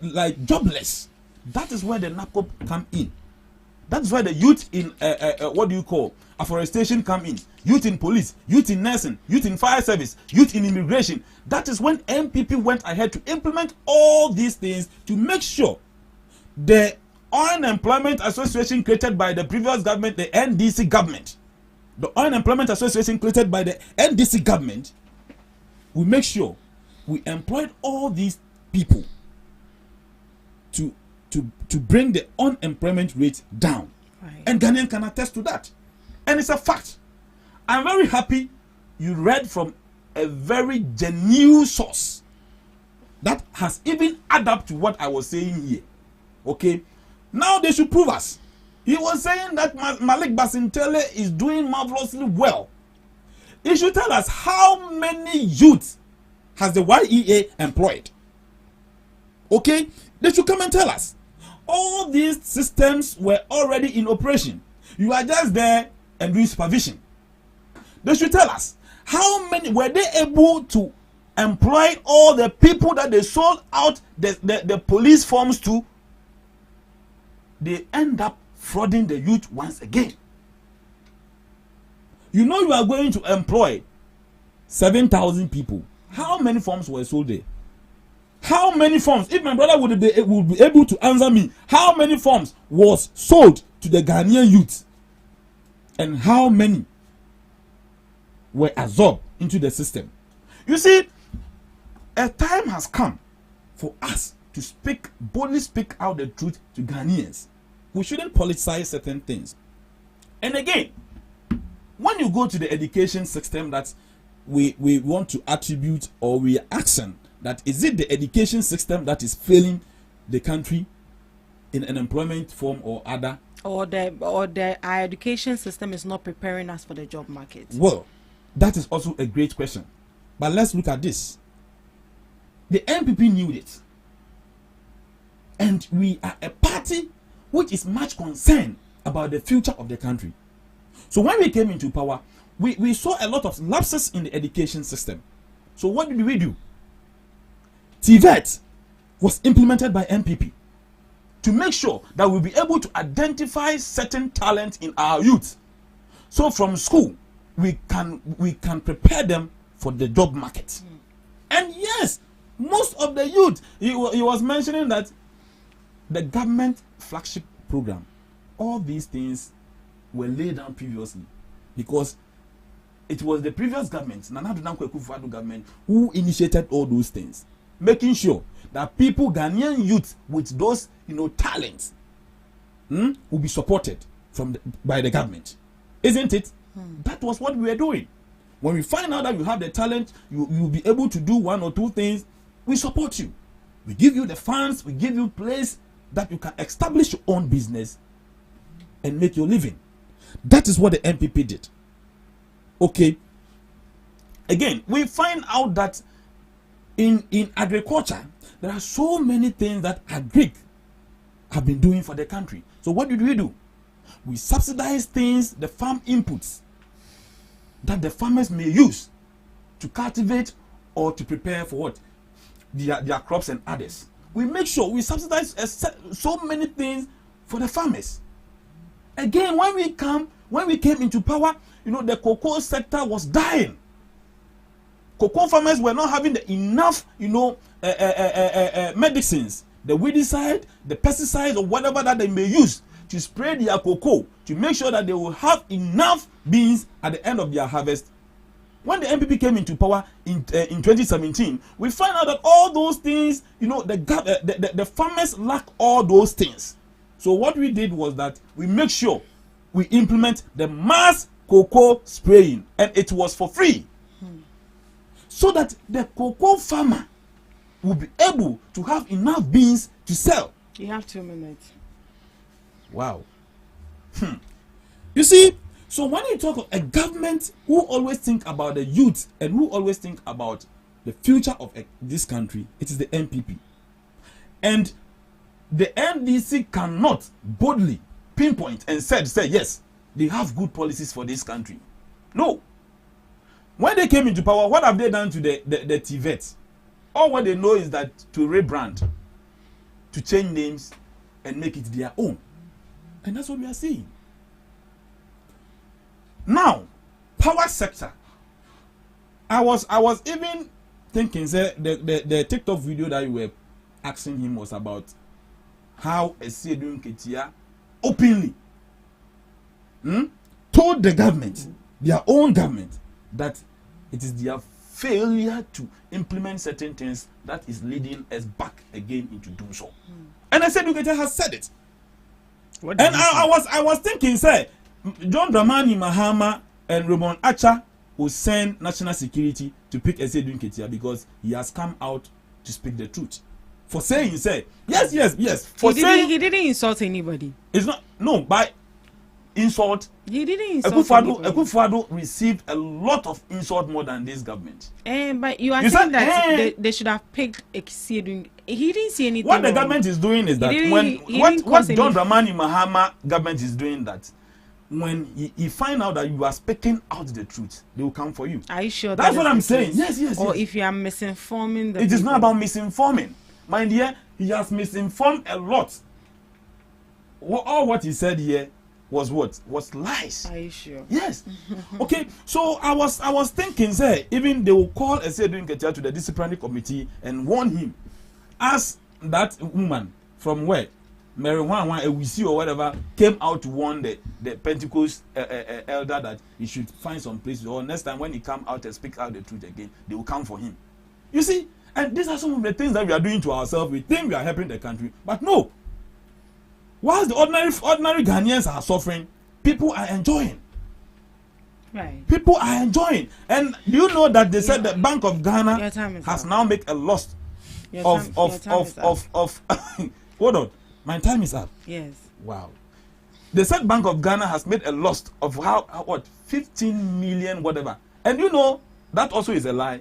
S18: like jobless. That is where the NAPCO come in. That's why the youth in what do you call afforestation come in. Youth in police, youth in nursing, youth in fire service, youth in immigration. That is when MPP went ahead to implement all these things to make sure the Unemployment Association created by the previous government, the NDC government, the Unemployment Association created by the NDC government, we make sure we employed all these people to bring the unemployment rate down. Right. And Ghanaians can attest to that. And it's a fact. I'm very happy you read from a very genuine source that has even added up to what I was saying here. Okay? Now they should prove us. He was saying that Malik Basintele is doing marvelously well. He should tell us how many youths has the YEA employed. Okay? They should come and tell us. All these systems were already in operation. You are just there and doing supervision. They should tell us how many were they able to employ all the people that they sold out the police forms to. They end up frauding the youth once again. You know you are going to employ 7,000 people. How many forms were sold there? How many forms? If my brother would be able to answer me, how many forms was sold to the Ghanaian youth? And how many were absorbed into the system? You see, a time has come for us to boldly speak out the truth to Ghanaians. We shouldn't politicize certain things. And again, when you go to the education system that we want to attribute, or we are asking that is it the education system that is failing the country in an employment form or other,
S6: or our education system is not preparing us for the job market?
S18: Well, that is also a great question. But let's look at this. The NPP knew it, and we are a party which is much concerned about the future of the country. So when we came into power, we saw a lot of lapses in the education system. So what did we do? TVET was implemented by NPP to make sure that we'll be able to identify certain talent in our youth. So from school, we can prepare them for the job market. And yes, most of the youth, he was mentioning that the government flagship program, all these things were laid down previously because it was the previous government, Nana Addo Dankwa Akufo-Addo government, who initiated all those things, making sure that people, Ghanaian youth with those talents, will be supported by the government, isn't it? That was what we were doing. When we find out that you have the talent, you'll be able to do one or two things. We support you. We give you the funds. We give you place that you can establish your own business and make your living. That is what the NPP did. Okay. Again, we find out that in agriculture, there are so many things that Agric have been doing for the country. So what did we do? We subsidize things, the farm inputs. that the farmers may use to cultivate or to prepare for what? Their crops and others. We make sure we subsidize so many things for the farmers. Again, when we came into power, the cocoa sector was dying. Cocoa farmers were not having enough, medicines, the weedicide, the pesticides, or whatever that they may use to spray their cocoa to make sure that they will have enough beans at the end of their harvest. When the MPP came into power in 2017, we find out that all those things, the farmers lack all those things. So what we did was that we make sure we implement the mass cocoa spraying, and it was for free. So that the cocoa farmer will be able to have enough beans to sell.
S6: You have 2 minutes.
S18: Wow. You see, so when you talk of a government who always think about the youth and who always think about the future of this country, it is the MPP. And the NDC cannot boldly pinpoint and say yes, they have good policies for this country. No. When they came into power, what have they done to the TVET? All what they know is that to rebrand, to change names and make it their own. And that's what we are seeing. Now, power sector. I was even thinking, say, the TikTok video that you were asking him was about how Esiedun Ketia openly told the government, their own government, that it is their failure to implement certain things that is leading us back again into doing so. And Esiedun Ketia has said it. And I was thinking, say, John Dramani Mahama and Raymond Acha will send national security to pick Esiedun Ketia because he has come out to speak the truth. For saying, say, yes. For
S6: He didn't insult anybody.
S18: It's not, no, by insult.
S6: He didn't insult anybody.
S18: Akufo-Addo received a lot of insult more than this government.
S6: But you are saying that they should have picked Esiedun. He didn't see anything.
S18: What the
S6: wrong.
S18: government is doing is that what John Dramani Mahama government is doing that when he find out that you are speaking out the truth, they will come for you.
S6: Are you sure?
S18: That's what I'm saying. Yes.
S6: Or if you are misinforming
S18: it is not about misinforming. My dear, he has misinformed a lot. All what he said here was what? Was lies.
S6: Are you sure?
S18: Yes. Okay, so I was thinking, say, even they will call Esiedun Ketia to the disciplinary committee and warn him. As that woman from where? Mary Wan Ewisi or whatever came out to warn the Pentecost elder that he should find some place, or next time when he come out and speak out the truth again, they will come for him. You see, and these are some of the things that we are doing to ourselves. We think we are helping the country, but no. Whilst the ordinary Ghanaians are suffering, people are enjoying.
S6: Right.
S18: People are enjoying. And do you know that they said the Bank of Ghana has now made a loss of hold on. My time is up.
S6: Yes.
S18: Wow. They said Bank of Ghana has made a loss of what 15 million whatever. And you know that also is a lie.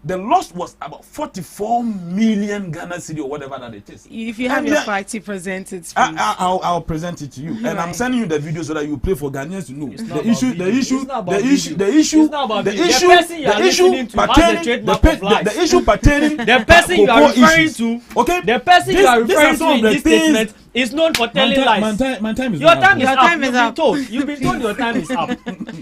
S18: The loss was about 44 million Ghana cedi or whatever that it is.
S6: If you have your party present it,
S18: I'll present it to you, and I'm sending you the video so that you play for Ghanaians to know the issue pertaining
S17: the person you are referring to. Okay, the person you are referring to in this statement is known for telling lies.
S18: My time is
S17: your
S18: up.
S17: time is up. You've been told your time is up.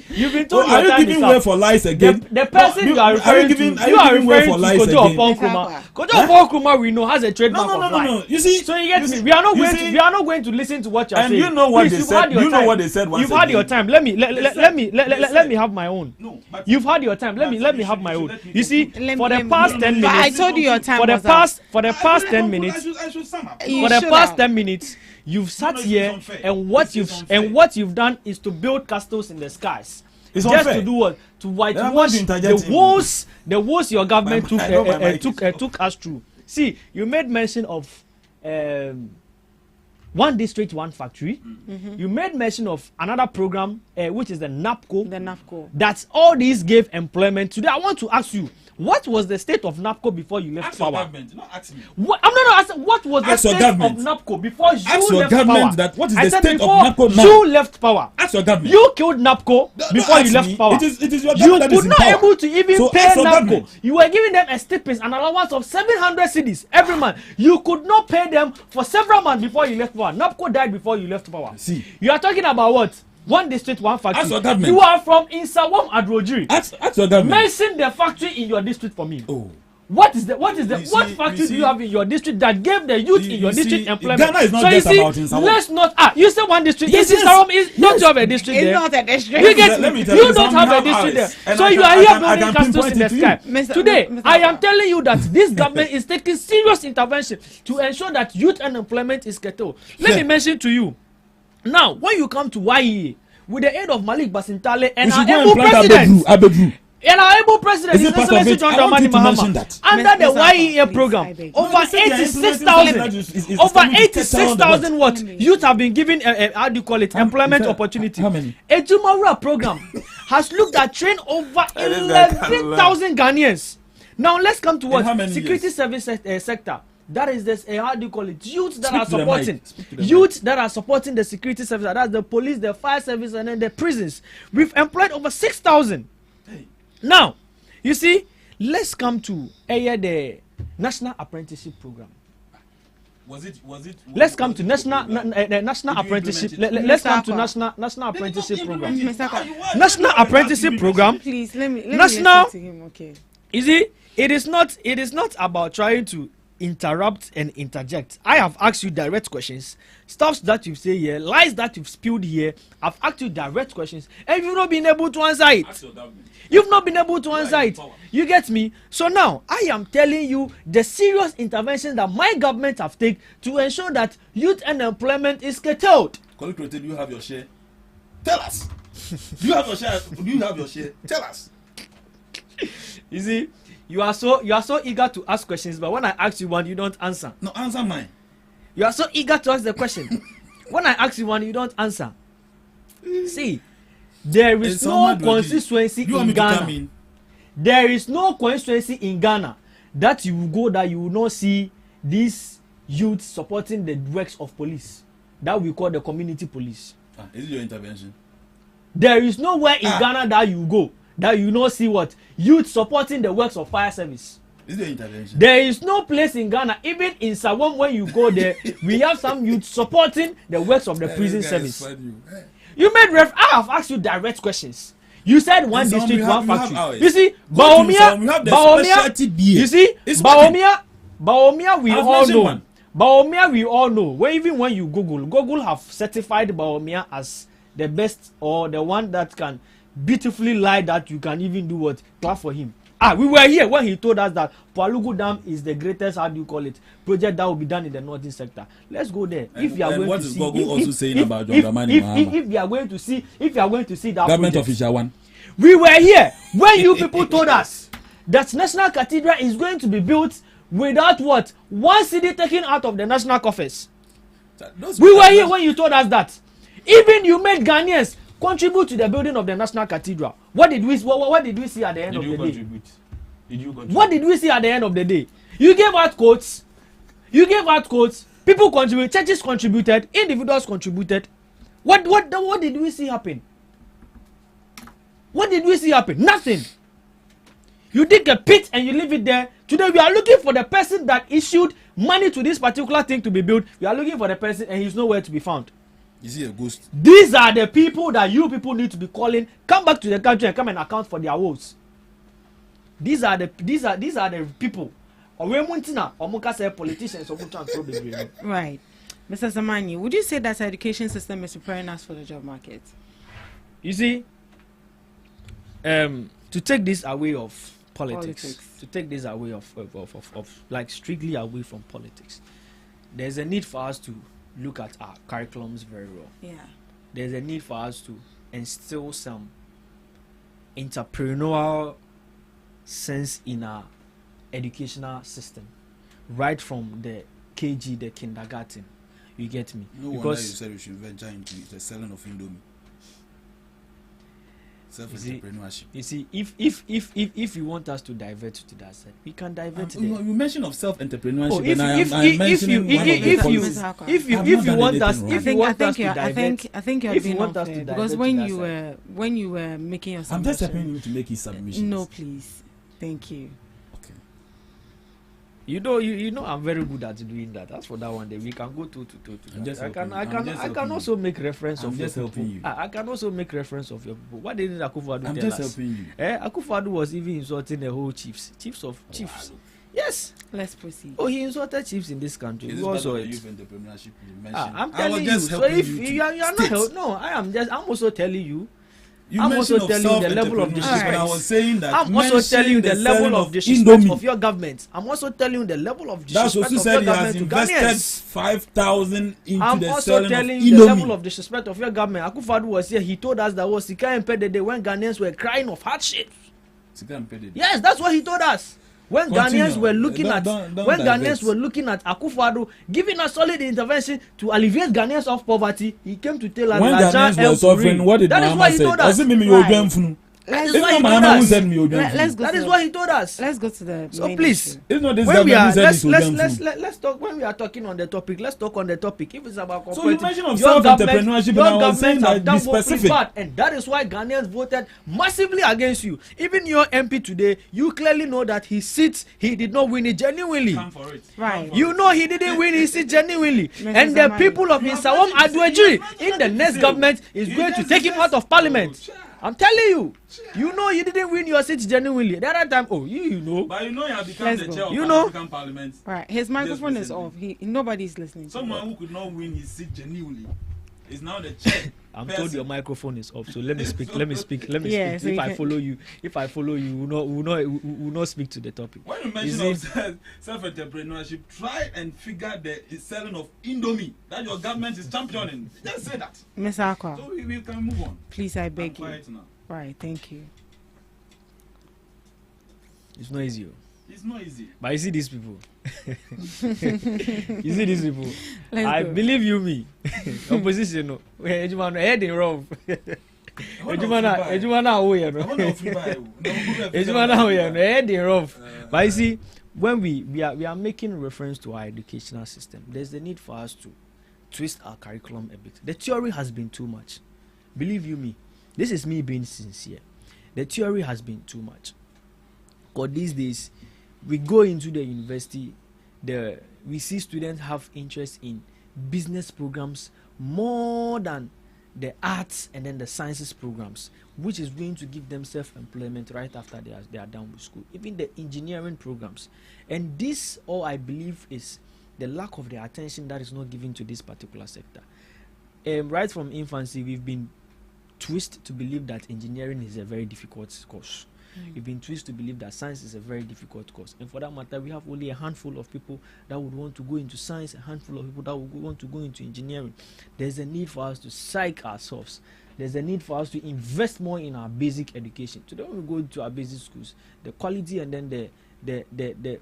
S17: You've been told your time is up.
S18: Are you giving way for lies again?
S17: The person you are referring to, you are referring to Kojo Oponkrumah. Kojo Oponkrumah we know has a trademark of lies.
S18: No. You see,
S17: so you get me. We are not going to listen to what you are saying.
S18: And you know what they said. You know what they said.
S17: You've had your time. Let me have my own. You've had your time. Let me have my own. You see, for the past 10 minutes.
S6: I told you your time
S17: for the
S6: was
S17: past 10 minutes. For the past 10 minutes. You've sat here and what you've done is to build castles in the skies.
S18: It's
S17: just
S18: unfair.
S17: To do what? To whitewash the woes your government took us through. See, you made mention of one district, one factory.
S6: Mm-hmm.
S17: You made mention of another program, which is the NAPCO.
S6: The NAPCO.
S17: That all these gave employment. Today, I want to ask you, What was the state of NAPCO before you left power?
S18: Government, not ask me.
S17: I'm not asking. What was the state of NAPCO before you left power?
S18: That what is the state of NAPCO now?
S17: You left power.
S18: Ask your government.
S17: You killed NAPCO before you left power.
S18: It is your government that is in power.
S17: You could not able to even pay NAPCO. You were giving them a stipend, an allowance of 700 cedis every month. You could not pay them for several months before you left power. NAPCO died before you left power.
S18: See,
S17: you are talking about what? One district, one factory.
S18: Ask your government.
S17: You are from Insawam Adrojiri.
S18: Ask your government.
S17: Mention the factory in your district for me.
S18: Oh.
S17: What factory do you have in your district that gave the youth in your district employment?
S18: Ghana is not just about Insawam.
S17: Let's not. You said one district.
S18: Yes,
S17: Insawam is don't you have a district there?
S6: It's not a district.
S17: You get me? You don't have a district there. So you are here building castles in the sky. Today, I am telling you that this government is taking serious intervention to ensure that youth unemployment is curtailed. Let me mention to you. Now, when you come to YEA, with the aid of Malik Basintale and our able president, and our able president, His Excellency John Dramani Mahama, under the YEA program, over 86,000 what youth have been given how do you call it, employment opportunity. How many? A Jumara program has looked at train over 11,000 Ghanaians. Now let's come to what security service sector. That is this, how do you call it? Youth that are supporting, the security service. That's the police, the fire service, and then the prisons. We've employed over 6,000. Now, you see, let's come to the National Apprenticeship Program. Let's come to National Apprenticeship. Let's come to National Apprenticeship Program. National Apprenticeship Program.
S6: Please let me
S17: National.
S6: listen to him. Okay.
S17: You see, it is not about trying to interrupt and interject. I have asked you direct questions. Stuff that you've said here, lies that you've spilled here. I've asked you direct questions, and you've not been able to answer it. You've not been able to answer it. You get me? So now I am telling you the serious intervention that my government have taken to ensure that youth unemployment is curtailed.
S18: Do you have your share? Tell us. Do you have your share? Do you have your share? Tell us.
S17: You see, you are so eager to ask questions, but when I ask you one, you don't answer.
S18: No, answer mine.
S17: You are so eager to ask the question. When I ask you one, you don't answer. See, there is no constituency in Ghana. There is no constituency in Ghana that you will go that you will not see these youth supporting the works of police that we call the community police.
S18: Is it your intervention?
S17: There is nowhere in Ghana that you go that you not see what youth supporting the works of fire service.
S18: Is there intervention?
S17: There is no place in Ghana, even in Sawam, when you go there, we have some youth supporting the works of the prison service. You made I have asked you direct questions. You said one district, one factory. You see, Baomia. You see, Baomia. We all know. Baomia, we all know. Where even when you Google have certified Baomia as the best or the one that can beautifully lie that you can even do what clap for him. We were here when he told us that Palugu Dam is the greatest, how do you call it, project that will be done in the northern sector. Let's go there. If you are going to see, what is Google also saying about John Dramani Mahama? If you are going to see that
S18: government
S17: project,
S18: official one.
S17: We were here when you people told us that National Cathedral is going to be built without what one city taken out of the national coffers. We were here when you told us that. Even you made Ghanaians contribute to the building of the National Cathedral. What did we see at the end of the day? What did we see at the end of the day? You gave out quotes. People contributed. Churches contributed. Individuals contributed. What did we see happen? What did we see happen? Nothing. You dig a pit and you leave it there. Today we are looking for the person that issued money to this particular thing to be built. We are looking for the person and he's nowhere to be found.
S18: Is he a ghost?
S17: These are the people that you people need to be calling. Come back to the country and come and account for their woes. These are the people. Politicians.
S6: Right. Mr. Zamani, would you say that the education system is preparing us for the job market?
S17: You see, to take this away of politics. To take this away of like strictly away from politics, there's a need for us to look at our curriculums very well.
S6: Yeah.
S17: There's a need for us to instill some entrepreneurial sense in our educational system, right from the KG, the kindergarten. You get me?
S18: No wonder you said we should venture into the selling of Indomie. self-entrepreneurship.
S17: You see, if you want us to divert to that side, we can divert there.
S18: You mentioned of self-entrepreneurship,
S17: Oh, if you want us to divert,
S6: I think you're being unfair because when you were making your submission,
S18: I'm just helping you to make his submission.
S6: No, please, thank you.
S17: You know, I'm very good at doing that. As for that one, day we can go to. I can also make reference of your people. I can also make reference of your people. What did Akufo-Addo tell us?
S18: I'm just helping you.
S17: Akufo-Addo was even insulting the whole chiefs. Yes.
S6: Let's proceed.
S17: Oh, he insulted chiefs in this country.
S18: Is this part of the youth entrepreneurship you mentioned?
S17: I'm telling you. So if you are not I'm also telling you. I'm also telling you the level of disrespect.
S18: I was saying that.
S17: I'm also telling you the level of disrespect of your government. I'm also telling you the level of disrespect of your government to Ghanaians.
S18: 5,000 into
S17: I'm
S18: the
S17: also telling you the level of disrespect of your government. Akufo-Addo was here. He told us that was Sika Mpede when Ghanaians were crying of hardship. Yes, that's what he told us. When Ghanaians were looking at Akufo-Addo giving us solid intervention to alleviate Ghanaians of poverty, he came to tell us
S18: when Ghanaians were suffering, what did Mahama say? Doesn't mean
S17: That is what he told us.
S6: Let's go to the.
S17: So please, let's talk. When we are talking on the topic, let's talk on the topic. If it's about
S18: cooperative, so you mentioned of self-entrepreneurship, and I was saying that be specific.
S17: And that is why Ghanaians voted massively against you. Even your MP today, you clearly know that his seats, he did not win it genuinely.
S6: Right.
S17: You know he didn't win his seat genuinely. And the people of Nsawam Adweji in the next government is going to take him out of parliament. I'm telling you, you know you didn't win your seat genuinely. The other time, you know.
S18: But you know you have become the chair of African Parliament.
S6: Right, his microphone is off. Nobody's listening.
S18: Someone who could not win his seat genuinely is now the chair.
S17: I'm told your microphone is off, so let me speak. If I follow you, we will not speak to the topic.
S18: When you mention self-entrepreneurship, try and figure the selling of Indomie that your government is championing. Just say that.
S6: Mr. Akwa.
S18: So we can move on.
S6: Please, I beg you.
S18: Now.
S6: Right, thank you.
S17: It's not easy.
S18: It's not easy.
S17: But you see these people. I believe you me. Opposition no. Ejumana head in wrong. Ejumana away no. Ejumana away no head in wrong. But you see, when we are making reference to our educational system, there's the need for us to twist our curriculum a bit. The theory has been too much. Believe you me. This is me being sincere. The theory has been too much. Because these days, we go into the university, we see students have interest in business programs more than the arts and then the sciences programs, which is going to give them self-employment right after they are done with school. Even the engineering programs. And this, all I believe, is the lack of the attention that is not given to this particular sector. Right from infancy, we've been twisted to believe that engineering is a very difficult course. We've been twisted to believe that science is a very difficult course. And for that matter, we have only a handful of people that would want to go into science, a handful of people that would want to go into engineering. There's a need for us to psych ourselves. There's a need for us to invest more in our basic education. Today, when we go to our basic schools, the quality and then the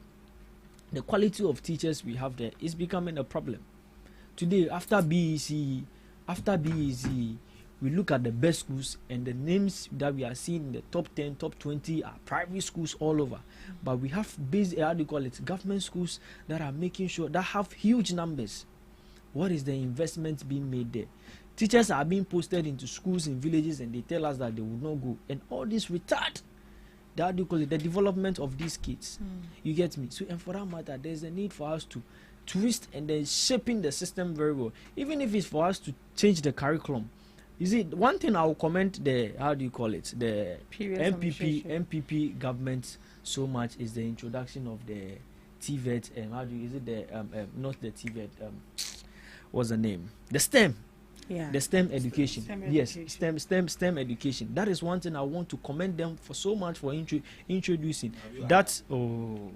S17: quality of teachers we have there is becoming a problem. Today, after BEC, we look at the best schools, and the names that we are seeing in the top 10, top 20 are private schools all over. But we have government schools that are making sure that have huge numbers. What is the investment being made there? Teachers are being posted into schools in villages, and they tell us that they will not go. And all this retard the development of these kids. You get me? So, and for that matter, there's a need for us to twist and then shaping the system very well. Even if it's for us to change the curriculum. You see, one thing I will comment the the MPP government so much is the introduction of the TVET and not the TVET, what's the name? The STEM.
S6: Yeah.
S17: The STEM education. Yes,
S6: education.
S17: STEM education. That is one thing I want to commend them for so much for introducing. That's
S18: Continue.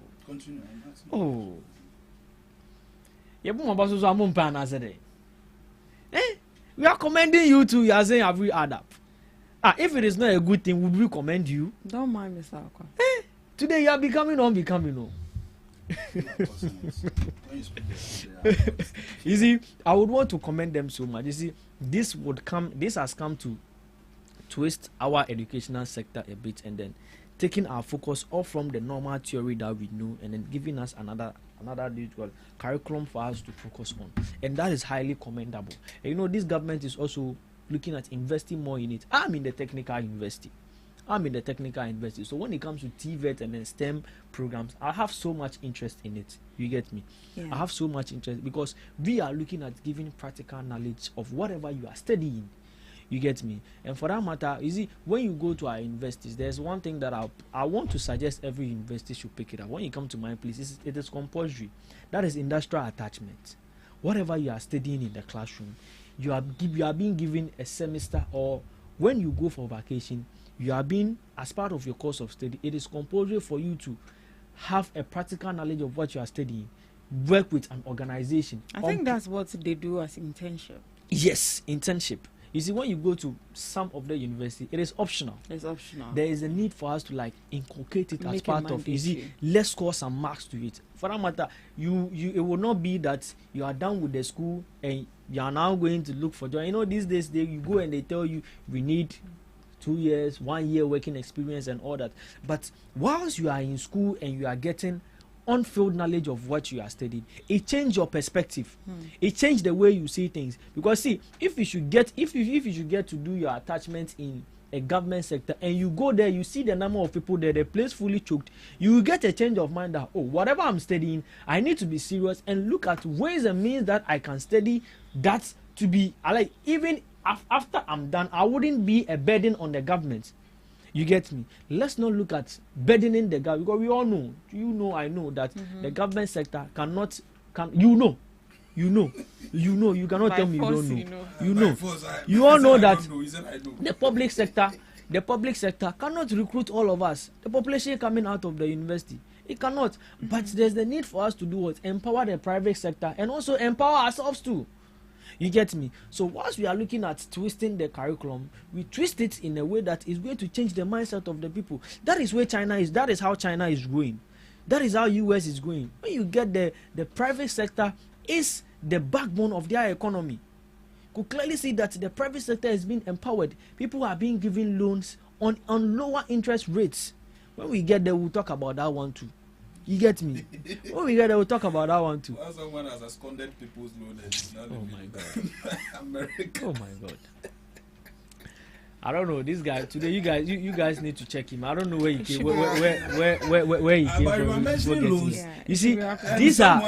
S17: We are commending you too. You are saying have we add up? If it is not a good thing, would we commend you?
S6: Don't mind Mr. Akwa.
S17: Today you are becoming unbecoming. You see, I would want to commend them so much. You see, this has come to twist our educational sector a bit and then taking our focus off from the normal theory that we know and then giving us another curriculum for us to focus on, and that is highly commendable. And you know, this government is also looking at investing more in it. I'm in the technical university, so when it comes to TVET and then STEM programs, I have so much interest in it. You get me? Yeah. I have so much interest because we are looking at giving practical knowledge of whatever you are studying. You get me? And for that matter, you see, when you go to our universities, there's one thing that I want to suggest every university should pick it up. When you come to my place, it is compulsory. That is industrial attachment. Whatever you are studying in the classroom, you are being given a semester, or when you go for vacation, you are being, as part of your course of study, it is compulsory for you to have a practical knowledge of what you are studying, work with an organization.
S6: I think that's what they do as internship.
S17: Yes, internship. You see, when you go to some of the university, it is optional.
S6: It's optional.
S17: There is a need for us to like inculcate it as part of. You see, let's score some marks to it. For that matter, it will not be that you are done with the school and you are now going to look for job. You know, these days you go and they tell you we need 2 years, 1 year working experience and all that. But whilst you are in school and you are getting on-field knowledge of what you are studying, it changes your perspective. It changes the way you see things. Because see, if you should get to do your attachment in a government sector and you go there, you see the number of people there, the place fully choked, you will get a change of mind that, oh, whatever I'm studying, I need to be serious and look at ways and means that I can study that to be like, even after I'm done, I wouldn't be a burden on the government. You get me? Let's not look at burdening the government, because we all know, I know that the government sector you cannot tell me you don't know. You all know that the public sector cannot recruit all of us. The population coming out of the university, it cannot. But there's the need for us to do what? Empower the private sector and also empower ourselves too. You get me? So whilst we are looking at twisting the curriculum, we twist it in a way that is going to change the mindset of the people. That is where China is. That is how China is growing. That is how US is going. When you get the private sector is the backbone of their economy. You could clearly see that the private sector is being empowered. People are being given loans on lower interest rates. When we get there, we'll talk about that one too. You get me? When we get there, we'll talk about that one too.
S18: Well, someone has absconded people's loan.
S17: Oh my God. America. Oh my God. I don't know this guy today. You guys need to check him. I don't know where he came. Where he came from.
S18: Loans.
S17: Yeah. You see, these are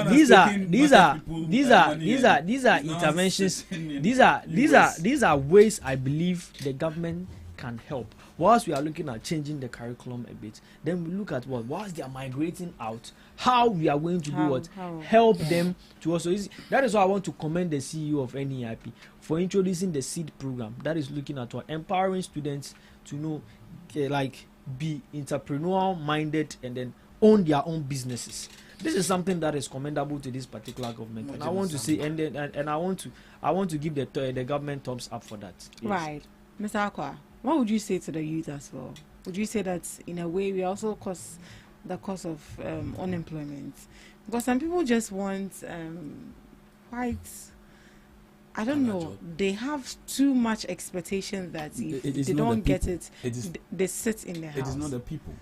S17: interventions. These are ways I believe the government can help. Whilst we are looking at changing the curriculum a bit, then we look at whilst they are migrating out, how we are going to do what? Help them to also. That is why I want to commend the CEO of NEIP for introducing the SEED program that is looking at empowering students to know, be entrepreneurial minded and then own their own businesses. This is something that is commendable to this particular government, and I want to say, and I want to give the government thumbs up for that.
S6: Yes. Right, Mr. Akwa. What would you say to the youth as well? Would you say that in a way we also cause the cause of unemployment? Because some people just want I don't know, they have too much expectation that if they don't get it, they sit in their house.
S18: It is not the people.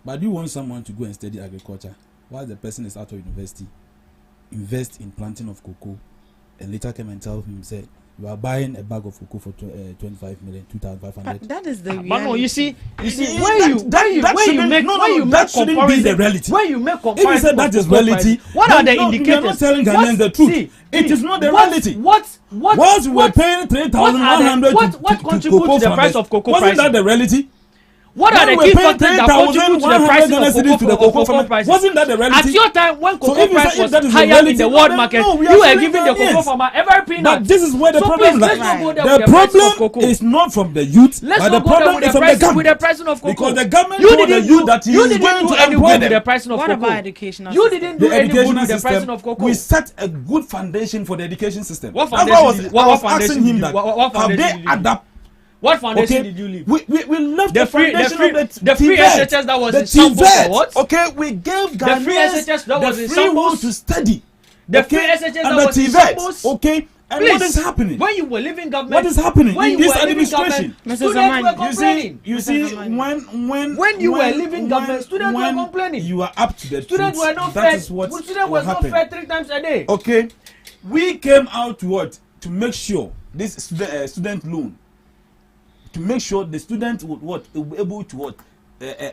S18: But do you want someone to go and study agriculture while the person is out of university, invest in planting of cocoa, and later come and tell him, say, you are buying a bag of cocoa for 25 million, 2,500.
S6: But that is the reality.
S17: But no, you see, when you make comparison, when you make comparison,
S18: if you say that is reality,
S17: what are the indicators?
S18: You are not telling Ghanaians the truth. It is not the reality. Once we were paying 3,100
S17: what contributes to the price of cocoa prices?
S18: Wasn't that the reality?
S17: What are the key factors that contribute to the price of cocoa prices?
S18: Wasn't that the reality?
S17: At your time, when cocoa price was higher in the world market, you were giving the cocoa farmer every peanut.
S18: But this is where the problem lies. The problem is not from the youth, but the problem is from the government.
S17: With the pricing of cocoa.
S18: Because the government told the youth that he is going to employ them.
S6: What about education?
S17: You didn't do any good with the pricing of cocoa.
S18: We set a good foundation for the education system.
S17: What foundation?
S18: What foundation did you adapt?
S17: What foundation did you leave?
S18: We left the foundation of
S17: the free SHS that was in sample for what?
S18: Okay, we gave
S17: Ghanaians the free SHS that was in
S18: free will to study.
S17: The free SHS that
S18: and
S17: was in
S18: samples. Okay, And
S17: Please,
S18: what is happening?
S17: When you were leaving government,
S18: what is happening
S17: when
S18: in
S17: you
S18: this
S17: were leaving
S18: administration?
S17: government, students were complaining.
S18: You see, when
S17: you were leaving government, students were complaining.
S18: You are up to the
S17: students
S18: truth.
S17: were not
S18: That
S17: fed.
S18: is what
S17: Students were not fed 3 times a day.
S18: Okay, we came out to what? To make sure this student loan, to make sure the student would what will be able to what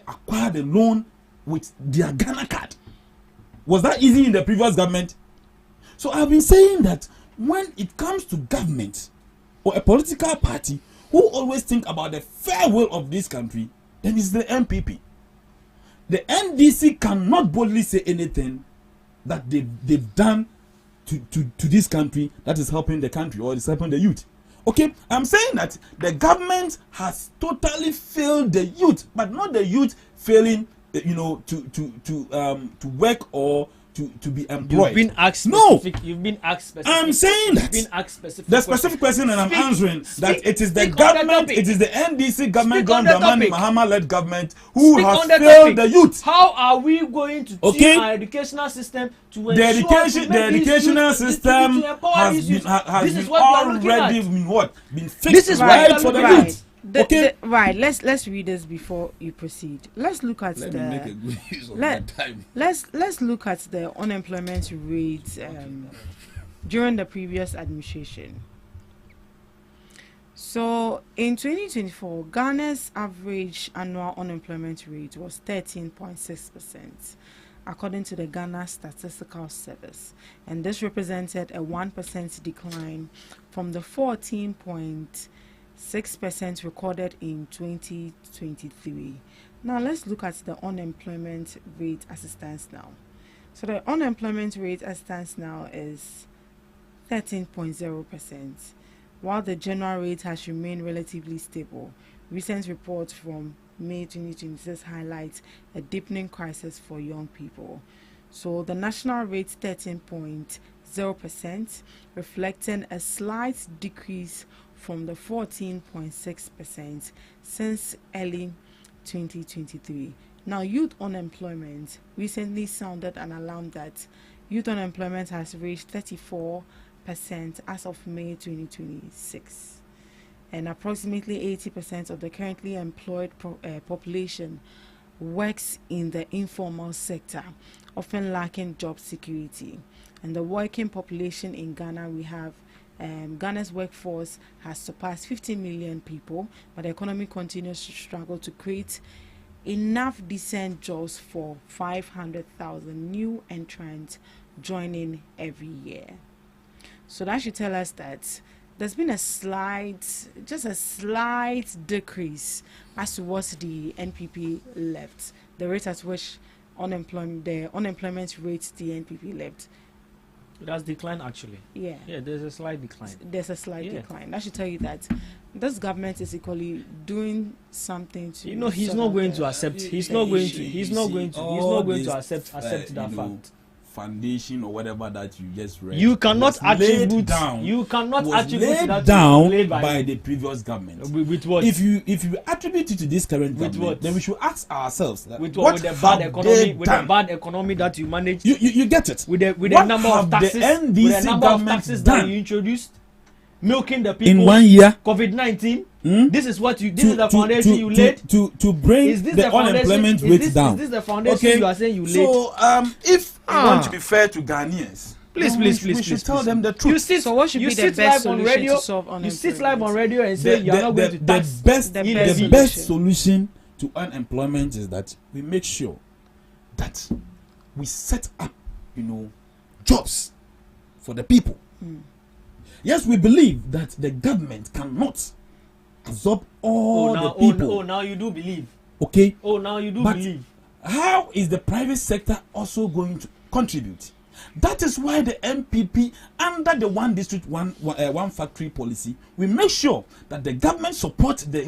S18: acquire the loan with their Ghana card. Was that easy in the previous government? So I've been saying that when it comes to government or a political party who always think about the fair will of this country, then it's the MPP. The NDC cannot boldly say anything that they've done to this country that is helping the country or is helping the youth. Okay, I'm saying that the government has totally failed the youth, but not the youth failing, to work or to be employed.
S17: You've been asked
S18: specific.
S17: No, you've been asked specific.
S18: I'm saying that.
S17: You've been asked specific.
S18: The specific question, and I'm answering that it is the government, it is the NDC government, John Dramani Mahama-led government, who has failed the youth.
S17: How are we going to tune our educational system to ensure
S18: the educational system has been already been fixed.
S17: This is
S18: right for the youth.
S6: Okay. Right. Let's read this before you proceed. Let's look at let's look at the unemployment rate during the previous administration. So in 2024, Ghana's average annual unemployment rate was 13.6%, according to the Ghana Statistical Service, and this represented a 1% decline from the 14.6% recorded in 2023. Now let's look at the unemployment rate as it stands now. So the unemployment rate as it stands now is 13.0%, while the general rate has remained relatively stable. Recent reports from May 2026 highlight a deepening crisis for young people. So the national rate 13.0%, reflecting a slight decrease from the 14.6% since early 2023. Now, youth unemployment recently sounded an alarm that youth unemployment has reached 34% as of May 2026, and approximately 80% of the currently employed population works in the informal sector, often lacking job security. And the working population in Ghana, we have Ghana's workforce has surpassed 50 million people, but the economy continues to struggle to create enough decent jobs for 500,000 new entrants joining every year. So that should tell us that there's been a slight decrease as towards the NPP left, the rate at which the unemployment rate the NPP left.
S17: It has declined actually.
S6: Yeah,
S17: there's a slight decline.
S6: Decline. That should tell you that this government is equally doing something to.
S17: He's not going to accept. He's not going to accept that fact.
S18: Foundation or whatever that you just read.
S17: You cannot attribute that
S18: down by the previous government.
S17: With what?
S18: If you attribute it to this current government, then we should ask ourselves
S17: with the bad economy that you manage.
S18: You get it.
S17: With the number of taxes that you introduced, milking the people
S18: in 1 year.
S17: COVID-19. This is what this is the foundation you laid
S18: to bring the unemployment rate down.
S17: Is this the foundation you are saying you laid?
S18: So if you want to be fair to Ghanaians,
S17: please,
S18: we should tell them the truth.
S6: So what should be the best solution to solve unemployment?
S17: You sit live on radio and say you are not going to tax.
S18: The best solution to unemployment is that we make sure that we set up, jobs for the people. Yes, we believe that the government cannot absorb all the people.
S17: Now you do believe.
S18: Okay.
S17: Now you do believe.
S18: How is the private sector also going to contribute? That is why the MPP, under the one district, one factory policy, we make sure that the government supports the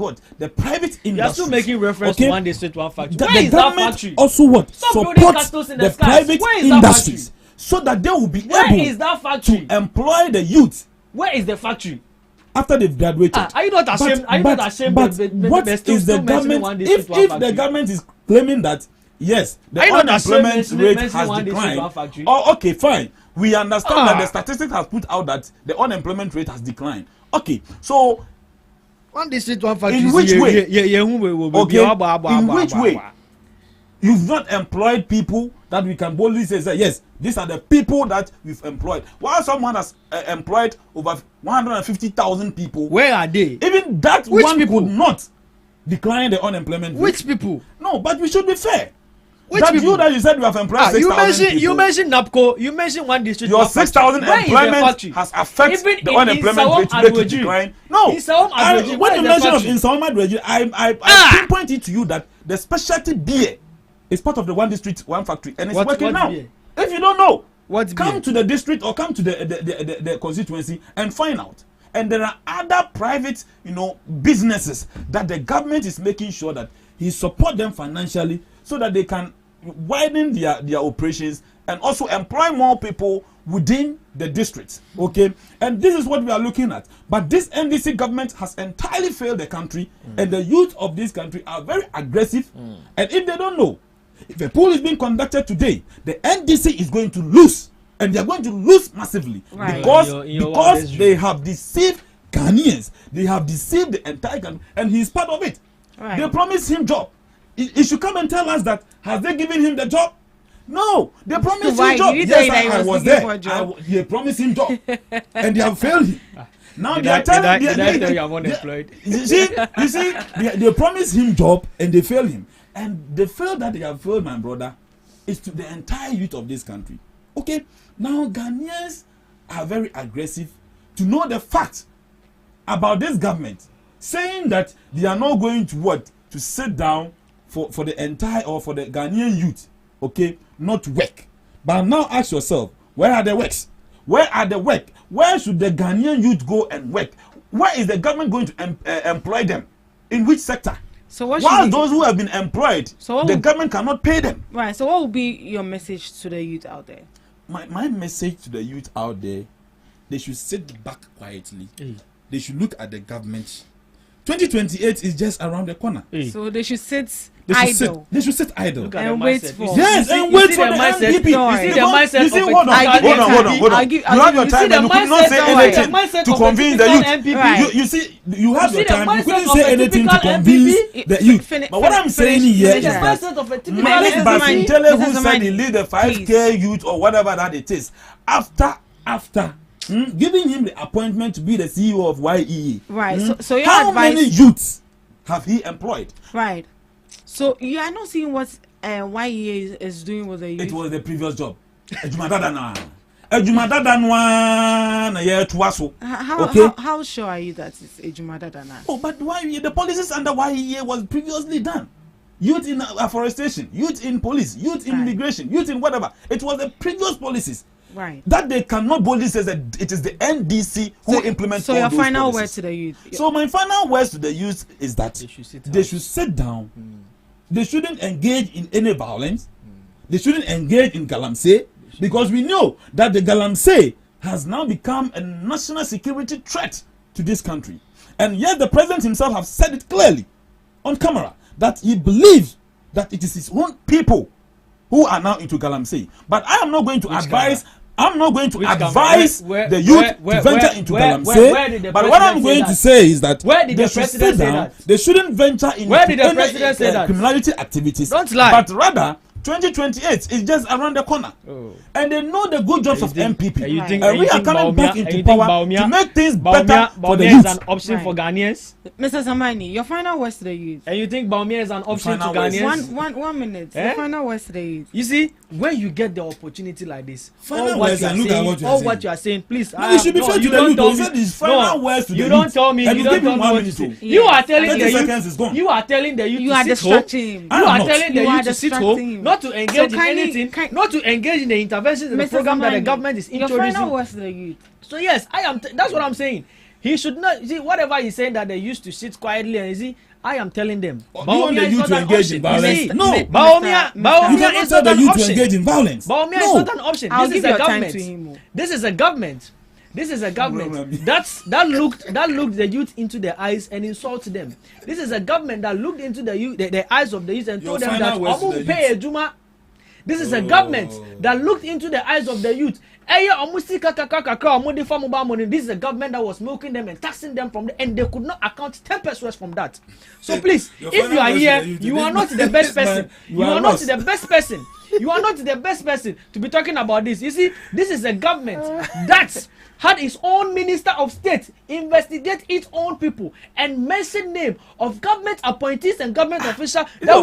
S18: private industry.
S17: You are still making reference to one district, one factory.
S18: Where is that factory? Also support the private industries so that they will be able to employ the youth.
S17: Where is the factory?
S18: After they've graduated.
S17: Are you not ashamed?
S18: But what is the government? If the government is claiming that yes, the unemployment rate has declined. Oh, okay, fine. we understand that the statistics has put out that the unemployment rate has declined. Okay, so
S17: one district, one factory.
S18: In which way? Okay, in which way? You've not employed people that we can boldly say, yes, these are the people that we've employed. While someone has employed over 150,000 people,
S17: where are they?
S18: Even that
S17: Which
S18: one
S17: people?
S18: could not decline the unemployment rate.
S17: Which people?
S18: No, but we should be fair.
S17: Which
S18: that
S17: people?
S18: you that you said you have employed 6,000 people.
S17: You mentioned NAPCO. You mentioned one district.
S18: Your 6,000 employment has affected the unemployment rate to make it decline. No, when you mention of Insawam, I pinpoint it to you that the specialty beer is part of the one district, one factory, and it's working now. Beer? If you don't know, come to the district or come to the constituency and find out. And there are other private, businesses that the government is making sure that he support them financially so that they can widen their operations and also employ more people within the districts. Okay, and this is what we are looking at. But this NDC government has entirely failed the country, and the youth of this country are very aggressive. And if they don't know, if a poll is being conducted today, the NDC is going to lose, and they are going to lose massively because they have deceived Ghanaians. They have deceived the entire country, and he is part of it. Right. They promised him job. He should come and tell us that. Has they given him the job? No, they promised him job. Yes, I was there. They promised him job, and they have failed him. Now they are telling you are unemployed. You see, they promised him job and they failed him. And the fail that they have failed, my brother, is to the entire youth of this country. Okay, now Ghanaians are very aggressive to know the fact about this government, saying that they are not going to sit down for the entire or for the Ghanaian youth, okay, not work. But now ask yourself, where are the works? Where are the work? Where should the Ghanaian youth go and work? Where is the government going to employ them? In which sector?
S6: So what
S18: while those who have been employed, the government cannot pay them.
S6: Right. So what will be your message to the youth out there?
S18: My message to the youth out there, they should sit back quietly. They should look at the government. 2028 is just around the corner.
S6: So they should sit
S18: idle. They should sit idle
S6: and wait for.
S18: Yes, and wait for the NDP. You see the mindset. Hold on. You have your time, and you could not say anything to convince the youth. You see, you have your time. You couldn't say anything to convince the youth. But what I'm saying here is that Malik Basintele, who said he lead the 5K youth or whatever that it is, after giving him the appointment to be the CEO of YEA.
S6: Right. So your
S18: how many youths have he employed?
S6: Right. So you are not seeing what YEA is doing with the youth.
S18: It was the previous job.
S6: How sure are you that it's Ejumadadana?
S18: Oh, but YEA, the policies under YEA was previously done. Youth in afforestation, youth in police, youth in immigration, youth in whatever. It was the previous policies.
S6: Right.
S18: That they cannot boldly say that it is the NDC who implements all those policies.
S6: So your final word to the youth?
S18: So my final words to the youth is that they should sit down. They shouldn't engage in any violence. They shouldn't engage in galamsey, because we know that the galamsey has now become a national security threat to this country. And yet the president himself has said it clearly on camera that he believes that it is his own people who are now into galamsey. But I am not going to advise. I'm not going to advise the youth to venture into galamsey. But what I'm going to say is that they should sit down. They shouldn't venture into any criminality activities.
S17: Don't lie.
S18: But rather, 2028 is just around the corner. And they know the good jobs of MPP. And we are coming back into power to make things better for the youth.
S17: Is an option for Ghanaians?
S6: Mr. Samani, your final words to the youth.
S17: And you think Baumia is an option to Ghanaians?
S6: One minute. Your final words to the youth.
S17: You see, when you get the opportunity like this,
S18: all what
S17: you are saying, please.
S18: You should be fair to the youth. Final words to the youth.
S17: You don't tell me. You don't tell me what to say. You are telling the youth. You are telling the youth
S6: you are distracting him.
S17: You are telling the youth to sit home, not to engage in anything, not to engage in the interventions in the program that the government is introducing.
S6: Your final words to the youth.
S17: So yes, I am. That's what I'm saying. He should not see whatever he's saying that they used to sit quietly and see. I am telling them.
S18: Baumia is not an option.
S17: No, Baumia is not an option.
S18: Engage in violence.
S17: Baumia is not an option. This is a government. This is a government. This is a government that looked the youth into their eyes and insulted them. This is a government that looked into the eyes of the youth and told them that Omu pay Ejuma. This is a government that looked into the eyes of the youth. This is a government that was milking them and taxing them from and they could not account 10 pesos from that. So please, if you are here, you are not the best person. You are not the best person. You are not the best person to be talking about this. You see, this is a government that had its own minister of state investigate its own people and mention name of government appointees and government officials that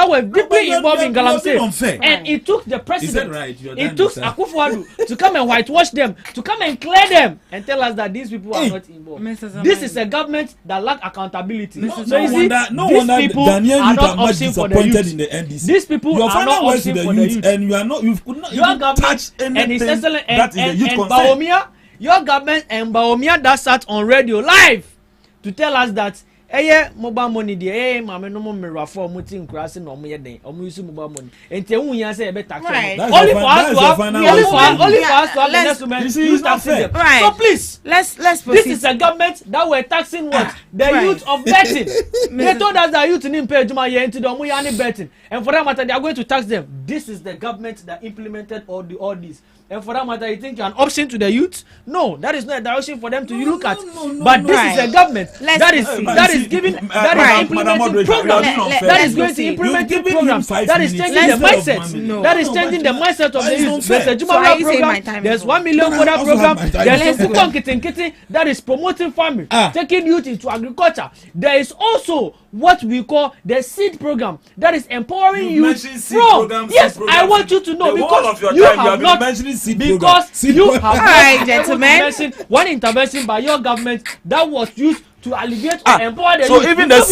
S17: were deeply involved in Galamsey. And it took the president, it took Akufo-Addo to come and whitewash them, to come and clear them and tell us that these people are not involved. This is a government that lack accountability. So you see, these people are not option for the youth. These people are not option for the youth.
S18: And you are not, you could not even touch anything that is the youth concern.
S17: Baomia, your government and Baomia that sat on radio live to tell us that mobile money there mama no more for mutin crossing no more den use mobile money and tell you say be tax only for us to have the next woman use taxing them. Right. So please let's proceed. This is a government that were taxing what the youth of betting. They told us that youth didn't pay juma here into the money betting, and for that matter they are going to tax them. This is the government that implemented all this. And for that matter, you think you're an option to the youth? No, that is not a direction for them to look at. But this is a government that is implementing programs. That is going to implement programs. That is changing the mindset. That is changing the mindset of the youth. There's a Jumara program. There's 1 million for that program. There's a Kukon Kitten that is promoting farming, taking youth into agriculture. There is also what we call the seed program that is empowering youth from. Yes, I want you to know because you have not. Because you have not one intervention by your government that was used to alleviate or empower the youth.
S18: So even that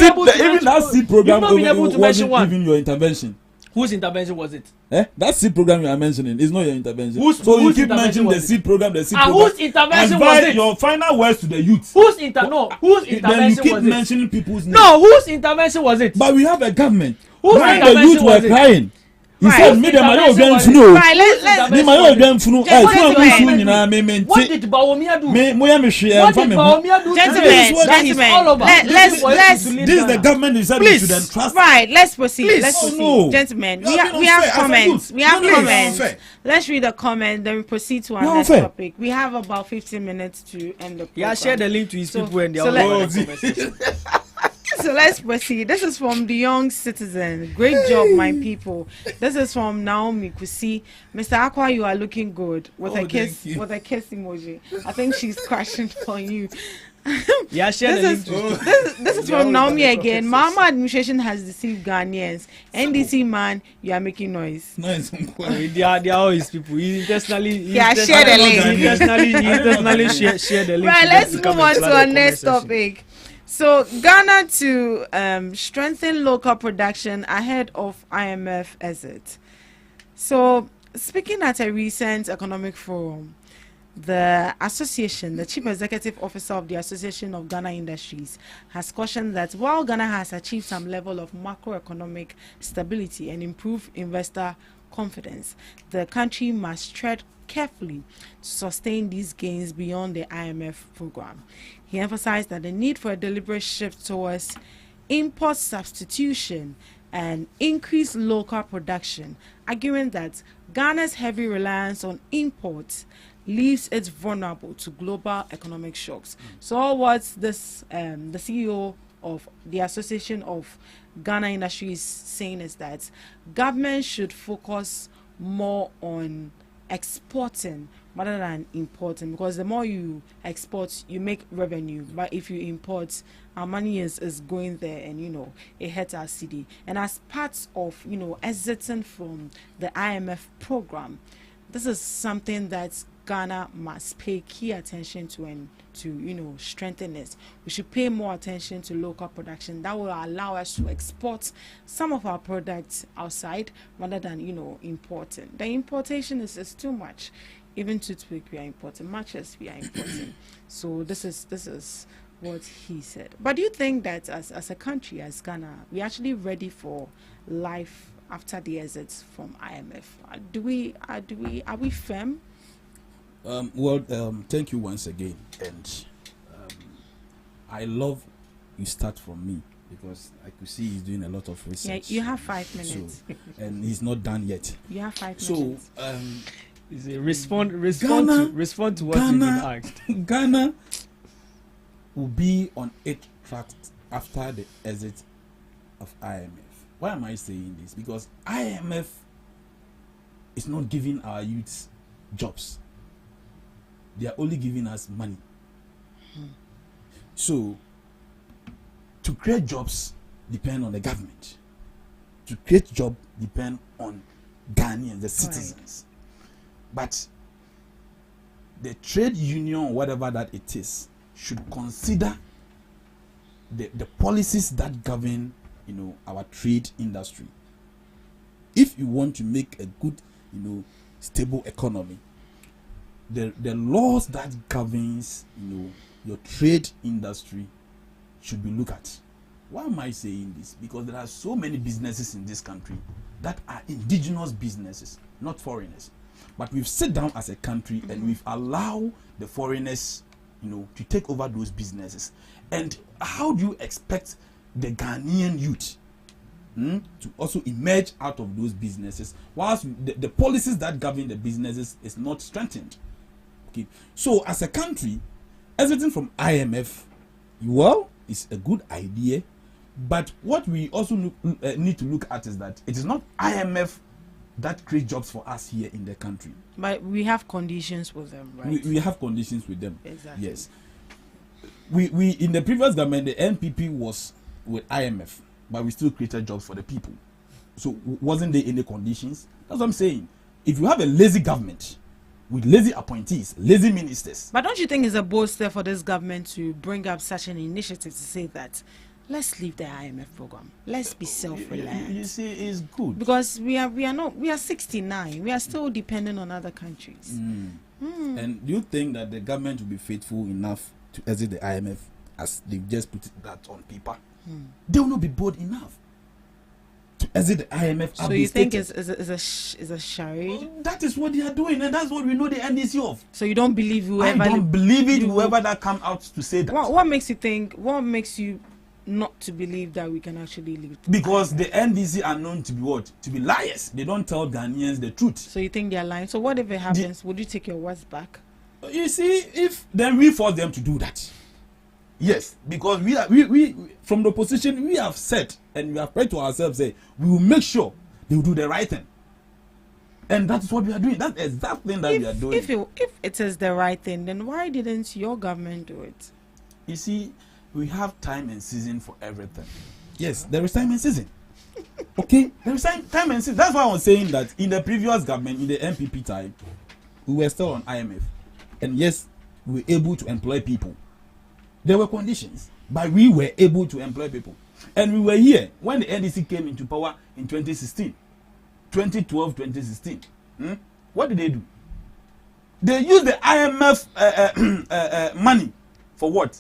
S18: seed program wasn't even your intervention.
S17: Whose intervention was it?
S18: That seed program you are mentioning is not your intervention.
S17: So
S18: you keep mentioning the seed program,
S17: whose intervention was it?
S18: Your final words to the youth.
S17: Whose intervention was it?
S18: Then you keep mentioning people's names.
S17: No, whose intervention was it?
S18: But we have a government.
S17: Whose
S18: intervention the youth were crying. He said, "Me the mayo dem funu. Me mayo dem funu.
S17: What did Baomia do?
S18: Me
S17: What did Baomia do?
S6: Gentlemen, let's.
S18: This is the government decided to then trust.
S6: Right, let's proceed. Let's proceed, gentlemen. We have comments. We have comments. Let's read the comment, then we proceed to our next topic. We have about 15 minutes to end the program.
S17: Yeah, share the link to his people and their conversation.
S6: So let's proceed. This is from the Young Citizen. Great job, my people. This is from Naomi Kusi. Mr. Aqua, you are looking good with a kiss emoji. I think she's crashing for you.
S17: Yeah, share
S6: this is from Naomi again. Mama administration has deceived Ghanaians. NDC man, you are making noise.
S17: They are always people. He intentionally
S6: share the link.
S17: Intentionally share the link.
S6: Right, let's move on to our next topic. So Ghana to strengthen local production ahead of IMF exit. So speaking at a recent economic forum, the association, the chief executive officer of the Association of Ghana Industries, has cautioned that while Ghana has achieved some level of macroeconomic stability and improved investor confidence, the country must tread carefully to sustain these gains beyond the IMF program. He emphasized that the need for a deliberate shift towards import substitution and increased local production, arguing that Ghana's heavy reliance on imports leaves it vulnerable to global economic shocks. So what this the CEO of the Association of Ghana Industries saying is that government should focus more on exporting rather than importing, because the more you export you make revenue, but if you import, our money is going there and it hurts our city. And as part of exiting from the IMF program, this is something that Ghana must pay key attention to and to strengthen it. We should pay more attention to local production. That will allow us to export some of our products outside rather than importing. The importation is too much. Even toothpick we are importing, matches we are importing. So this is what he said. But do you think that as a country, as Ghana, we are actually ready for life after the exit from IMF? Are we firm?
S18: Thank you once again, and I love you start from me because I could see he's doing a lot of research.
S6: Yeah, you have 5 minutes.
S18: So, and he's not done yet.
S6: You have 5
S18: minutes.
S17: So, respond to what you've been asked.
S18: Ghana will be on 8 track after the exit of IMF. Why am I saying this? Because IMF is not giving our youths jobs. They are only giving us money. So, to create jobs depend on the government. To create job depend on Ghanaians, the citizens. But the trade union, whatever that it is, should consider the policies that govern, our trade industry. If you want to make a good, stable economy, the laws that governs, your trade industry should be looked at. Why am I saying this? Because there are so many businesses in this country that are indigenous businesses, not foreigners. But we've sat down as a country and we've allowed the foreigners, to take over those businesses. And how do you expect the Ghanaian youth to also emerge out of those businesses whilst the policies that govern the businesses is not strengthened? Okay, so as a country, exiting from IMF, it's a good idea, but what we also need to look at is that it is not IMF that creates jobs for us here in the country.
S6: But we have conditions with them, right?
S18: We have conditions with them.
S6: Exactly.
S18: Yes. We in the previous government, the NPP was with IMF, but we still created jobs for the people. So wasn't there any conditions? That's what I'm saying. If you have a lazy government with lazy appointees, lazy ministers.
S6: But don't you think it's a bold step for this government to bring up such an initiative to say that let's leave the IMF program, let's be self-reliant?
S18: You see, it's good
S6: because we are 69. We are still dependent on other countries.
S18: And do you think that the government will be faithful enough to exit the IMF as they've just put that on paper? They will not be bold enough to exit the IMF.
S6: So you think it's a charade?
S18: That is what they are doing, and that's what we know the NDC of.
S6: So you don't believe whoever?
S18: I don't believe it. Whoever that come out to say that.
S6: What makes you think? What makes you not to believe that we can actually leave?
S18: Because the NDC are known to be what? To be liars. They don't tell Ghanaians the truth.
S6: So you think they are lying? So what if it happens? Would you take your words back?
S18: You see, then we force them to do that. Yes, because we from the opposition we have said and we have prayed to ourselves, say we will make sure they will do the right thing, and that is what we are doing. That's the exact thing that we are doing.
S6: If it is the right thing, then why didn't your government do it?
S18: You see, we have time and season for everything. Yes, there is time and season. Okay, there is time and season. That's why I was saying that in the previous government, in the NPP time, we were still on IMF, and yes, we were able to employ people. There were conditions, but we were able to employ people. And we were here when the NDC came into power in 2016, 2012, 2016. What did they do? They used the IMF money for what?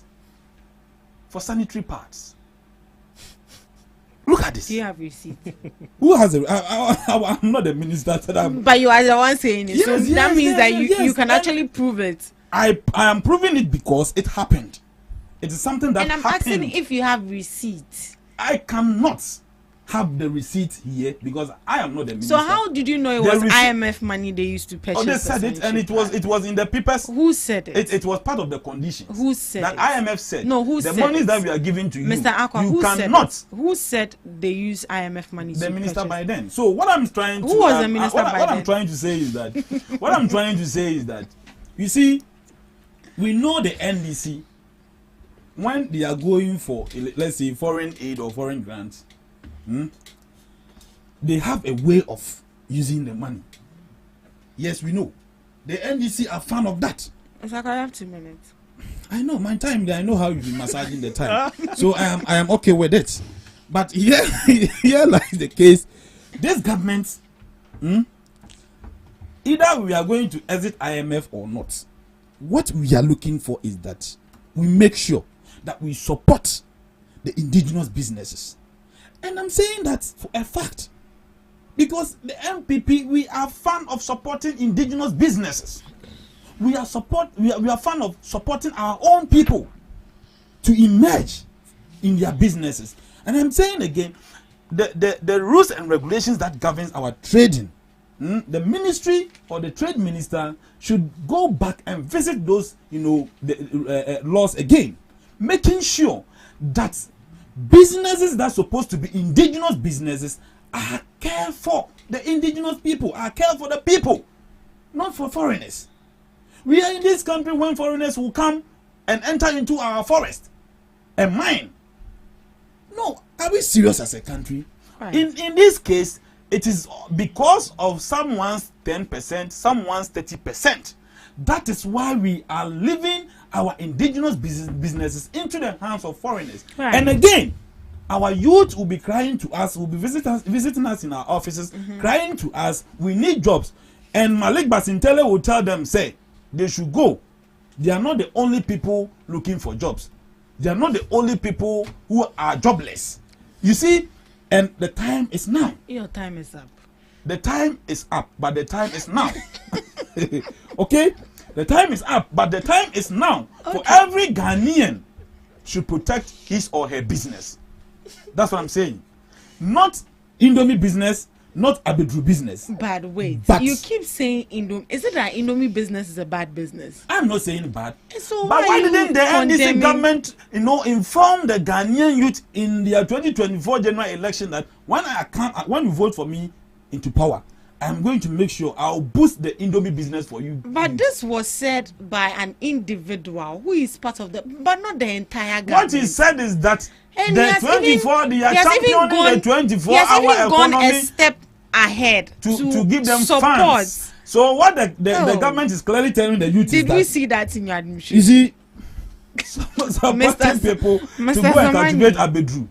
S18: For sanitary pads. Look at this.
S6: Do you have receipts?
S18: Who has it? I'm not the minister.
S6: But you are the one saying it.
S18: Yes,
S6: so that means that you can actually prove it.
S18: I am proving it because it happened. It is something that happened.
S6: And I'm asking if you have receipts.
S18: I cannot have the receipt here because I am not the minister.
S6: So how did you know it was IMF money they used to purchase?
S18: Oh, they said it, and it was in the papers.
S6: Who said it?
S18: It was part of the conditions.
S6: Who said
S18: that
S6: it?
S18: IMF said.
S6: No, who
S18: the
S6: said
S18: money
S6: it?
S18: that we are giving to you,
S6: Mr. Aqua,
S18: you
S6: who
S18: cannot.
S6: Said it? Who said they use IMF money?
S18: The
S6: to
S18: minister
S6: purchase?
S18: by then. So what I'm trying to
S6: who was the minister by
S18: what
S6: then?
S18: I'm trying to say is that what I'm trying to say is that you see, we know the NDC. When they are going for, let's say, foreign aid or foreign grants, they have a way of using the money. Yes, we know. The NDC are fan of that.
S6: It's like I have 2 minutes.
S18: I know, my time there, I know how you've been massaging the time. So I am okay with it. But here lies the case. This government, either we are going to exit IMF or not, what we are looking for is that we make sure that we support the indigenous businesses. And I'm saying that for a fact. Because the MPP, we are fan of supporting indigenous businesses. We are fan of supporting our own people to emerge in their businesses. And I'm saying again, the rules and regulations that governs our trading, the ministry or the trade minister should go back and visit those, the laws again, making sure that businesses that are supposed to be indigenous businesses are cared for. The indigenous people are cared for the people, not for foreigners. We are in this country when foreigners will come and enter into our forest and mine. No, are we serious as a country? Right. In this case, it is because of someone's 10%, someone's 30%. That is why we are leaving our indigenous businesses into the hands of foreigners. Right. And again, our youth will be crying to us, will be visiting us in our offices, crying to us, we need jobs. And Malik Basintele will tell them, say, they should go. They are not the only people looking for jobs. They are not the only people who are jobless. You see, and the time is now.
S6: Your time is up.
S18: The time is up, but the time is now. Okay? The time is up, but the time is now. Okay. For every Ghanaian should protect his or her business. That's what I'm saying. Not Indomie business, not Abidru business.
S6: But wait, but you keep saying Indomie. Is it that Indomie business is a bad business?
S18: I'm not saying bad.
S6: So
S18: but why didn't the NDC government, inform the Ghanaian youth in their 2024 general election that when you vote for me into power, I'm going to make sure I'll boost the Indomie business for you.
S6: But this was said by an individual who is part of but not the entire government.
S18: What he said is that the 24, they are championing the 24-hour
S6: gone
S18: economy
S6: a step ahead
S18: to give them
S6: support.
S18: funds. So what the government is clearly telling the youth
S6: is that... Did we see that in your admission?
S18: You see, supporting people to go and cultivate Abedru.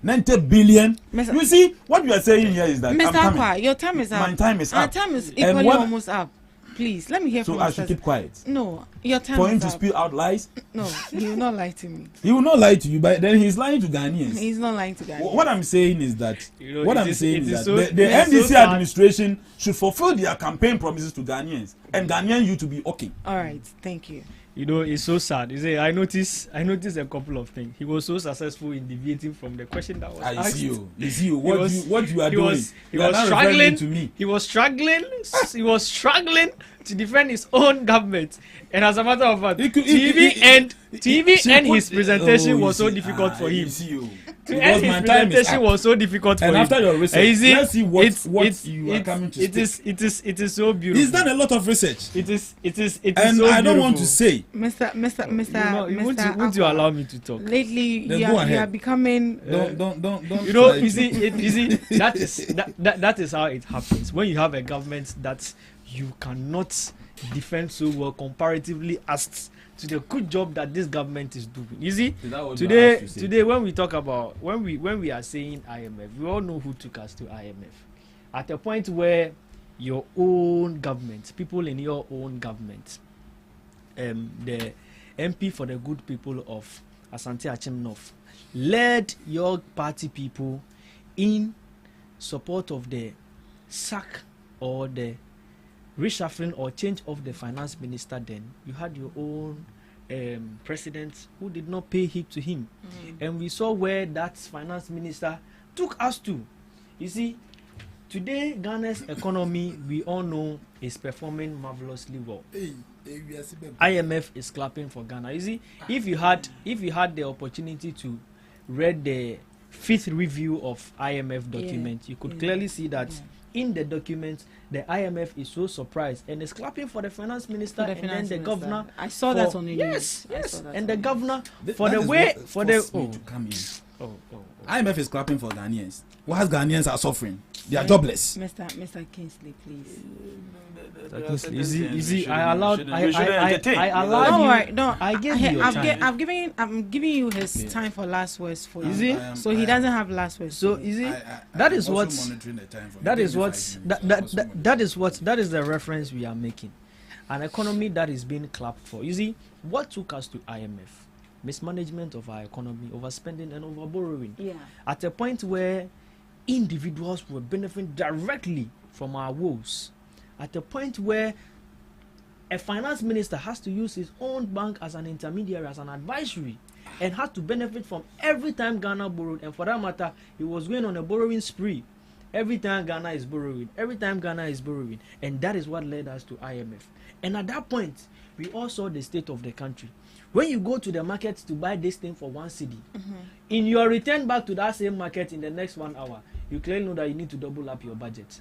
S18: 90 billion. You see, what you are saying here is that
S6: Mr. Akwa, your time is up.
S18: My time is up.
S6: Our time is equally almost up. Please, let me hear from you.
S18: So I should keep quiet?
S6: No, your time
S18: for
S6: is
S18: him to
S6: up.
S18: spill out lies?
S6: No, he will not lie to me.
S18: He will not lie to you, but then he's lying to Ghanaians.
S6: He's not lying to Ghanaians.
S18: What I'm saying is that, the
S6: NDC
S18: administration should fulfill their campaign promises to Ghanaians and Ghanaian you to be okay.
S6: All right, thank you.
S17: It's so sad. You say I noticed a couple of things. He was so successful in deviating from the question that was asked.
S18: I see you. What you are doing?
S17: He was struggling to me. He was struggling to defend his own government. And as a matter of fact, TV and his presentation was so difficult for him. And his presentation was so difficult for him.
S18: And after your research, let's see what you are coming to say.
S17: It is so beautiful.
S18: He's done a lot of research.
S17: It is
S18: and
S17: so
S18: I don't want to say.
S17: Mr. Would you allow me to talk?
S6: Lately, you are becoming.
S18: Don't.
S17: You see. That is how it happens when you have a government that you cannot defend so well comparatively as to the good job that this government is doing. You see, today when we talk about when we are saying IMF, we all know who took us to IMF. At a point where your own government, people in your own government, the MP for the good people of Asante Achim North led your party people in support of the sack or the reshuffling or change of the finance minister. Then you had your own president who did not pay heed to him, and we saw where that finance minister took us to. You see, today Ghana's economy, we all know, is performing marvelously well. IMF is clapping for Ghana. You see, if you had the opportunity to read the 5th review of IMF document, you could clearly see that in the document, the IMF is so surprised and is clapping for the finance minister and then the governor.
S6: I saw that on the
S17: news. Yes, and the governor for the way for the
S18: to come in. IMF is clapping for Ghanaians. Whilst Ghanaians are suffering, they are jobless.
S6: Mr. Kingsley, please.
S17: Easy. I allowed you.
S6: I'm giving you his time for last words for you. So he doesn't have last words.
S17: So that is the reference we are making. An economy that is being clapped for. You see, what took us to IMF? Mismanagement of our economy, overspending and overborrowing.
S6: Yeah.
S17: At a point where individuals were benefiting directly from our woes. At a point where a finance minister has to use his own bank as an intermediary, as an advisory. and had to benefit from every time Ghana borrowed. And for that matter, he was going on a borrowing spree. Every time Ghana is borrowing, and that is what led us to IMF. And at that point, we all saw the state of the country. When you go to the market to buy this thing for 1 cedi, in your return back to that same market in the next 1 hour, you clearly know that you need to double up your budget.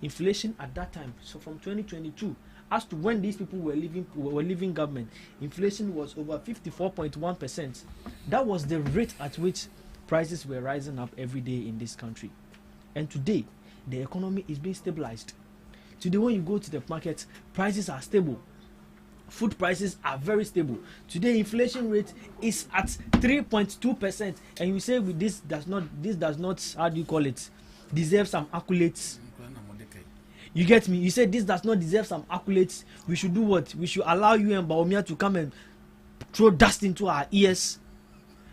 S17: Inflation at that time, so from 2022, as to when these people were leaving government, inflation was over 54.1%. That was the rate at which prices were rising up every day in this country. And today, the economy is being stabilized. Today, when you go to the market, prices are stable. Food prices are very stable. Today, inflation rate is at 3.2%, and you say with this does not how do you call it, deserve some accolades. You get me? You say this does not deserve some accolades. We should do what? We should allow you and Baumia to come and throw dust into our ears.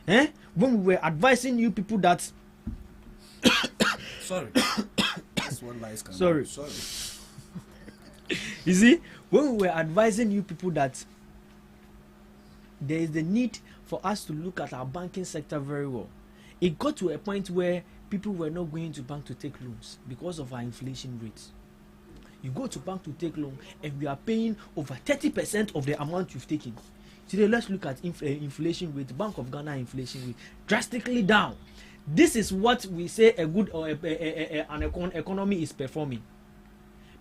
S17: When we were advising you people that
S18: sorry. That's what lies can
S17: sorry.
S18: Do. Sorry.
S17: You see, when we were advising you people that there is the need for us to look at our banking sector very well, it got to a point where people were not going to bank to take loans because of our inflation rates. You go to bank to take loan and we are paying over 30% of the amount you've taken. Today, let's look at inflation rate. Bank of Ghana inflation rate drastically down. This is what we say a good or an economy is performing.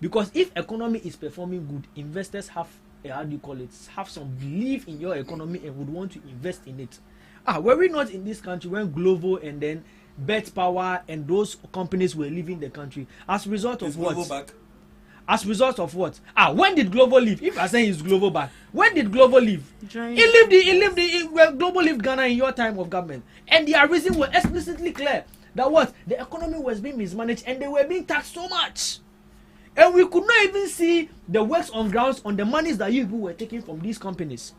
S17: Because if economy is performing good, investors have have some belief in your economy and would want to invest in it. Were we not in this country when Glovo and then Bet Power and those companies were leaving the country as a result of what?
S18: Back?
S17: As a result of what? When did Glovo leave? If I say he's Glovo back, when did Glovo leave? Glovo left Ghana in your time of government, and their reason was explicitly clear that what the economy was being mismanaged and they were being taxed so much, and we could not even see the works on grounds on the monies that you people were taking from these companies.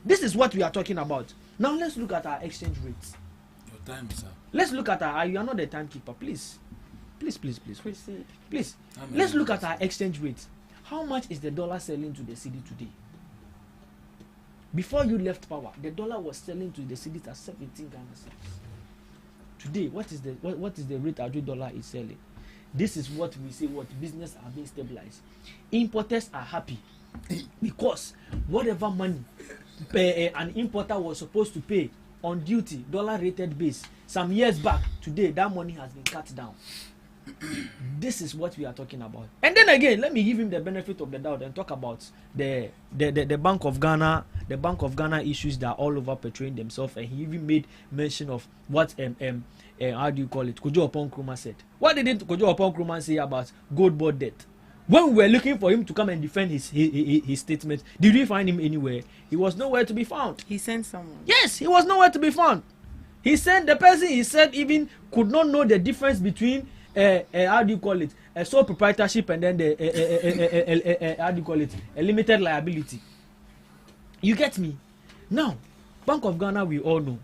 S17: This is what we are talking about. Now let's look at our exchange rates.
S18: Your time is up.
S17: Let's look at our. You are not the timekeeper, please. Please.
S2: Proceed.
S17: Please. Let's look at our exchange rate. How much is the dollar selling to the cedi today? Before you left power, the dollar was selling to the cedi at 17 Ghana cedis. Today, what is the rate at which dollar is selling? This is what we say. What business are being stabilized. Importers are happy because whatever money an importer was supposed to pay on duty, dollar rated base, some years back, today that money has been cut down. This is what we are talking about. And then again, let me give him the benefit of the doubt and talk about the Bank of Ghana, issues that are all over portraying themselves, and he even made mention of what how do you call it, Kojo Oppong Nkrumah said. What did Kojo Oppong Nkrumah say about gold board debt? When we were looking for him to come and defend his statement, did we find him anywhere? He was nowhere to be found.
S6: He sent someone.
S17: Yes, he was nowhere to be found. He sent the person he said even could not know the difference between how do you call it, a sole proprietorship and then the how do you call it, a limited liability. You get me? Now, Bank of Ghana, we all know.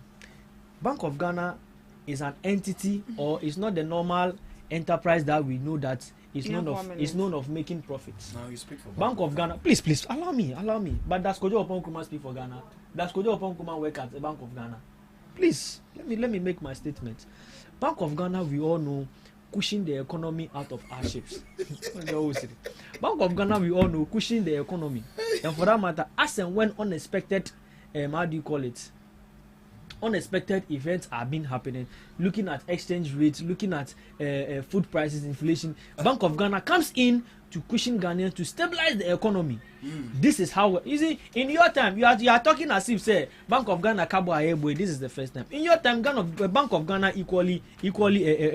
S17: Bank of Ghana is an entity, or is not the normal enterprise that we know that is known of making profits.
S18: Now you speak for
S17: Bank of Ghana. Please, allow me. But does Kojo Oppong Nkrumah speak for Ghana? Does Kojo Oppong Nkrumah work at the Bank of Ghana? Please, let me make my statement. Bank of Ghana, we all know, pushing the economy out of hardships. Bank of Ghana, we all know, pushing the economy. And for that matter, as and when unexpected, how do you call it, unexpected events are being happening, looking at exchange rates, looking at food prices, inflation, Bank of Ghana comes in to cushion Ghanaians to stabilize the economy. This is how, you see, in your time, you are talking as if, say, Bank of Ghana, Cabo Ayeboy, this is the first time. In your time, Bank of Ghana equally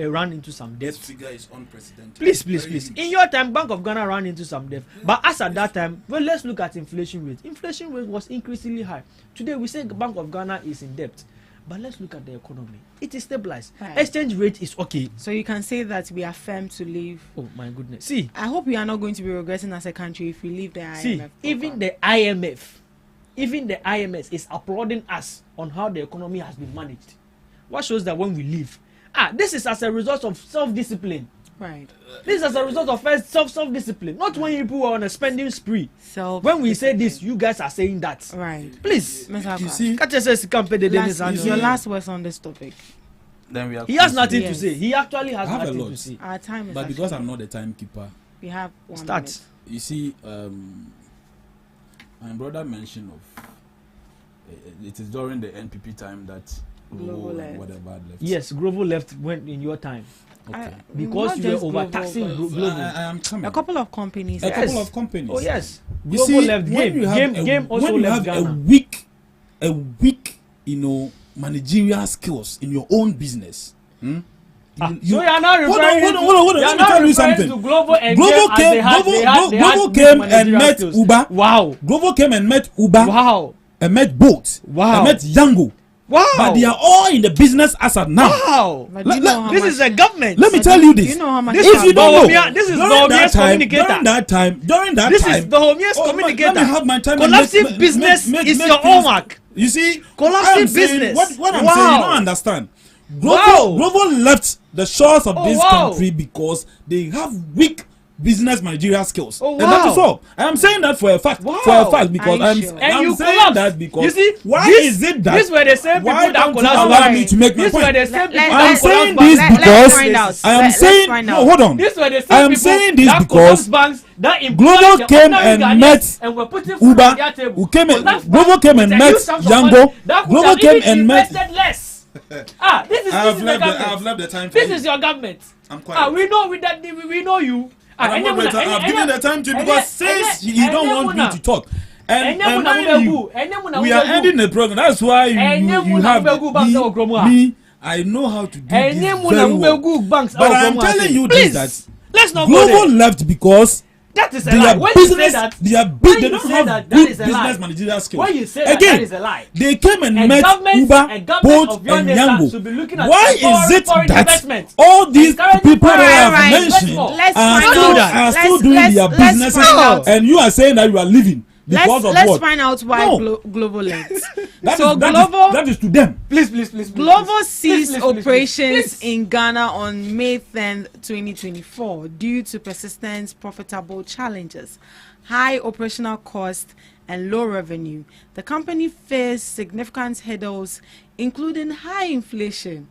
S17: ran into some debt.
S18: This figure is unprecedented.
S17: Please. In your time, Bank of Ghana ran into some debt. But as at that time, well, let's look at inflation rate. Inflation rate was increasingly high. Today, we say Bank of Ghana is in debt. But let's look at the economy. It is stabilized. Right. Exchange rate is okay.
S6: So you can say that we are firm to leave.
S17: Oh my goodness. See,
S6: I hope we are not going to be regressing as a country if we leave the IMF.
S17: See, even the IMF is applauding us on how the economy has been managed. What shows that when we leave? This is as a result of self-discipline.
S6: Right.
S17: This is as a result of first self-discipline, not when you people are on a spending spree. When we say this, you guys are saying that.
S6: Right.
S17: Please.
S6: You see,
S17: your
S6: last words on this topic.
S18: Then we are
S17: he has nothing to say. He actually has nothing to say.
S6: Our time is
S18: but because I'm not the timekeeper,
S6: we have 1
S17: Start.
S6: minute.
S18: You see, my brother mentioned of it is during the NPP time that
S6: Global left.
S18: whatever left.
S17: Yes, Grovo left when in your time.
S18: Okay.
S17: Because you were overtaxing Global.
S18: I am coming.
S6: A couple of companies.
S18: A couple of companies.
S17: Oh yes.
S18: You
S17: Global
S18: see,
S17: left
S18: when you have
S17: game also
S18: when you
S17: left
S18: have
S17: Ghana.
S18: a weak, managerial skills in your own business.
S17: So you are now referring
S18: hold on. Let me tell you something.
S17: Global
S18: came and met
S17: skills.
S18: Uber.
S17: Wow.
S18: Global came and met Uber.
S17: Wow.
S18: And met Bolt.
S17: Wow.
S18: And met Yango.
S17: Wow.
S18: But they are all in the business as of now.
S17: Wow. This is a government.
S18: Let me tell you this.
S6: You know how much
S18: if you don't know,
S17: this is Bahomia's communicator.
S18: During that
S17: this
S18: time,
S17: is Bahomia's communicator.
S18: Let me have my time.
S17: Collapsing business is your hallmark.
S18: You see,
S17: collapsing business.
S18: What I'm saying, you don't understand. Global left the shores of this country because they have weak business managerial skills. And that is all. I am saying that for a fact. Because I'm saying that because
S17: you see,
S18: why is it that
S17: this were the same people that
S18: don't you allow me to make my point?
S17: I'm
S18: saying this because I am saying no, hold on.
S17: This were the same
S18: I am saying this because
S17: that
S18: Global came and met Uber. Who came and Global came and met Yango. Global came and met.
S17: This is
S18: I have left the time.
S17: This is your government.
S18: I'm quiet.
S17: We know you.
S18: I've given the time to because since you don't want me to talk. And mind you, we are ending the program. That's why you have me. I know how to do this very well. But I'm telling you this that
S17: let's not
S18: Global left because
S17: that is a lie. When you say that,
S18: they are big. They don't have good business managerial skills.
S17: When you say that, that is a lie.
S18: They came and met Uber, Bolt, and Yango. Why is it that all these people that I have mentioned are still doing their businesses, and you are saying that you are leaving?
S6: Let's find out why Global left.
S18: That is to them.
S6: Please. Global ceased operations in Ghana on May 10th, 2024 due to persistent profitable challenges, high operational cost, and low revenue. The company faced significant hurdles, including high inflation,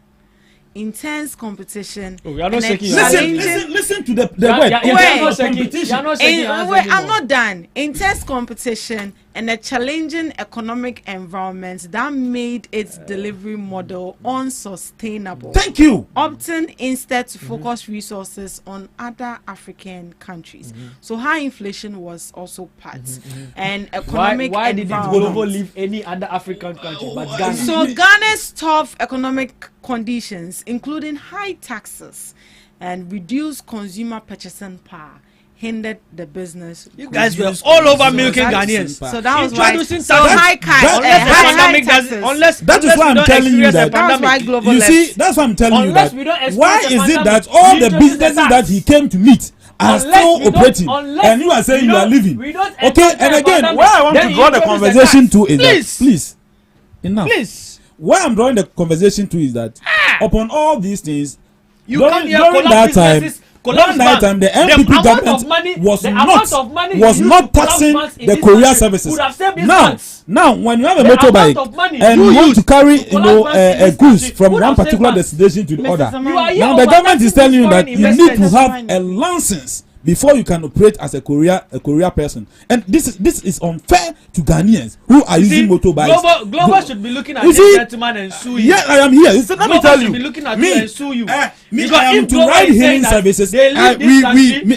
S6: intense competition.
S18: Listen to the word.
S6: I'm not done. Intense competition and a challenging economic environment that made its delivery model unsustainable.
S18: Thank you.
S6: Opting instead to focus resources on other African countries. So high inflation was also part. And economic
S17: why did it Global leave any other African country but Ghana?
S6: So Ghana's tough economic conditions, including high taxes and reduced consumer purchasing power, hindered the business.
S17: You guys were all over milking Ghanaians.
S6: So that was why.
S17: So high taxes. Unless
S18: that is why I'm telling you that.
S6: That's why Global
S18: you see, that's why I'm telling you that. Why is it that all the businesses that he came to meet are still operating, and you are saying you are leaving? Okay, and again, where I want to draw the conversation to is that, please, enough.
S17: Please.
S18: Where I'm drawing the conversation to is that upon all these things,
S17: during
S18: that time, the NPP government was not taxing the courier services. Now, when you have a motorbike and you want to carry, a goods from one particular destination to the other, now the government is telling you that you need to have a license before you can operate as a courier person, and this is unfair to Ghanaians who are using motorbikes.
S17: Global should be looking at this gentleman and sue you.
S18: Yeah, I am here. Let me tell you.
S17: Should be looking at you and sue you.
S18: I am to ride hailing services.
S17: They leave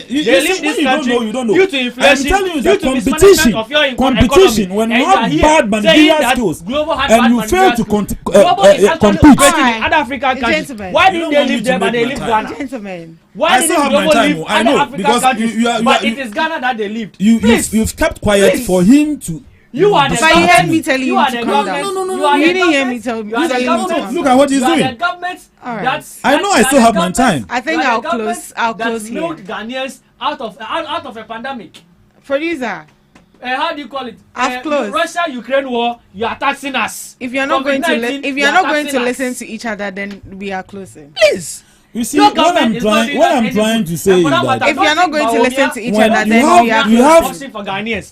S17: this country.
S18: You don't know.
S17: Due to inflation,
S18: I'm telling you
S17: due
S18: that
S17: competition.
S18: Competition. When you have bad managerial skills and you fail to compete,
S17: other African countries. Why didn't they leave them and they leave Ghana?
S6: Gentlemen.
S17: Why didn't Global leave other African countries? But it is Ghana that they lived.
S18: You've kept quiet for him to.
S6: You are the government. You heard me telling you to calm down.
S18: No.
S6: You didn't hear me telling you to calm down.
S18: Look at what he's doing. I know I still have my time.
S6: I think I'll close here.
S17: Ghanaians out of a pandemic.
S6: Producer.
S17: How do you call it?
S6: I've closed.
S17: Russia-Ukraine war. You are taxing us.
S6: If you're not going to listen to each other, then we are closing.
S17: Please.
S18: You see, what I'm trying to say is that
S6: if you are not going to listen to each other, then
S18: you have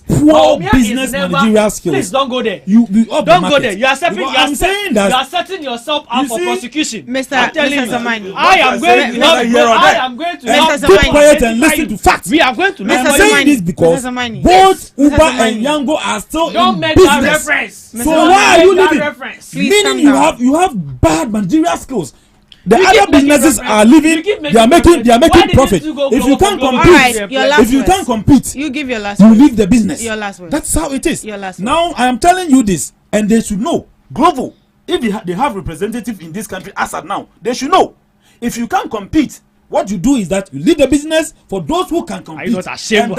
S18: poor business managerial skills.
S17: Please don't go there.
S18: You
S17: don't go there. You are setting yourself up for prosecution.
S6: Mr. Zamani,
S17: I am going to
S18: keep quiet and listen to facts.
S17: We are going to.
S18: I'm saying this because both Uber and Yango are still in business. So why are you leaving? Meaning you have bad managerial skills. The other businesses are living. They are making profit. If you can't compete,
S6: you give your last.
S18: You leave the business.
S6: Your last word.
S18: That's how it is.
S6: Your last word.
S18: Now I am telling you this, and they should know. Global, if they have representative in this country as of now, they should know. If you can't compete, what you do is that you leave the business for those who can compete.
S17: Are you not ashamed?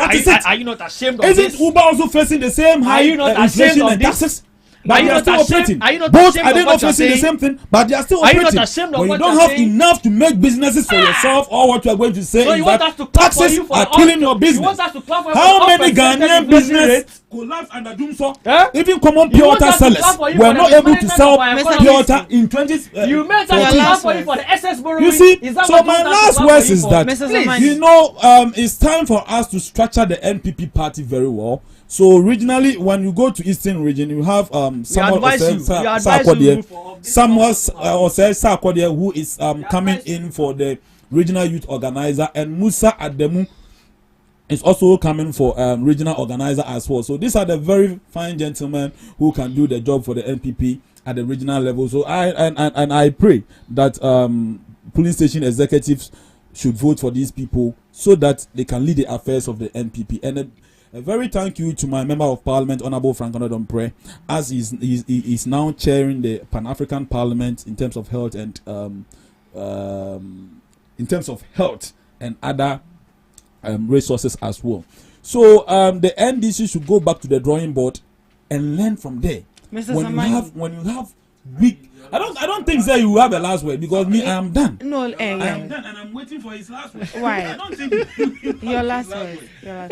S17: Are you not ashamed of this?
S18: Isn't Uber also facing the same high inflation and taxes? But they are still operating. Both are they not facing the same thing? But they are still operating. But you don't have enough to make businesses for yourself. Or what you are going to say is that taxes are killing your business. How many Ghanaian businesses collapse under Doomso? Even common pure water sellers were not able to sell pure water in 20.
S17: You made that for the SS borrowing.
S18: You see, so my last words is that it's time for us to structure the NPP party very well. So originally, when you go to Eastern region, you have Samuel Sarkodie, who is coming in for the regional youth organizer, and Musa Ademu is also coming for regional organizer as well. So these are the very fine gentlemen who can do the job for the NPP at the regional level. So I pray that police station executives should vote for these people so that they can lead the affairs of the NPP. And a very thank you to my member of parliament, Honorable Frank Onodompreh, as he's now chairing the Pan-African Parliament in terms of health and other resources as well. So the NDC should go back to the drawing board and learn from there. When you have weak, I don't think that you have a last word because I am done.
S6: No,
S18: I am done and I'm waiting for his last word.
S6: Why?
S18: I don't think
S6: your last word.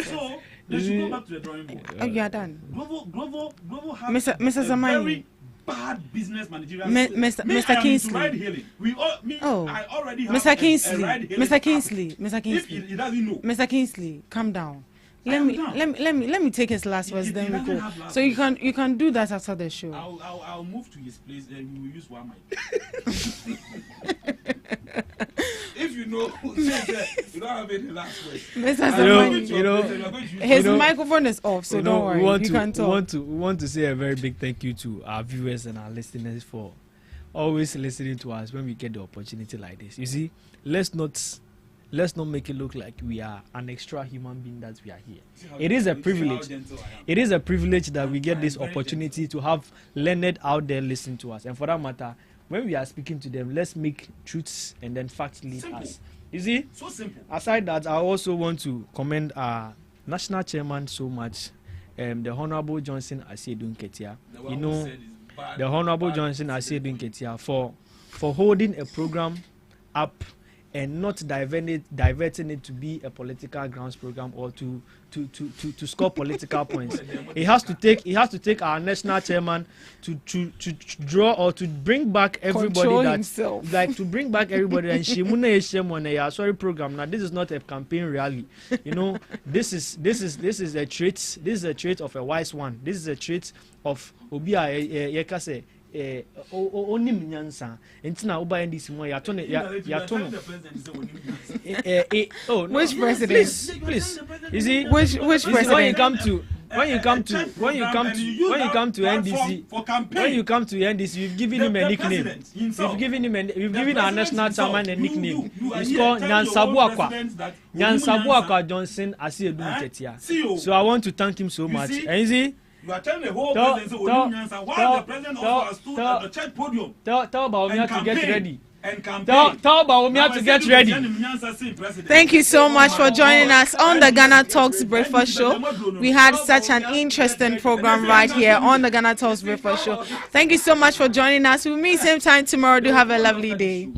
S18: So they should go back to the drawing board.
S6: Oh, you are done.
S18: Global have
S6: Mr. Zamani.
S18: Very bad business managerial.
S6: Mr. Kingsley.
S18: I already have
S6: Mr. Kingsley.
S18: Mr. Kingsley. If he doesn't know.
S6: Mr. Kingsley, calm down. Let me take his last words, then we go. So you can do that after the show.
S18: I'll move to his place and we will use one mic. If you know, you don't have any last words.
S6: His microphone is off, so don't worry. You can talk.
S17: We want to say a very big thank you to our viewers and our listeners for always listening to us when we get the opportunity like this. You see, let's not make it look like we are an extra human being that we are here. It is a privilege. It is a privilege that we get this opportunity to have learned out there listen to us. And for that matter, when we are speaking to them, let's make truths and then facts lead us. You see?
S18: So simple.
S17: Aside that, I also want to commend our national chairman so much, the Honorable Johnson Asiedun Ketia. You know, the Honorable Johnson Asiedun Ketia for holding a program up and not diverting it to be a political grounds program or to score political points. He has to take our national chairman to draw or to bring back everybody to bring back everybody and sorry program. Now this is not a campaign rally. You know, this is a trait. This is a trait of a wise one. This is a trait of Obia Yekase. Only Nyansa. Until now, by this one,
S6: which president?
S17: Please. You see,
S6: which president?
S17: When you come to NDC, you've given him a nickname. You've given our national chairman a nickname. It's called Nyansabuakwa Johnson Asiedun Ketia. So I want to thank him so much. And you see,
S18: you are telling the whole presidency while the president also has stood at the church podium.
S17: Tell Baumia to get ready.
S18: Tell
S17: Baumia to get ready.
S6: Thank you so much for joining us on the Ghana Talks Breakfast Show. We had such an interesting program right here on the Ghana Talks Breakfast Show. Thank you so much for joining us. We'll meet same time tomorrow. Do have a lovely day.